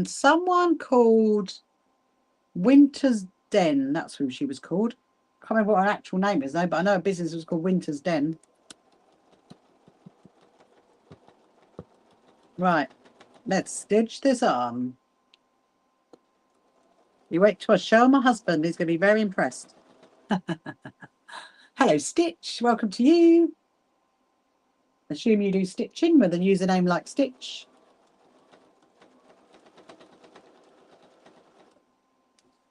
Speaker 1: someone called Winter's Den. That's who she was called. Can't remember what her actual name is though, but I know her business was called Winter's Den. Right, let's stitch this on. You wait till I show my husband. He's going to be very impressed. Hello, Stitch. Welcome to you. Assume you do stitching with a username like Stitch.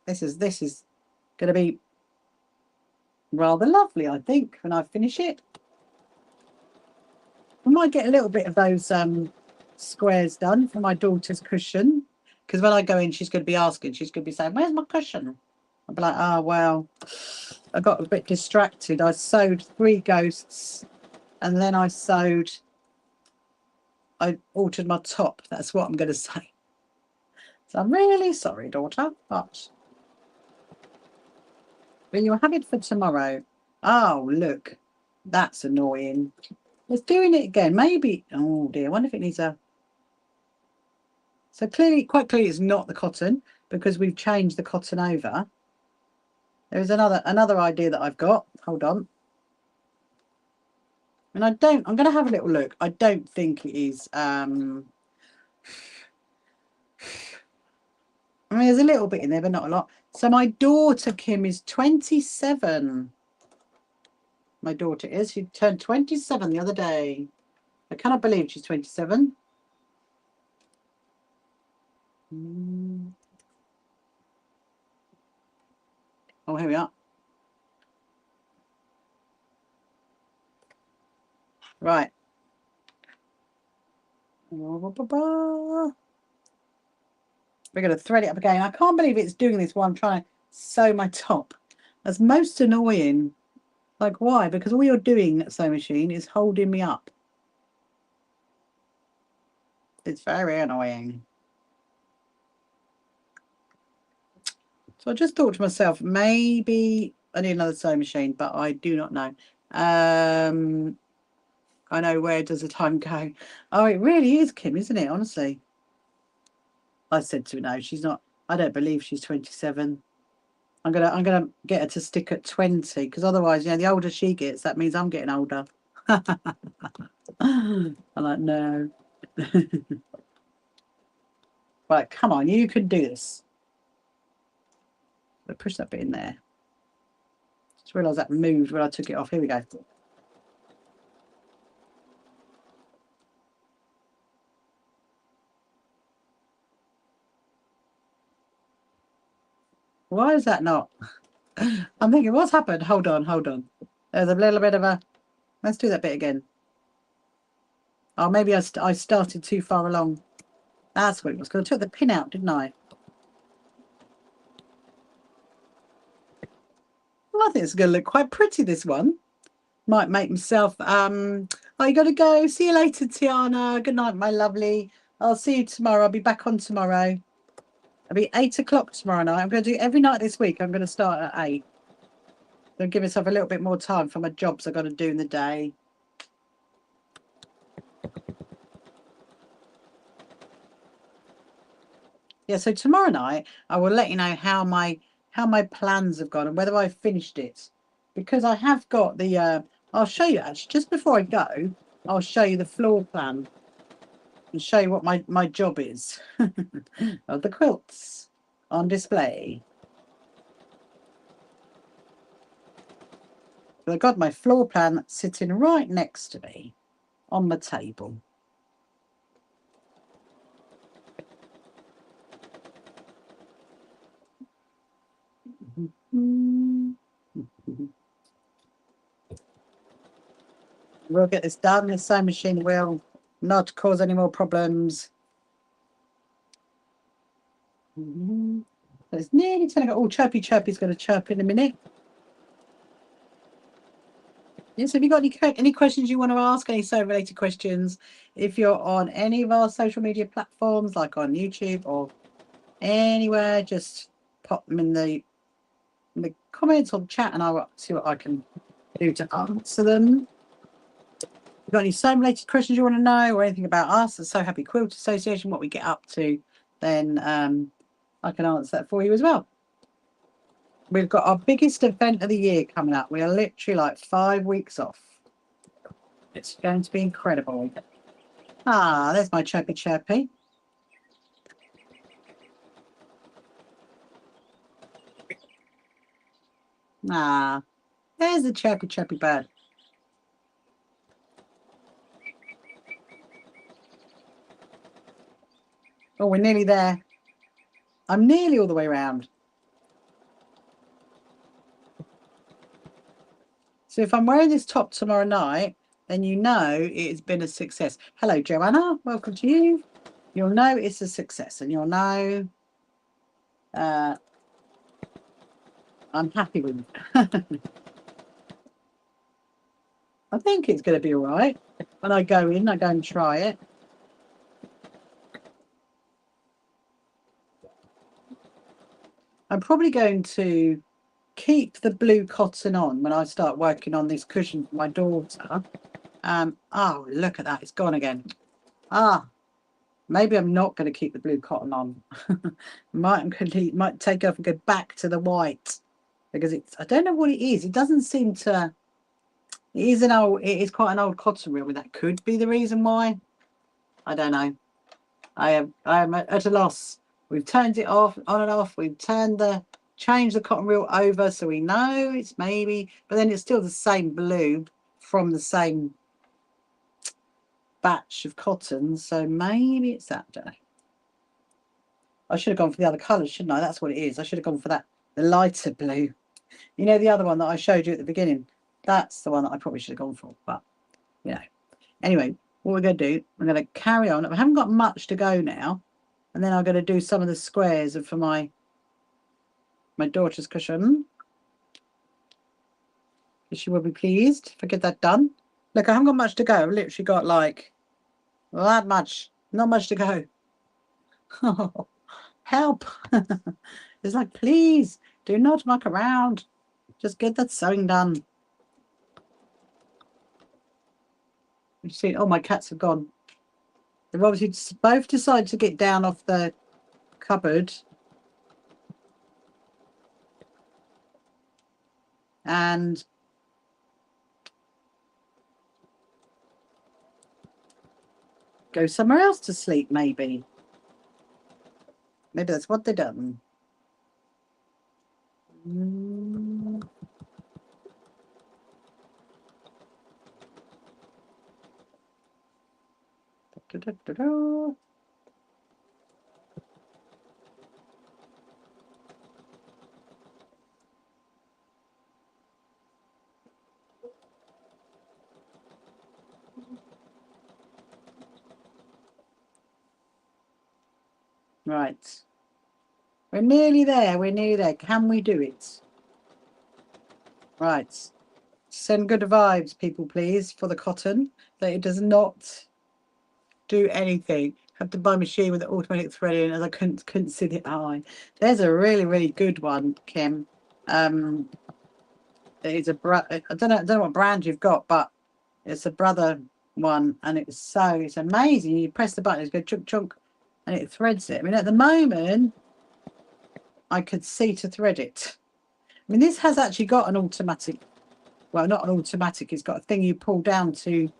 Speaker 1: This is going to be rather lovely, I think, when I finish it. I might get a little bit of those squares done for my daughter's cushion, because when I go in, she's going to be asking. She's going to be saying, "Where's my cushion?" I'll be like, "Oh well, I got a bit distracted. I sewed 3 ghosts, and then I sewed I altered my top. That's what I'm going to say. So I'm really sorry, daughter, but you'll have it for tomorrow. Oh, look. That's annoying. It's doing it again. Maybe. Oh, dear. I wonder if it needs a... So clearly, quite clearly, it's not the cotton because we've changed the cotton over. There's another idea that I've got. Hold on. And I'm going to have a little look. I don't think it is... I mean, there's a little bit in there, but not a lot. So my daughter, Kim, is 27. My daughter is. She turned 27 the other day. I cannot believe she's 27. Oh, here we are. Right. We're going to thread it up again. I can't believe it's doing this while I'm trying to sew my top. That's most annoying. Like, why? Because all you're doing at sewing machine is holding me up. It's very annoying. So I just thought to myself, maybe I need another sewing machine, but I do not know. I know, where does the time go? Oh, it really is, Kim, isn't it? Honestly. I said to her, no, she's not. I don't believe she's 27. I'm gonna get her to stick at 20, because otherwise, the older she gets, that means I'm getting older. I'm like, no. Right, come on, you can do this. I'll push that bit in there. Just realised that moved when I took it off. Here we go. Why is that not? I'm thinking, what's happened? Hold on. There's a little bit of a... Let's do that bit again. Oh, maybe I started too far along. That's what it was, because I took the pin out, didn't I? Well, I think it's going to look quite pretty, this one. Might make myself... Oh, you got to go. See you later, Tiana. Good night, my lovely. I'll see you tomorrow. I'll be back on tomorrow. It'll be 8 o'clock tomorrow night. I'm going to do every night this week. I'm going to start at 8. I'll give myself a little bit more time for my jobs I've got to do in the day. Yeah, so tomorrow night I will let you know how my plans have gone and whether I've finished it. Because I have got the I'll show you actually, just before I go, I'll show you the floor plan and show you what my job is of the quilts on display. I've got my floor plan sitting right next to me on the table. We'll get this done. The sewing machine will not cause any more problems. So it's nearly 10 o'clock. Oh, Chirpy's going to chirp in a minute. Yes, have you got any questions you want to ask, any sewing related questions? If you're on any of our social media platforms, like on YouTube or anywhere, just pop them in the comments or chat and I'll see what I can do to answer them. If you've got any sewing related questions you want to know or anything about us, the So Happy Quilt Association, what we get up to, then I can answer that for you as well. We've got our biggest event of the year coming up. We are literally like 5 weeks off. It's going to be incredible. Ah, there's my Chirpy. Ah, there's the Chirpy bird. Oh, we're nearly there. I'm nearly all the way around. So if I'm wearing this top tomorrow night, then you know it's been a success. Hello, Joanna. Welcome to you. You'll know it's a success and you'll know I'm happy with it. I think it's going to be all right. When I go in, I go and try it. I'm probably going to keep the blue cotton on when I start working on this cushion for my daughter. Oh, look at that. It's gone again. Maybe I'm not going to keep the blue cotton on. might take off and go back to the white because I don't know what it is. It doesn't seem to. It is quite an old cotton reel. That could be the reason why. I don't know. I am at a loss. We've turned it off, on and off. We've changed the cotton reel over so we know it's maybe, but then it's still the same blue from the same batch of cotton. So maybe it's that. I don't know. I should have gone for the other colours, shouldn't I? That's what it is. I should have gone for that, the lighter blue. You know, the other one that I showed you at the beginning. That's the one that I probably should have gone for. But, you know. Anyway, what we're going to do, I'm going to carry on. I haven't got much to go now. And then I'm going to do some of the squares for my daughter's cushion. She will be pleased if I get that done. Look, I haven't got much to go. I've literally got like that much. Not much to go. Oh, help. It's like, please do not muck around. Just get that sewing done. You see, oh, my cats have gone. They've obviously both decided to get down off the cupboard. And go somewhere else to sleep, maybe. Maybe that's what they've done. Right. We're nearly there. We're nearly there. Can we do it? Right. Send good vibes, people, please, for the cotton. That it does not do anything. Have to buy a machine with the automatic threading, as I couldn't see the eye. There's a really, really good one, Kim. It's I don't know what brand you've got, but it's a Brother one, and it's amazing. You press the button, it's go chunk chunk, and it threads it. I mean, at the moment, I could see to thread it. I mean, this has actually got an automatic. Well, not an automatic. It's got a thing you pull down to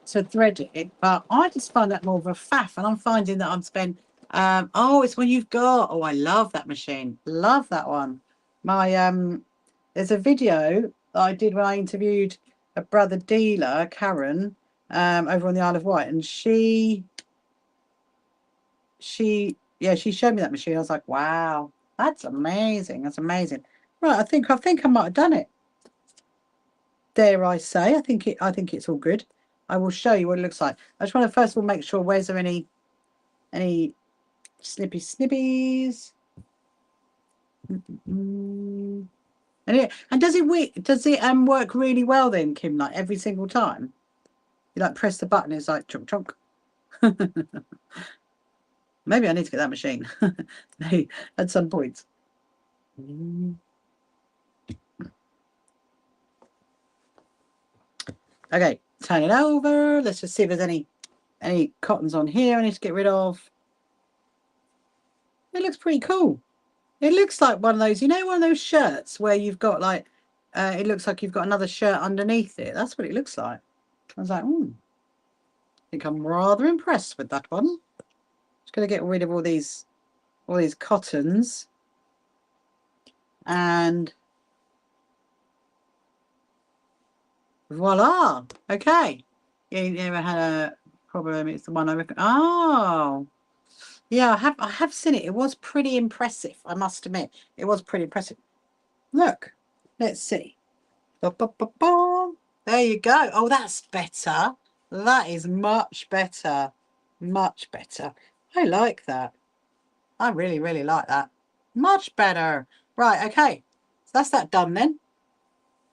Speaker 1: thread it, but I just find that more of a faff, and I'm finding that I'm spent. Oh, it's when you've got. Oh, I love that machine. Love that one. There's a video that I did when I interviewed a brother dealer, Karen, over on the Isle of Wight, and she showed me that machine. I was like, wow, that's amazing. That's amazing. Right, I think I might have done it. Dare I say? I think it's all good. I will show you what it looks like. I just want to first of all make sure where's there any snippies. And does it work really well then, Kim? Like every single time, you like press the button, it's like chunk chunk. Maybe I need to get that machine at some point. Okay, turn it over. Let's just see if there's any cottons on here I need to get rid of. It looks pretty cool. It looks like one of those, you know, one of those shirts where you've got like, it looks like you've got another shirt underneath it. That's what it looks like. I was like, I think I'm rather impressed with that one. Just going to get rid of all these cottons. And voila. Okay. You never had a problem. It's the one I reckon. Oh. Yeah, I have seen it. It was pretty impressive, I must admit. It was pretty impressive. Look, let's see. There you go. Oh, that's better. That is much better. Much better. I like that. I really, really like that. Much better. Right, okay. So that's that done then.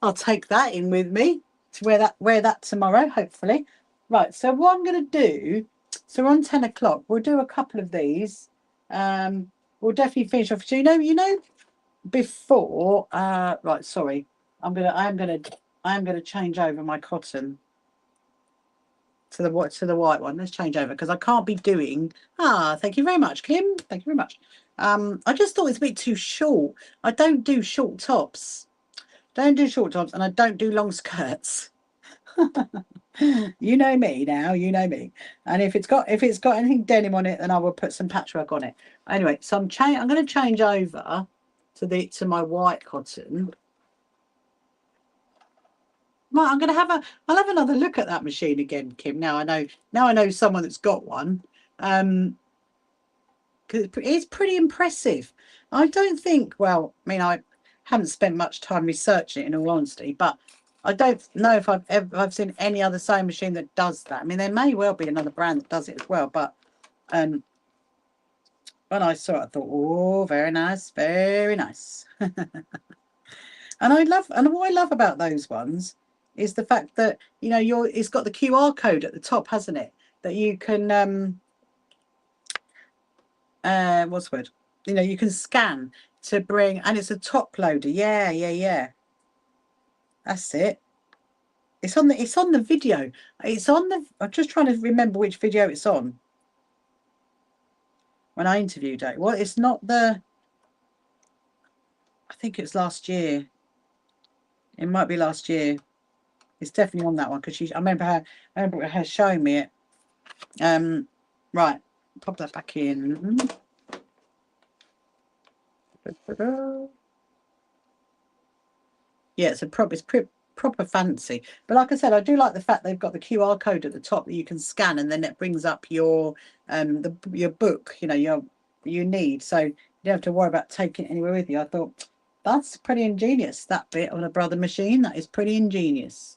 Speaker 1: I'll take that in with me to wear that tomorrow, hopefully. Right, so what I'm going to do, so we're on 10 o'clock. We'll do a couple of these. we'll definitely finish off. So you know, before right, sorry, I am gonna change over my cotton to the white one. Let's change over because I can't be doing. Thank you very much, Kim. Thank you very much. I just thought it's a bit too short. I don't do short tops. Don't do short tops, and I don't do long skirts. You know me now. You know me. And if it's got anything denim on it, then I will put some patchwork on it. Anyway, so I'm going to change over to my white cotton. Well, I'll have another look at that machine again, Kim. Now I know someone that's got one. Because it's pretty impressive. I don't think. Well, I mean, I haven't spent much time researching it, in all honesty, but I don't know if I've seen any other sewing machine that does that. I mean, there may well be another brand that does it as well, but when I saw it, I thought, oh, very nice, very nice. And what I love about those ones is the fact that, you know, it's got the QR code at the top, hasn't it? That you can what's the word? You know, you can scan to bring, and it's a top loader. Yeah. That's it. It's on the video. I'm just trying to remember which video it's on. When I interviewed it. Well, it's not the, I think it's last year. It might be last year. It's definitely on that one because I remember her showing me it. Right, pop that back in. Yeah, it's proper fancy. But like I said, I do like the fact they've got the QR code at the top that you can scan, and then it brings up your your book, you know, you need. So you don't have to worry about taking it anywhere with you. I thought that's pretty ingenious, that bit on a brother machine. That is pretty ingenious.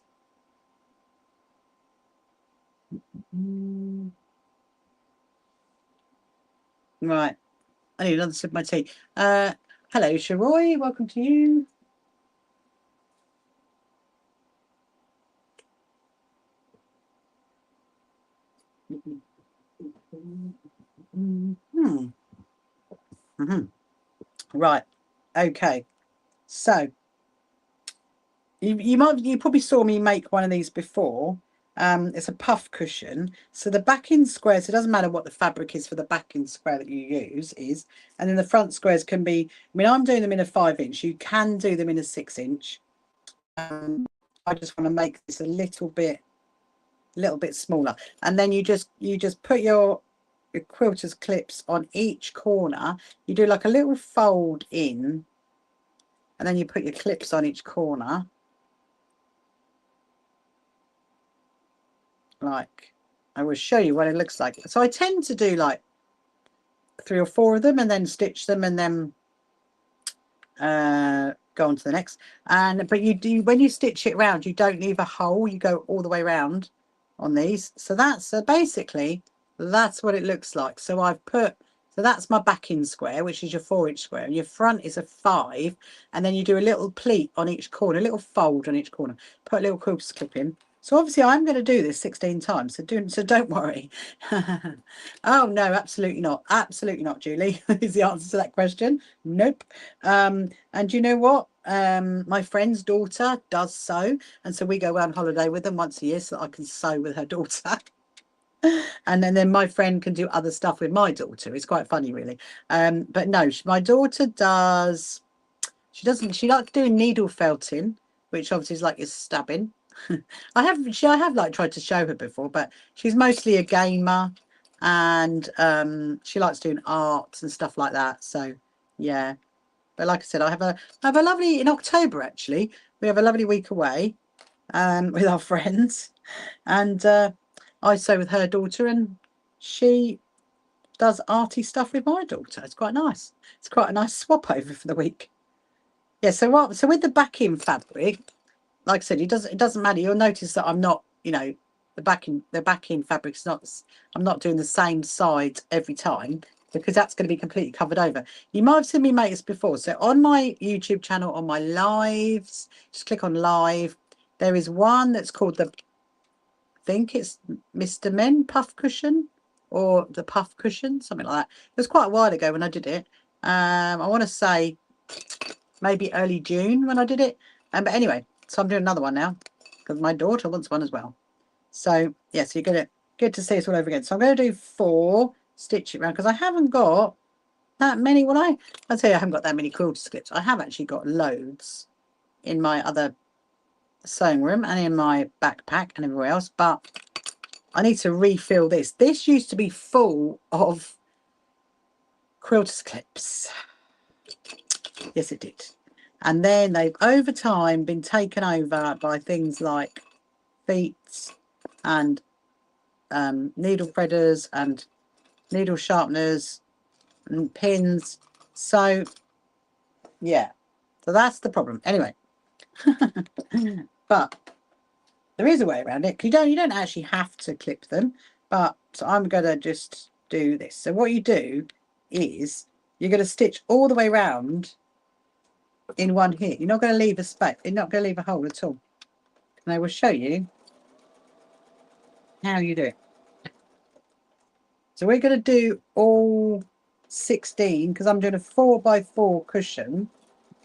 Speaker 1: Right. I need another sip of my tea. Hello, Sharoy. Welcome to you. Right. Okay. So you probably saw me make one of these before. It's a puff cushion. So the backing squares, it doesn't matter what the fabric is for the backing square that you use and then the front squares can be, I mean, I'm doing them in a 5-inch. You can do them in a 6-inch. I just want to make this a little bit smaller. And then you just put your quilters clips on each corner. You do like a little fold in, and then you put your clips on each corner. Like, I will show you what it looks like. So I tend to do like 3 or 4 of them and then stitch them and then go on to the next. But you do, when you stitch it round, you don't leave a hole. You go all the way around on these. So that's basically that's what it looks like. So that's my backing square, which is your 4-inch square, and your front is a 5, and then you do a little pleat on each corner, a little fold on each corner, put a little quilter's clip in. So obviously I'm going to do this 16 times, so don't worry. Oh no, absolutely not, Julie. Is the answer to that question. Nope. And you know what, my friend's daughter does sew, and so we go on holiday with them once a year so that I can sew with her daughter. And then my friend can do other stuff with my daughter. It's quite funny, really. But no, my daughter does. She likes doing needle felting, which obviously is like you're stabbing. I have like tried to show her before, but she's mostly a gamer, and she likes doing arts and stuff like that. So yeah. But like I said, I have a lovely, in October actually. We have a lovely week away with our friends, and I sew with her daughter, and she does arty stuff with my daughter. It's quite nice. It's quite a nice swap over for the week. Yeah. So with the backing fabric, like I said, it doesn't matter. You'll notice that I'm not, you know, the backing fabric's not. I'm not doing the same side every time because that's going to be completely covered over. You might have seen me make this before. So on my YouTube channel, on my lives, just click on live. There is one that's called I think it's Mr. Men puff cushion or the puff cushion, something like that. It was quite a while ago when I did it. I want to say maybe early June when I did it. But anyway, so I'm doing another one now because my daughter wants one as well. So yeah, so you're good to see us all over again. So I'm going to do 4, stitch it around because I haven't got that many. Well, I'll tell you, I haven't got that many quilter clips. I have actually got loads in my other sewing room and in my backpack and everywhere else, but I need to refill this. This used to be full of quilter clips. Yes, it did. And then they've over time been taken over by things like feet and needle threaders and needle sharpeners and pins. So yeah, so that's the problem. Anyway, but there is a way around it. You don't actually have to clip them, but so I'm gonna just do this. So what you do is you're gonna stitch all the way around in one hit. You're not going to leave a space. You're not going to leave a hole at all. And I will show you how you do it. So we're going to do all 16 because I'm doing a 4x4 cushion,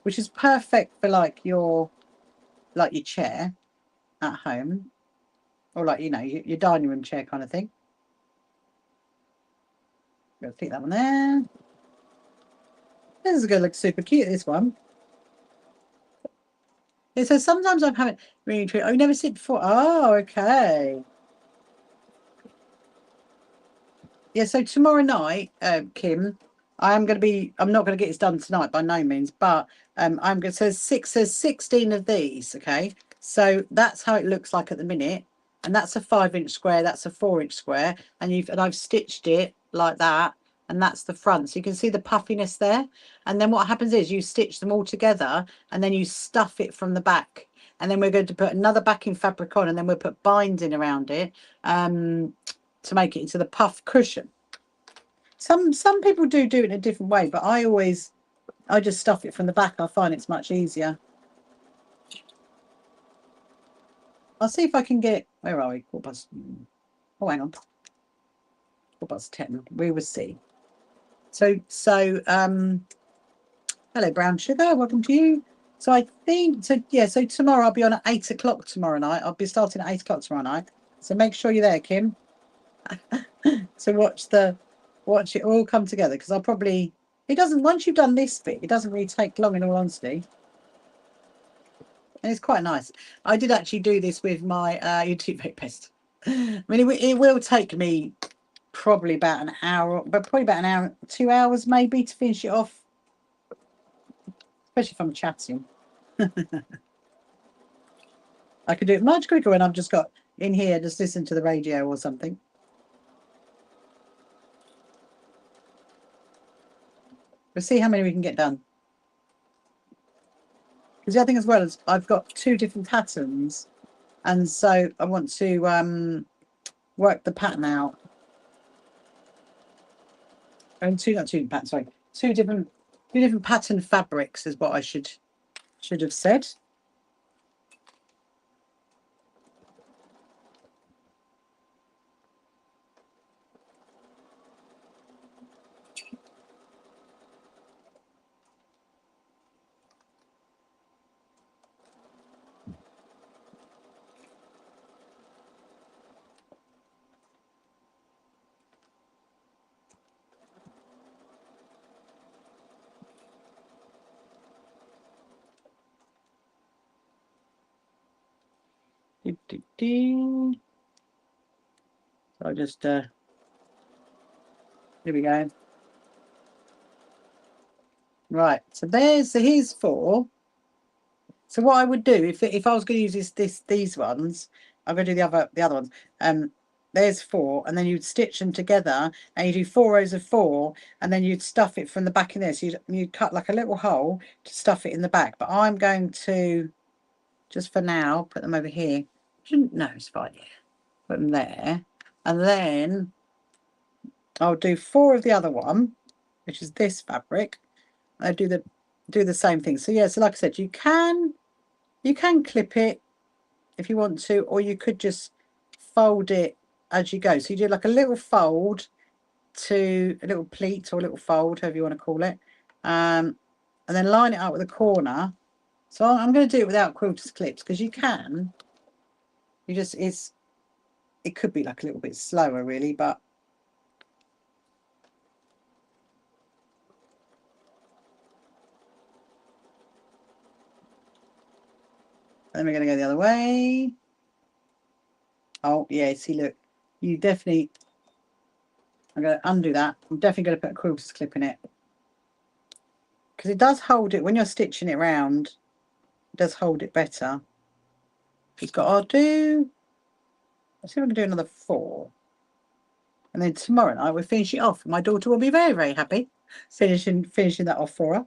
Speaker 1: which is perfect for like your chair at home, or like, you know, your dining room chair kind of thing. Go stick that one there. This is going to look super cute, this one. It says sometimes I'm having really true. Oh, you never seen it before. Oh, okay. Yeah, so tomorrow night, Kim, I'm not going to get this done tonight by no means, but I'm going to, says 16 of these, okay? So that's how it looks like at the minute. And that's a 5-inch square, that's a 4-inch square, and I've stitched it like that, and that's the front. So you can see the puffiness there. And then what happens is you stitch them all together, and then you stuff it from the back. And then we're going to put another backing fabric on, and then we'll put binding around it. To make it into the puff cushion. Some people do it in a different way, but I just stuff it from the back. I find it's much easier. I'll see if I can get, where are we? Oh, hang on. 10. We will see. So hello, Brown Sugar. Welcome to you. So I think, so yeah, so tomorrow I'll be on at 8 o'clock tomorrow night. I'll be starting at 8 o'clock tomorrow night. So make sure you're there, Kim. To watch it all come together, because I'll probably, it doesn't, once you've done this bit, it doesn't really take long, in all honesty, and it's quite nice. I did actually do this with my YouTube Make Best. I mean, it will take me probably about an hour, but probably about an hour, 2 hours maybe to finish it off, especially if I'm chatting. I could do it much quicker when I've just got in here, just listen to the radio or something. We'll see how many we can get done. Because the other thing as well is I've got 2 different patterns, and so I want to work the pattern out. And two different patterns, sorry. Two different pattern fabrics is what I should have said. So I'll just here we go. Right, so here's 4. So what I would do if I was going to use these ones, I'm going to do the other ones. There's 4, and then you'd stitch them together, and you do 4 rows of 4, and then you'd stuff it from the back in there. So you'd cut like a little hole to stuff it in the back. But I'm going to, just for now, put them over here. No, it's fine. Yeah, put them there, and then I'll do 4 of the other one, which is this fabric. I do the same thing. So yeah, so like I said, you can clip it if you want to, or you could just fold it as you go. So you do like a little fold to a little pleat, or a little fold, however you want to call it, and then line it up with a corner. So I'm going to do it without quilters clips, because you can. You just, it could be like a little bit slower really, but then we're going to go the other way. Oh yeah, see, look, you definitely, I'm going to undo that. I'm definitely going to put a quilters clip in it, because it does hold it when you're stitching it round. It does hold it better. It's got, I'll do, let's see if I can do another 4. And then tomorrow night we'll finish it off. My daughter will be very, very happy finishing that off for her.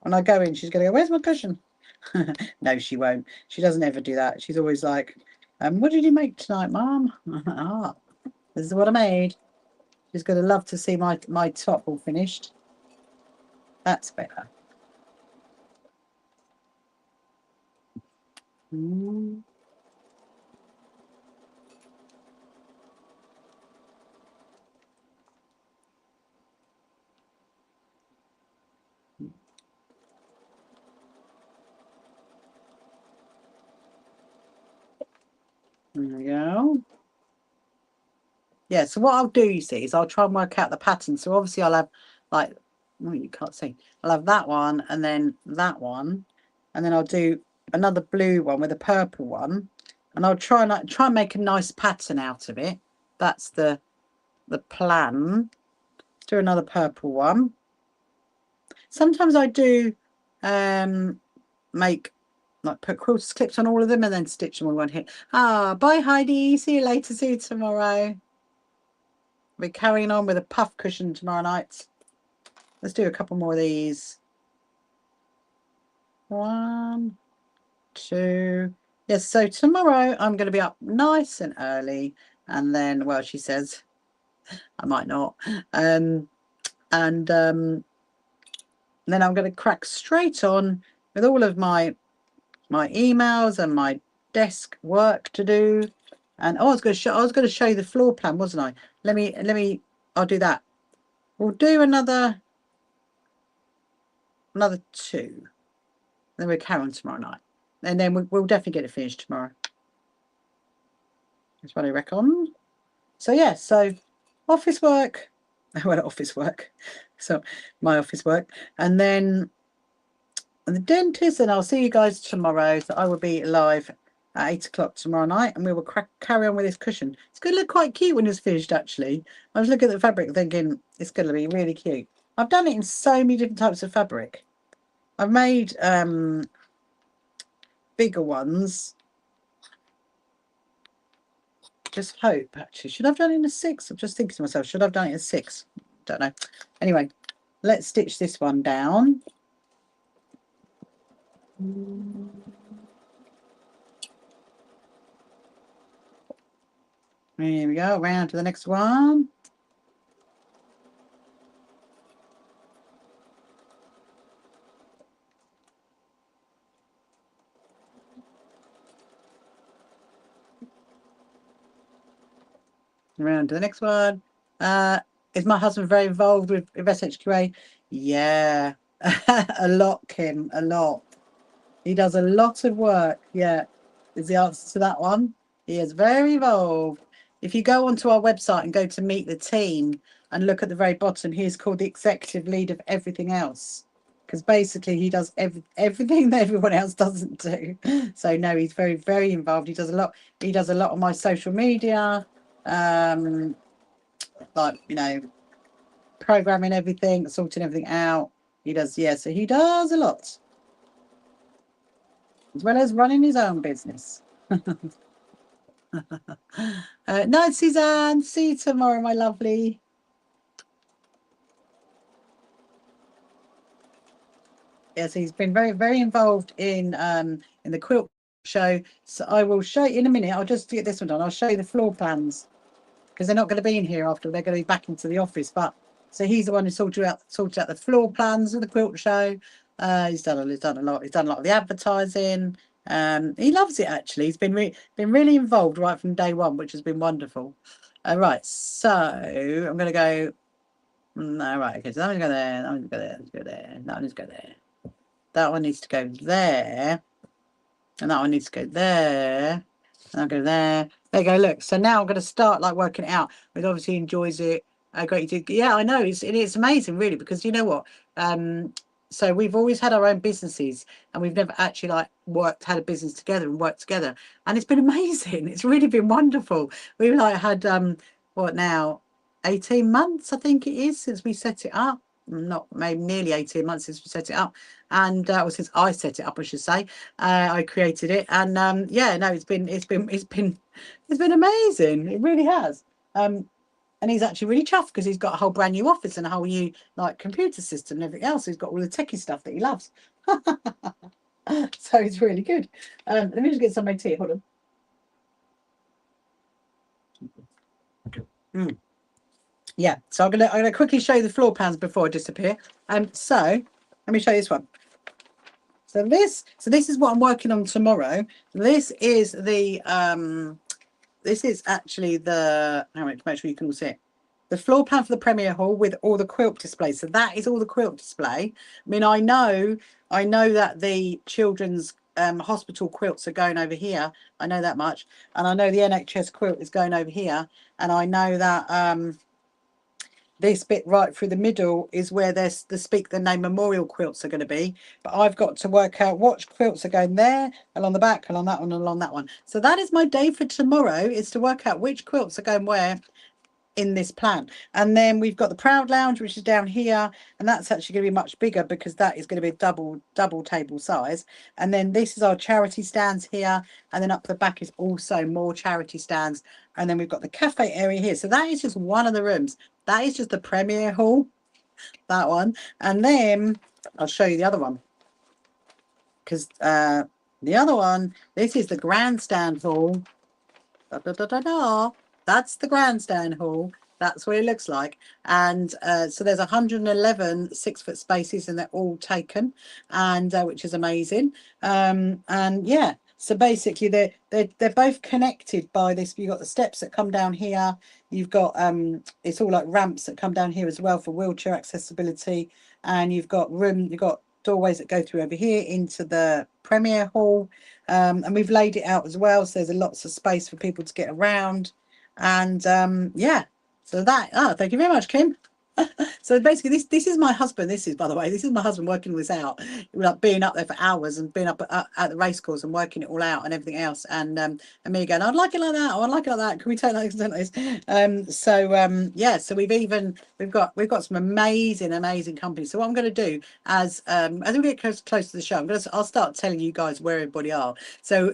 Speaker 1: When I go in, she's going to go, where's my cushion? No, she won't. She doesn't ever do that. She's always like, what did you make tonight, Mum? Ah, this is what I made. She's going to love to see my top all finished. That's better. Mm. There we go. Yeah, so what I'll do, you see, is I'll try and work out the pattern. So obviously I'll have, like, well, you can't see. I'll have that one and then that one. And then I'll do another blue one with a purple one. And I'll try and make a nice pattern out of it. That's the plan. Do another purple one. Sometimes I do make, like, put quilters clips on all of them and then stitch them all one hit. Ah, bye Heidi. See you later. See you tomorrow. We're carrying on with a puff cushion tomorrow night. Let's do a couple more of these. 1, 2. Yes, so tomorrow I'm going to be up nice and early. And then, well, she says, I might not. And then I'm going to crack straight on with all of my emails and my desk work to do. And I was going to show you the floor plan, wasn't I? Let me I'll do that. We'll do another 2. Then we'll carry on tomorrow night. And then we'll definitely get it finished tomorrow. That's what I reckon. So yeah, so office work. Well, office work. So my office work. And then the dentist, and I'll see you guys tomorrow. So I will be live at 8 o'clock tomorrow night, and we will carry on with this cushion. It's going to look quite cute when it's finished, actually. I was looking at the fabric thinking it's going to be really cute. I've done it in so many different types of fabric. I've made bigger ones. Just hope, actually. Should I have done it in a 6? I'm just thinking to myself, should I have done it in a 6? Don't know. Anyway, let's stitch this one down. Here we go, round to the next one. Around to the next one. Is my husband very involved with SHQA? Yeah, a lot, Kim, a lot. He does a lot of work. Yeah, is the answer to that one. He is very involved. If you go onto our website and go to meet the team and look at the very bottom, he's called the executive lead of everything else, because basically he does everything that everyone else doesn't do. So no, he's very, very involved. He does a lot. He does a lot on my social media, like, you know, programming everything, sorting everything out. He does, yeah, so he does a lot, as well as running his own business. Night, Suzanne. See you tomorrow, my lovely. Yes, he's been very, very involved in the quilt show. So I will show you in a minute. I'll just get this one done. I'll show you the floor plans, because they're not going to be in here after. They're going to be back into the office. But so he's the one who sorted out the floor plans of the quilt show. He's done a lot. He's done a lot of the advertising. He loves it, actually. He's been really involved right from day one, which has been wonderful. Right, so I'm going to go No, right, okay, so that one go there, that one go there, let's go there, that one needs to go there. That one needs to go there. And that one needs to go there. And I'll go there. There you go, look. So now I'm going to start like working it out. But obviously he enjoys it. Great. Yeah, I know. It's amazing, really, because you know what? So we've always had our own businesses and we've never actually like had a business together and worked together. And it's been amazing. It's really been wonderful. We've like had, what now, 18 months, I think it is, since we set it up. Not maybe nearly 18 months since we set it up. And well, since I set it up, I should say. I created it, and yeah, no, it's been amazing. It really has. And he's actually really chuffed because he's got a whole brand new office and a whole new like computer system and everything else. He's got all the techie stuff that he loves. So it's really good. Let me just get some of my tea. Hold on. Yeah, so I'm gonna quickly show you the floor plans before I disappear. So let me show you this one. So this is what I'm working on tomorrow. This is the this is actually the, hang on, to make sure you can all see it. The floor plan for the Premier Hall with all the quilt displays. So that is all the quilt display. I mean, I know that the children's hospital quilts are going over here. I know that much. And I know the NHS quilt is going over here. And I know that this bit right through the middle is where there's the Speak the Name memorial quilts are going to be. But I've got to work out what quilts are going there, along the back, along that one, along that one. So that is my day for tomorrow, is to work out which quilts are going where in this plan. And then we've got the Proud Lounge, which is down here, and that's actually going to be much bigger because that is going to be double table size. And then this is our charity stands here, and then up the back is also more charity stands. And then we've got the cafe area here. So that is just one of the rooms. That is just the Premier Hall, that one. And then I'll show you the other one, because the other one, this is the grandstand hall. Da, da, da, da, da. That's the grandstand hall. That's what it looks like. And so there's 111 6-foot spaces, and they're all taken, and which is amazing. And yeah, so basically they're both connected by this. You've got the steps that come down here. You've got it's all like ramps that come down here as well for wheelchair accessibility. And you've got doorways that go through over here into the Premier Hall. And we've laid it out as well, so there's lots of space for people to get around. And yeah, so that, thank you very much, Kim. So basically this is my husband. This is, by the way, this is my husband working this out, like being up there for hours and being up at the race course and working it all out and everything else. And me going, I'd like it like that, I'd like it like that, can we take like this? So yeah, so we've got some amazing companies. So what I'm going to do as we get close to the show, I'll start telling you guys where everybody are. So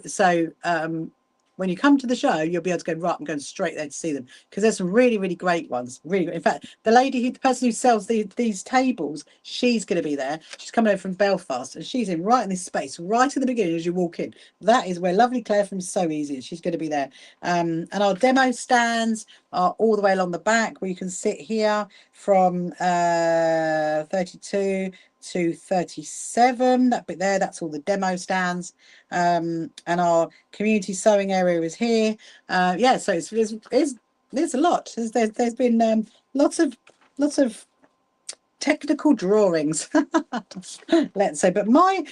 Speaker 1: when you come to the show, you'll be able to go, right, I'm going straight there to see them, because there's some really great ones. Really good. In fact, the person who sells these tables, she's going to be there. She's coming over from Belfast, and she's right in this space, right at the beginning as you walk in. That is where lovely Claire from So Easy is. She's going to be there. And our demo stands are all the way along the back, where you can sit here from 32 to 37. That bit there, that's all the demo stands. And our community sewing area is here. Yeah, so there's a lot. There's been lots of technical drawings, let's say. But my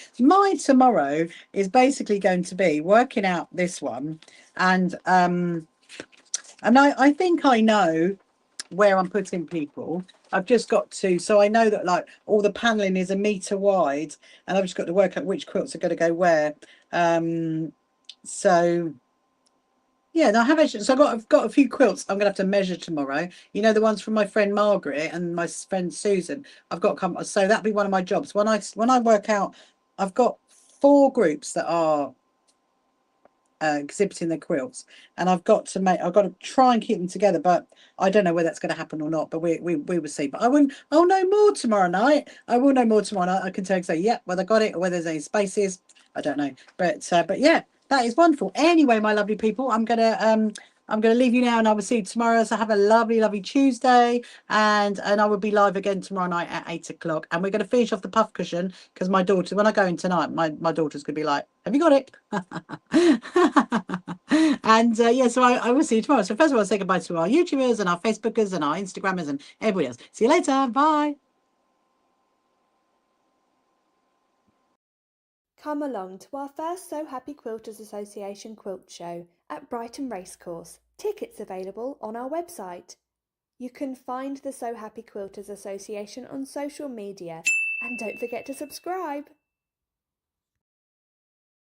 Speaker 1: tomorrow is basically going to be working out this one, and I think I know where I'm putting people. I've just got to, so I know that like all the paneling is 1 meter wide, and I've just got to work out which quilts are going to go where. So yeah, no, I have actually, so I've got a few quilts I'm gonna have to measure tomorrow. You know, the ones from my friend Margaret and my friend Susan. I've got to come, so that'll be one of my jobs. When I work out, I've got 4 groups that are exhibiting their quilts, and I've got to try and keep them together, but I don't know whether that's going to happen or not, but we will see. But I'll know more tomorrow night. I will know more tomorrow night. I can tell you, say, yeah, whether I got it or whether there's any spaces, I don't know. But yeah, that is wonderful. Anyway, my lovely people, I'm gonna I'm going to leave you now, and I will see you tomorrow. So have a lovely, lovely Tuesday, and I will be live again tomorrow night at 8 o'clock. And we're going to finish off the puff cushion because my daughter, when I go in tonight, my daughter's going to be like, "Have you got it?" And yeah, so I will see you tomorrow. So first of all, I'll say goodbye to our YouTubers and our Facebookers and our Instagrammers and everybody else. See you later. Bye.
Speaker 2: Come along to our first So Happy Quilters Association quilt show at Brighton Racecourse. Tickets available on our website. You can find the So Happy Quilters Association on social media, and don't forget to subscribe.